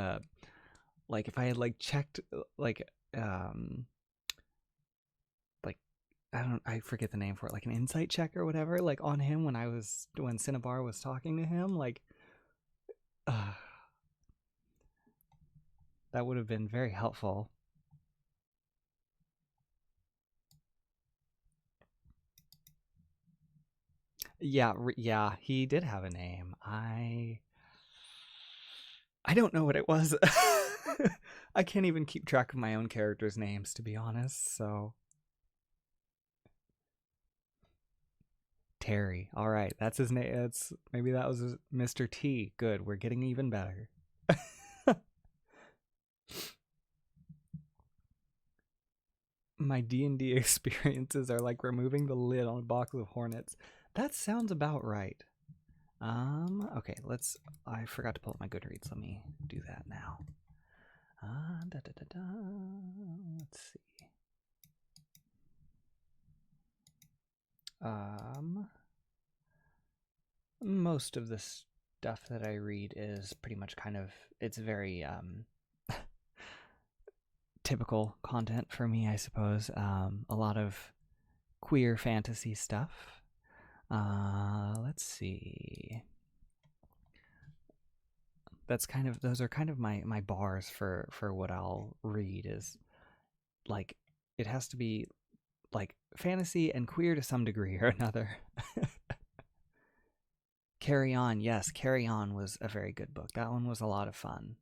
if I had like checked um like I forget the name for it, like an insight check or whatever, like on him when Cinnabar was talking to him, like that would have been very helpful. Yeah, yeah, he did have a name. I don't know what it was. I can't even keep track of my own characters' names, to be honest. So Terry. All right, that's his name. That's maybe that was Mr. T. Good. We're getting even better. My D&D experiences are like removing the lid on a box of hornets. That sounds about right. Okay, I forgot to pull up my Goodreads. Let me do that now. Let's see. Most of the stuff that I read is pretty much it's very typical content for me, I suppose. A lot of queer fantasy stuff. Let's see. Those are kind of my bars for what I'll read is like it has to be like fantasy and queer to some degree or another. Carry On, yes, Carry On was a very good book. That one was a lot of fun.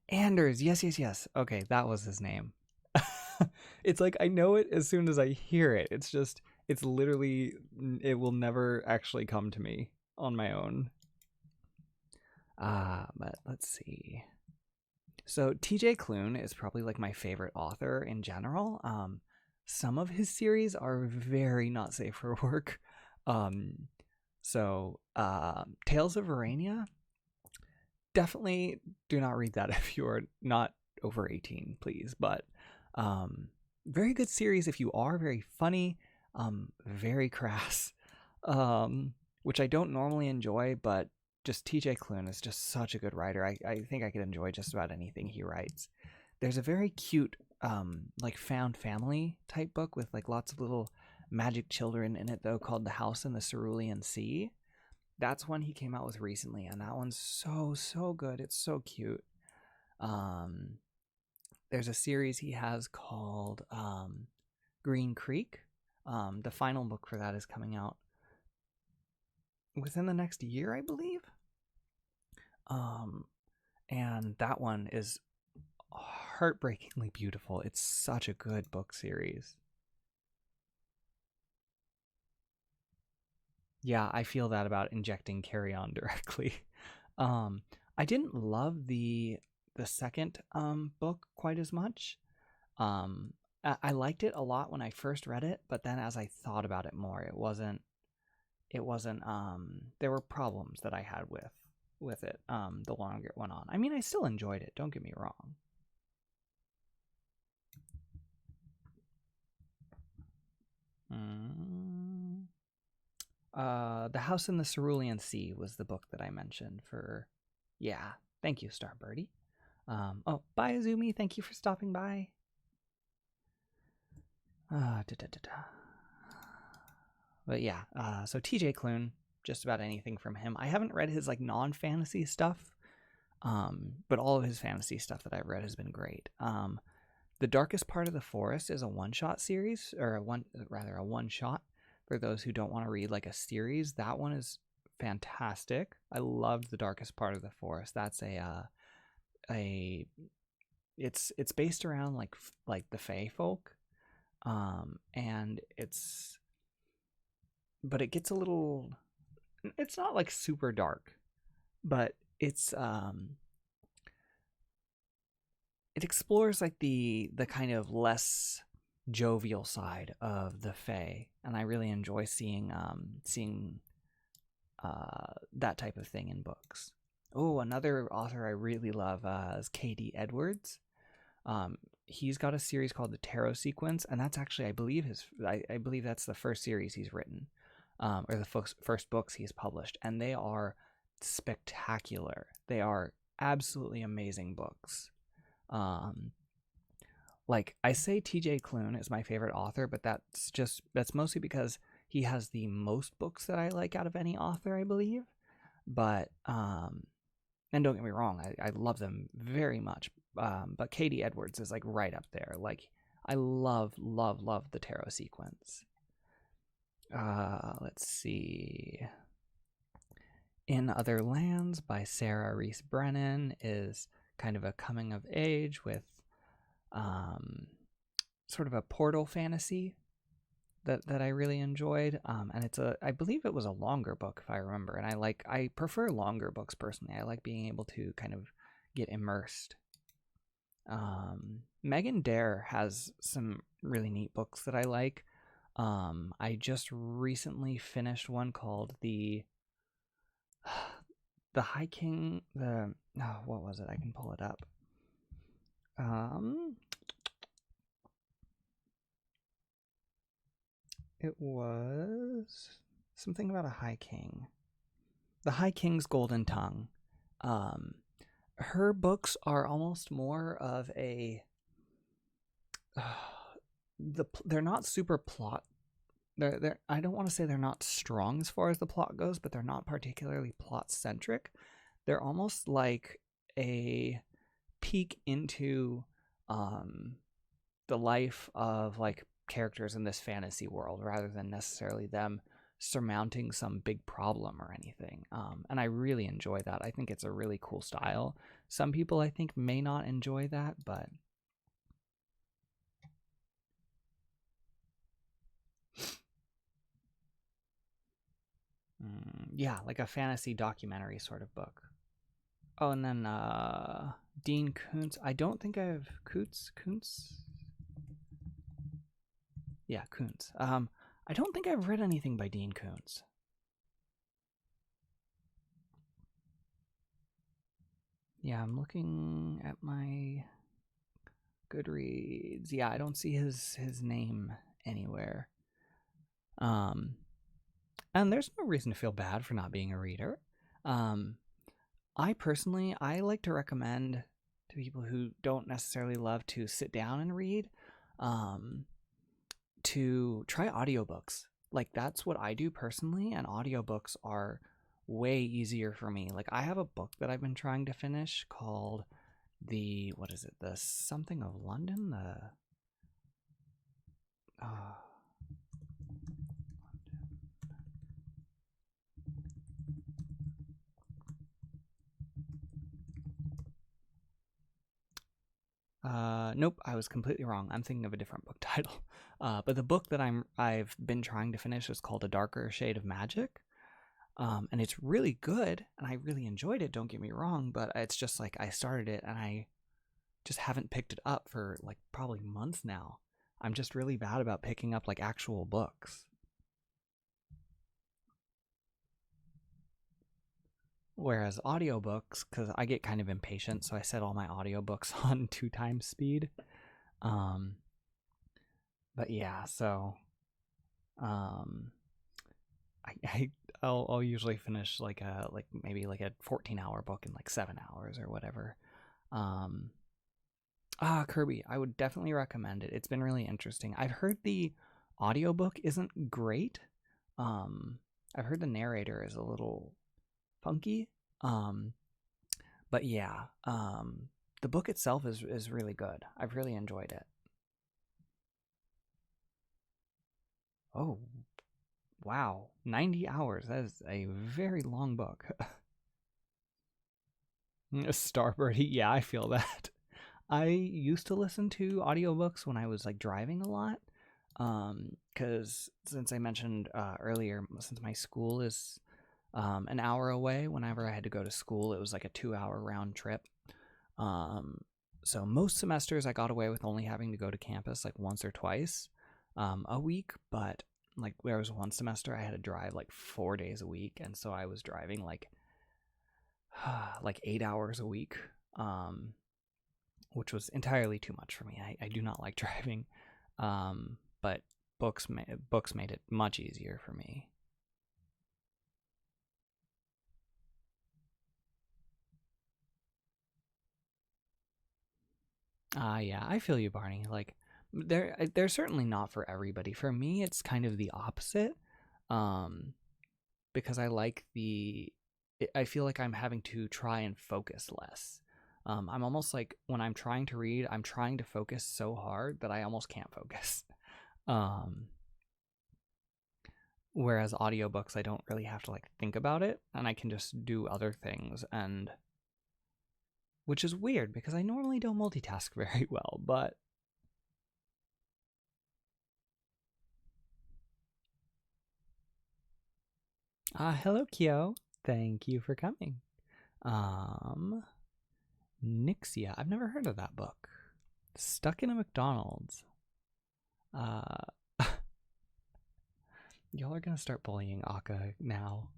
Anders, yes. Okay, that was his name. It's like I know it as soon as I hear it. It's literally, it will never actually come to me on my own. But let's see. So TJ Klune is probably like my favorite author in general. Some of his series are very not safe for work. Tales of Verania, definitely do not read that if you are not over 18, please. But very good series if you are. Very funny, very crass, which I don't normally enjoy, but just TJ Klune is just such a good writer. I think I could enjoy just about anything he writes. There's a very cute like found family type book with like lots of little magic children in it, though, called The House in the Cerulean Sea. That's one he came out with recently, and that one's so good. It's so cute. There's a series he has called Green Creek. The final book for that is coming out within the next year, I believe. And that one is heartbreakingly beautiful. It's such a good book series. Yeah, I feel that about injecting Carry On directly. I didn't love the second book quite as much. I liked it a lot when I first read it, but then as I thought about it more, it wasn't there were problems that I had with it the longer it went on. I mean, I still enjoyed it, don't get me wrong. The House in the Cerulean Sea was the book that I mentioned for. Yeah, thank you, Starbirdie. Oh, bye, Azumi. Thank you for stopping by. But yeah, so TJ Klune, just about anything from him. I haven't read his like non-fantasy stuff, but all of his fantasy stuff that I've read has been great. The Darkest Part of the Forest is a one-shot series, or a one-shot for those who don't want to read like a series. That one is fantastic. I loved The Darkest Part of the Forest. That's it's based around like the Fae folk, and but it gets a little. It's not like super dark, but it explores like the kind of less jovial side of the Fae, and I really enjoy seeing that type of thing in books. Oh, another author I really love is K.D. Edwards. He's got a series called The Tarot Sequence, and that's actually, I believe that's the first series he's written, or the first books he's published, and they are spectacular. They are absolutely amazing books. Like I say, TJ Klune is my favorite author, but that's mostly because he has the most books that I like out of any author, I believe. But and don't get me wrong, I love them very much. But K.D. Edwards is like right up there. Like I love, love, love the tarot sequence. Let's see. In Other Lands by Sarah Reese Brennan is kind of a coming of age with sort of a portal fantasy that I really enjoyed. And I believe it was a longer book if I remember. And I prefer longer books personally. I like being able to kind of get immersed. Megan Dare has some really neat books that I like. I just recently finished one called the High King. What was it? I can pull it up. It was something about a High King. The High King's Golden Tongue. Her books are almost more of a. They're not super plot. I don't want to say they're not strong as far as the plot goes, but they're not particularly plot centric. They're almost like a peek into the life of like characters in this fantasy world rather than necessarily them surmounting some big problem or anything. And I really enjoy that. I think it's a really cool style. Some people I think may not enjoy that, but yeah, like a fantasy documentary sort of book. Oh, and then Dean Koontz. I don't think I've Koontz. Yeah, Koontz. I don't think I've read anything by Dean Koontz. Yeah, I'm looking at my Goodreads. Yeah, I don't see his name anywhere. And there's no reason to feel bad for not being a reader. I personally like to recommend to people who don't necessarily love to sit down and read, to try audiobooks. Like that's what I do personally, and audiobooks are way easier for me. Like I have a book that I've been trying to finish called the something of London, nope, I was completely wrong. I'm thinking of a different book title. But the book that I've been trying to finish is called A Darker Shade of Magic. And it's really good, and I really enjoyed it, don't get me wrong, but it's just like I started it and I just haven't picked it up for like probably months now. I'm just really bad about picking up like actual books. Whereas audiobooks, because I get kind of impatient, so I set all my audiobooks on 2x speed. But yeah, so I'll usually finish like maybe like a 14-hour book in like 7 hours or whatever. Kirby, I would definitely recommend it. It's been really interesting. I've heard the audiobook isn't great. I've heard the narrator is a little funky. But yeah, the book itself is really good. I've really enjoyed it. Oh, wow. 90 hours. That is a very long book. Starbirdie, yeah, I feel that. I used to listen to audiobooks when I was like driving a lot. Because since I mentioned earlier, since my school is an hour away, whenever I had to go to school, it was like a 2-hour round trip. So most semesters I got away with only having to go to campus like once or twice a week, but like there was one semester I had to drive like 4 days a week, and so I was driving like 8 hours a week, which was entirely too much for me. I do not like driving, but books made it much easier for me. Yeah, I feel you, Barney. Like they're certainly not for everybody. For me, it's kind of the opposite. Because I feel like I'm having to try and focus less. I'm almost like when I'm trying to read, I'm trying to focus so hard that I almost can't focus. Whereas audiobooks, I don't really have to like think about it, and I can just do other things, and which is weird because I normally don't multitask very well, but hello Kyo. Thank you for coming. Nixia. I've never heard of that book. Stuck in a McDonald's. Y'all are gonna start bullying Akka now.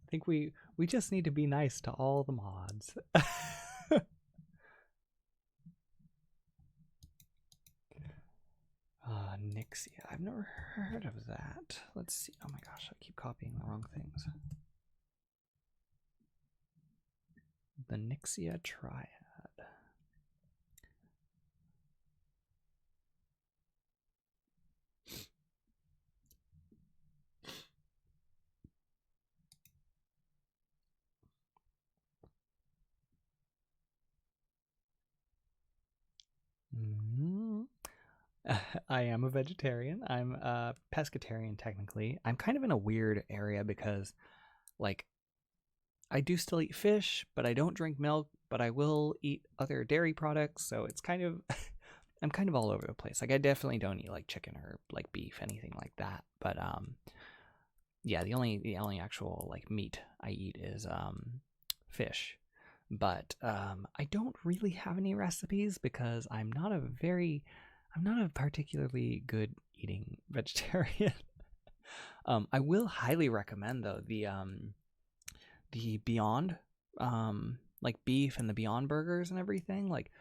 I think we just need to be nice to all the mods. Nixia. I've never heard of that. Let's see. Oh my gosh, I keep copying the wrong things. The Nixia Triad. I am a vegetarian. I'm a pescatarian technically. I'm kind of in a weird area because like I do still eat fish, but I don't drink milk, but I will eat other dairy products, so it's kind of I'm kind of all over the place. Like I definitely don't eat like chicken or like beef, anything like that. But yeah, the only actual like meat I eat is fish. But I don't really have any recipes because I'm not a particularly good eating vegetarian. I will highly recommend though the Beyond like beef and the Beyond burgers and everything. Like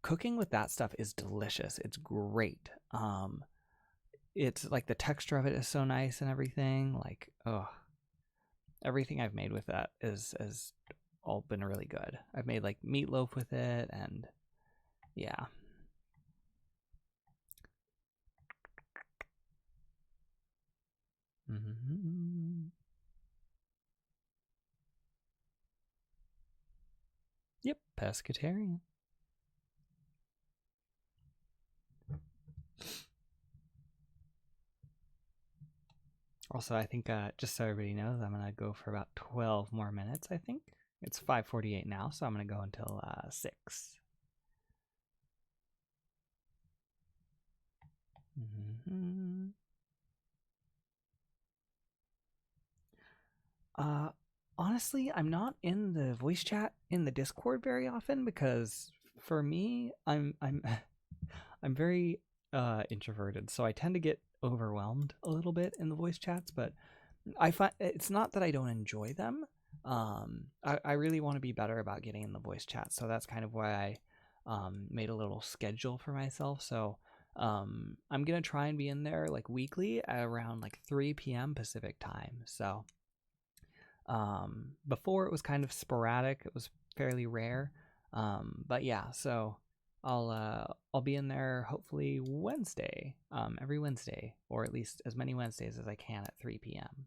cooking with that stuff is delicious. It's great. It's like the texture of it is so nice and everything. Like everything I've made with that is all been really good. I've made like meatloaf with it, and yeah. Yep, pescatarian. Also, I think just so everybody knows, I'm gonna go for about 12 more minutes. I think it's 5:48 now, so I'm gonna go until 6. Honestly, I'm not in the voice chat in the Discord very often because for me, I'm I'm very introverted, so I tend to get overwhelmed a little bit in the voice chats. But I find it's not that I don't enjoy them. I really want to be better about getting in the voice chat, so that's kind of why I made a little schedule for myself. So I'm gonna try and be in there like weekly at around like 3 p.m. Pacific time. So before it was kind of sporadic, it was fairly rare. But yeah, so I'll be in there hopefully Wednesday, every Wednesday, or at least as many Wednesdays as I can at 3 p.m.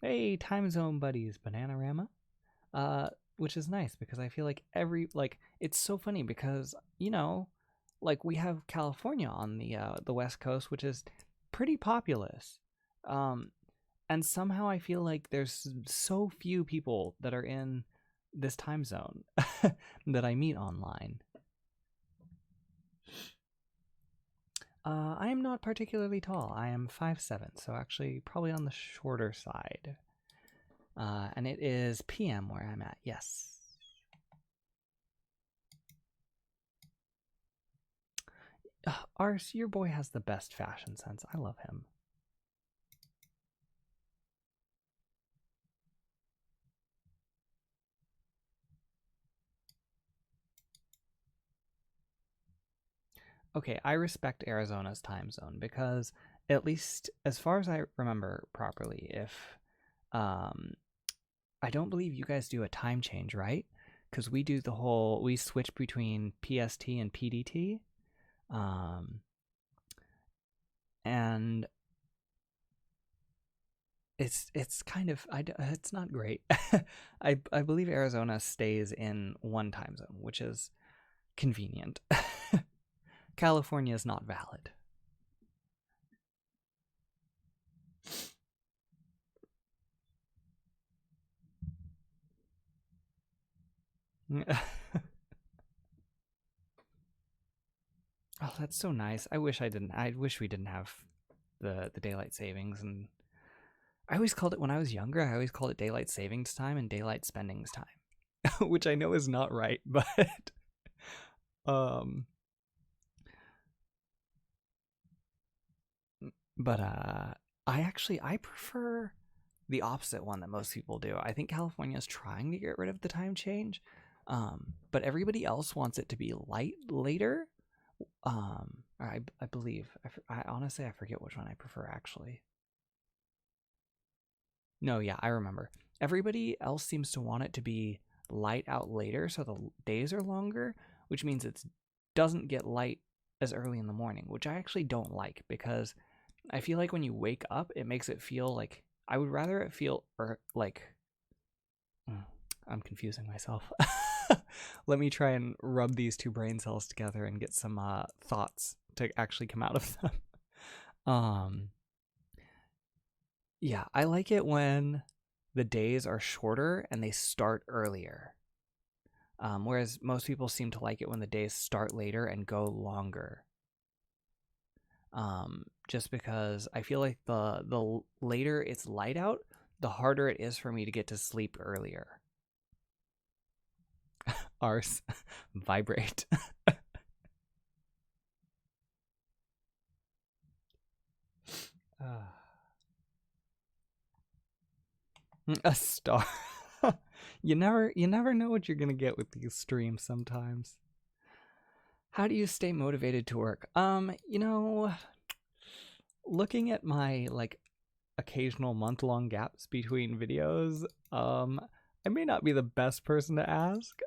Hey, time zone buddies, Bananarama. Which is nice because I feel like it's so funny because like we have California on the West Coast, which is pretty populous. And somehow I feel like there's so few people that are in this time zone that I meet online. I am not particularly tall. I am 5'7", so actually probably on the shorter side. And it is PM where I'm at, yes. Ars, your boy has the best fashion sense. I love him. Okay, I respect Arizona's time zone because at least as far as I remember properly, if I don't believe you guys do a time change, right? Because we do we switch between PST and PDT. And it's kind of it's not great. I believe Arizona stays in one time zone, which is convenient. California is not valid. Oh, that's so nice. I wish we didn't have the daylight savings, and I always called it when I was younger. I always called it daylight savings time and daylight spendings time, which I know is not right, but um, I prefer the opposite one that most people do. I think California is trying to get rid of the time change, but everybody else wants it to be light later. I believe I honestly I forget which one I prefer actually. No, yeah, I remember. Everybody else seems to want it to be light out later, so the days are longer, which means it doesn't get light as early in the morning, which I actually don't like because I feel like when you wake up, it makes it feel like I would rather it feel like I'm confusing myself. Let me try and rub these two brain cells together and get some thoughts to actually come out of them. Yeah, I like it when the days are shorter and they start earlier. Whereas most people seem to like it when the days start later and go longer. Just because I feel like the later it's light out, the harder it is for me to get to sleep earlier. Arse, vibrate. A star. You never know what you're gonna get with these streams sometimes. How do you stay motivated to work? Looking at my like occasional month-long gaps between videos, I may not be the best person to ask.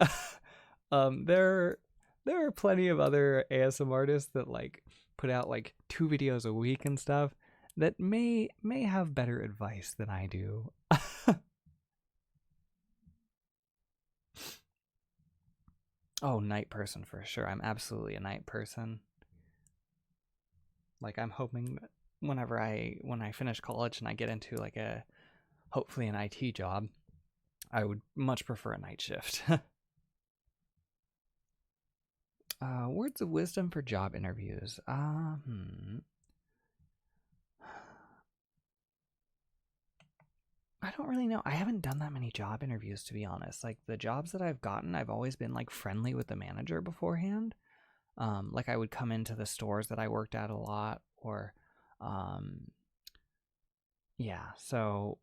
There are plenty of other ASM artists that like put out like 2 videos a week and stuff that may have better advice than I do. Oh, night person for sure. I'm absolutely a night person. Like I'm hoping that when I finish college and I get into like hopefully an IT job, I would much prefer a night shift. Words of wisdom for job interviews. I don't really know. I haven't done that many job interviews, to be honest. Like the jobs that I've gotten, I've always been like friendly with the manager beforehand. Like I would come into the stores that I worked at a lot, or yeah. So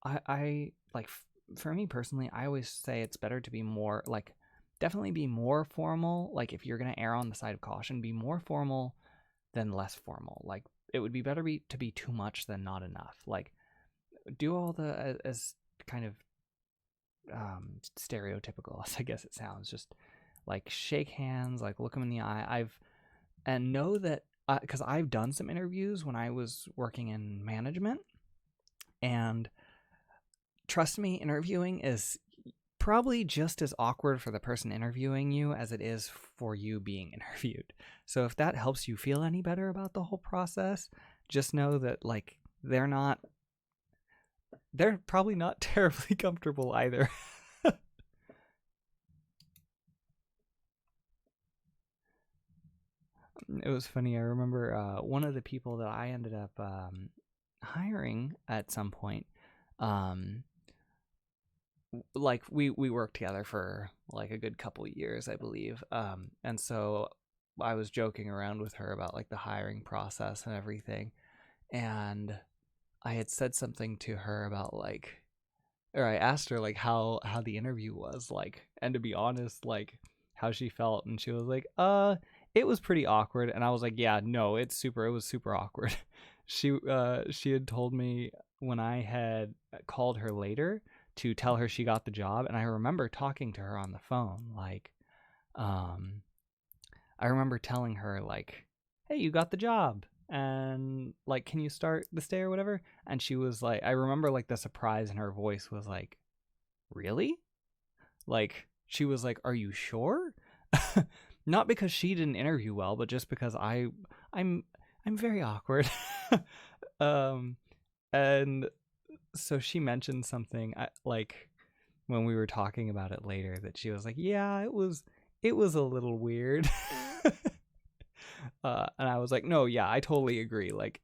I like for me personally, I always say it's better to be more like definitely be more formal. Like if you're gonna err on the side of caution, be more formal than less formal. Like it would be better to be too much than not enough. Like do all the as kind of stereotypical as I guess it sounds, just like shake hands, like look them in the eye. And know that because I've done some interviews when I was working in management, and trust me, interviewing is probably just as awkward for the person interviewing you as it is for you being interviewed. So if that helps you feel any better about the whole process, just know that like they're probably not terribly comfortable either. It was funny. I remember one of the people that I ended up hiring at some point, like we worked together for like a good couple years, I believe. And so I was joking around with her about like the hiring process and everything. And I had said something to her about like, or I asked her like how the interview was like, and to be honest, like how she felt, and she was like, it was pretty awkward. And I was like, yeah, no, it was super awkward. She had told me when I had called her later to tell her she got the job, and I remember talking to her on the phone, like, I remember telling her like, hey, you got the job. and like, can you start this day or whatever? And she was like, I remember like the surprise in her voice was like, really? Like, she was like, are you sure? Not because she didn't interview well, but just because I'm very awkward. um and so she mentioned something like when we were talking about it later, that she was like, yeah, it was a little weird. And I was like, no, yeah, I totally agree. Like,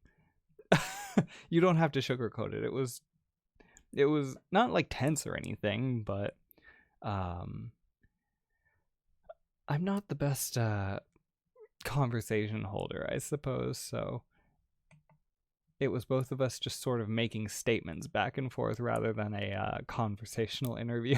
you don't have to sugarcoat it. It was not like tense or anything, but um I'm not the best conversation holder, I suppose. So it was both of us just sort of making statements back and forth rather than a conversational interview.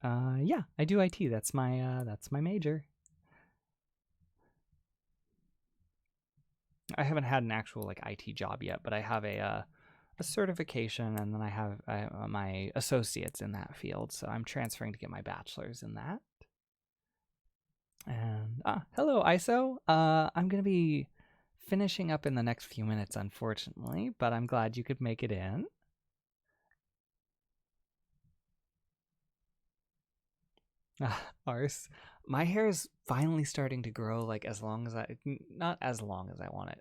Yeah, I do IT. That's my major. I haven't had an actual like IT job yet, but I have a certification, and then I have my associates in that field. So I'm transferring to get my bachelor's in that. And hello, ISO. I'm gonna be finishing up in the next few minutes, unfortunately, but I'm glad you could make it in. Arse. My hair is finally starting to grow, like as long as not as long as I want it.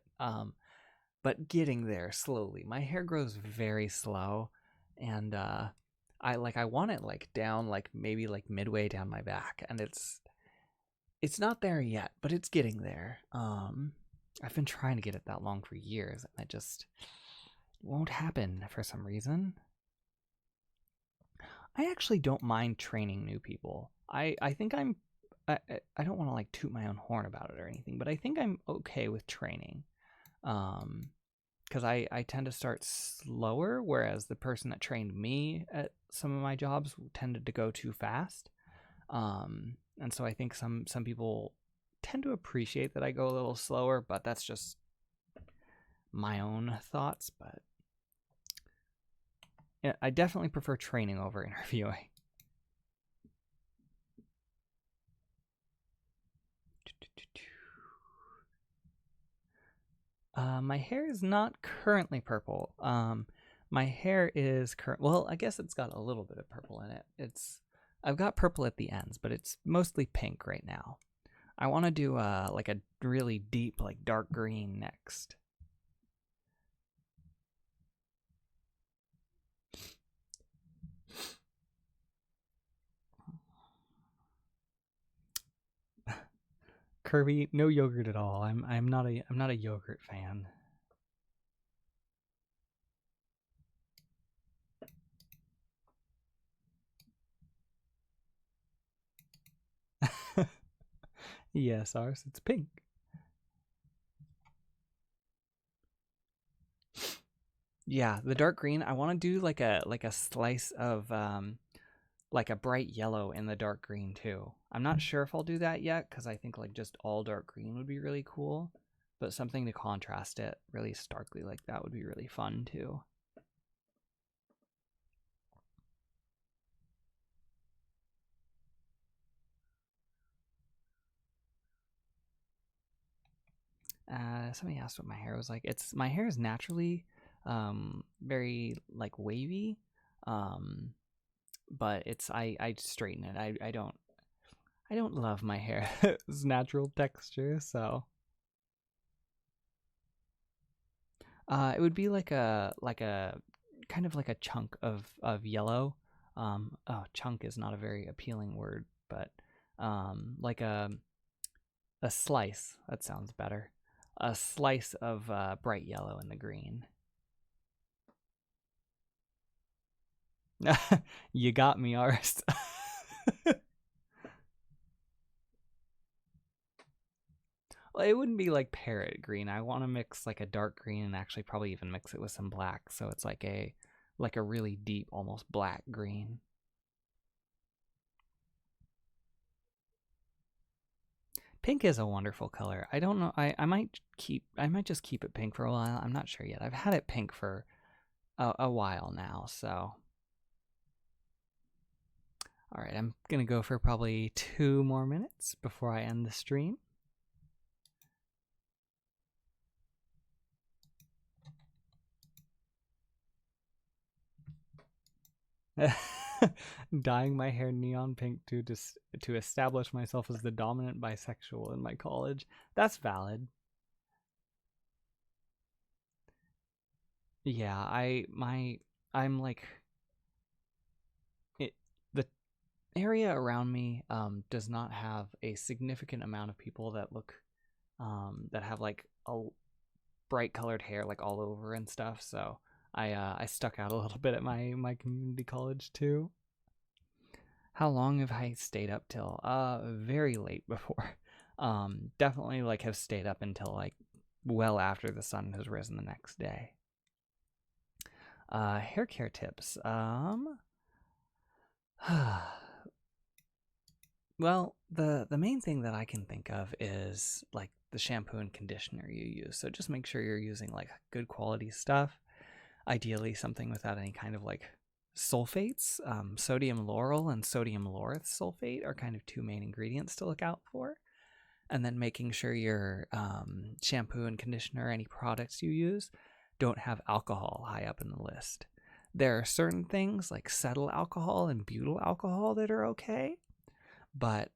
But getting there slowly. My hair grows very slow, and I want it like down, like maybe like midway down my back, and it's not there yet, but it's getting there. I've been trying to get it that long for years, and it just won't happen for some reason. I actually don't mind training new people. I think I don't want to like toot my own horn about it or anything, but I think I'm okay with training. Because I tend to start slower, whereas the person that trained me at some of my jobs tended to go too fast. And so I think some people tend to appreciate that I go a little slower, but that's just my own thoughts. But yeah, I definitely prefer training over interviewing. My hair is not currently purple. My hair is well, I guess it's got a little bit of purple in it. I've got purple at the ends, but it's mostly pink right now. I want to do like a really deep, like dark green next. Kirby, no yogurt at all. I'm not a yogurt fan. Yes, ours, it's pink. Yeah, the dark green. I want to do like a slice of like a bright yellow in the dark green too. I'm not sure if I'll do that yet, because I think like just all dark green would be really cool, but something to contrast it really starkly like that would be really fun too. Somebody asked what my hair was like. My hair is naturally very like wavy, but I straighten it. I don't love my hair's natural texture, so it would be like a kind of like a chunk of yellow. Oh, chunk is not a very appealing word, but like a slice. That sounds better. A slice of bright yellow in the green. You got me, Arst. Well, it wouldn't be like parrot green. I want to mix like a dark green and actually probably even mix it with some black, so it's like a really deep, almost black green. Pink is a wonderful color. I don't know. I might just keep it pink for a while. I'm not sure yet. I've had it pink for a while now, so All right, I'm gonna go for probably 2 more minutes before I end the stream. Dyeing my hair neon pink to establish myself as the dominant bisexual in my college. That's valid. Yeah, I'm like it. The area around me does not have a significant amount of people that look that have like a bright colored hair like all over and stuff. So I stuck out a little bit at my community college too. How long have I stayed up till? Very late before. Definitely like have stayed up until like well after the sun has risen the next day. Hair care tips. Well, the main thing that I can think of is like the shampoo and conditioner you use. So just make sure you're using like good quality stuff. Ideally, something without any kind of like sulfates. Sodium lauryl and sodium lauryl sulfate are kind of 2 main ingredients to look out for. And then making sure your shampoo and conditioner, any products you use, don't have alcohol high up in the list. There are certain things like cetyl alcohol and butyl alcohol that are okay, but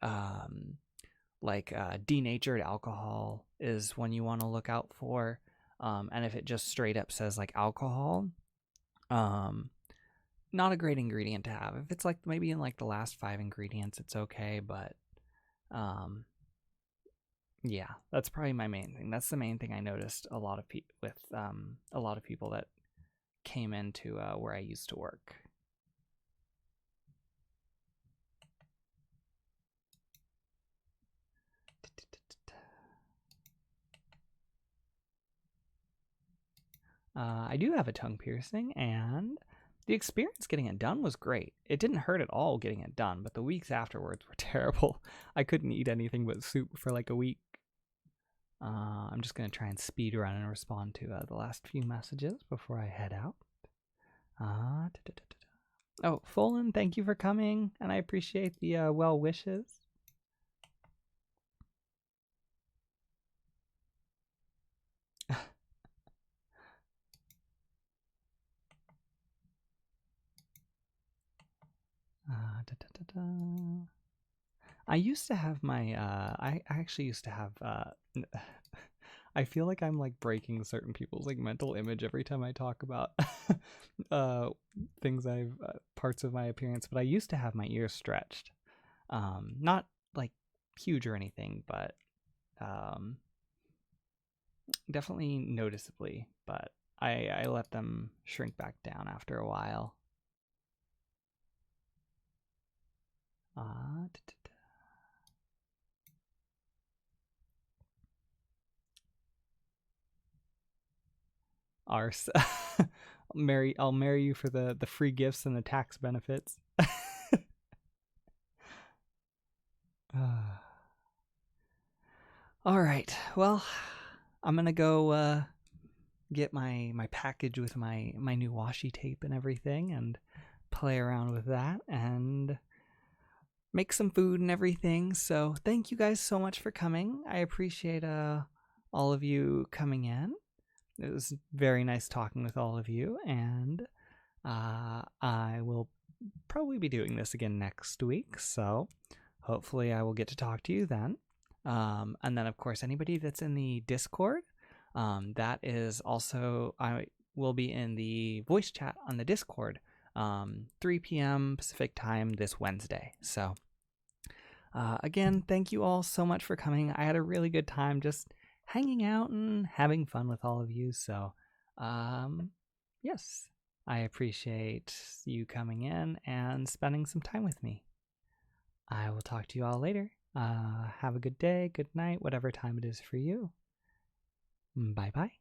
like denatured alcohol is one you want to look out for. And if it just straight up says like alcohol, not a great ingredient to have. If it's like maybe in like the last 5 ingredients, it's okay, but yeah, that's probably my main thing. That's the main thing I noticed a lot of with a lot of people that came into where I used to work. I do have a tongue piercing, and the experience getting it done was great. It didn't hurt at all getting it done, but the weeks afterwards were terrible. I couldn't eat anything but soup for like a week. I'm just going to try and speed run and respond to the last few messages before I head out. Oh, Folan, thank you for coming, and I appreciate the well wishes. I used to have my I actually used to have I feel like I'm like breaking certain people's like mental image every time I talk about things I've parts of my appearance, but I used to have my ears stretched. Not like huge or anything, but definitely noticeably, but I let them shrink back down after a while. Arse. I'll marry you for the free gifts and the tax benefits. All right. Well, I'm gonna go get my package with my new washi tape and everything, and play around with that and make some food and everything. So thank you guys so much for coming. I appreciate all of you coming in. It was very nice talking with all of you, and I will probably be doing this again next week, so hopefully I will get to talk to you then. And then, of course, anybody that's in the Discord, that is also, I will be in the voice chat on the Discord, 3 p.m. Pacific time this Wednesday. So, again, thank you all so much for coming. I had a really good time just hanging out and having fun with all of you. So, yes, I appreciate you coming in and spending some time with me. I will talk to you all later. Have a good day, good night, whatever time it is for you. Bye-bye.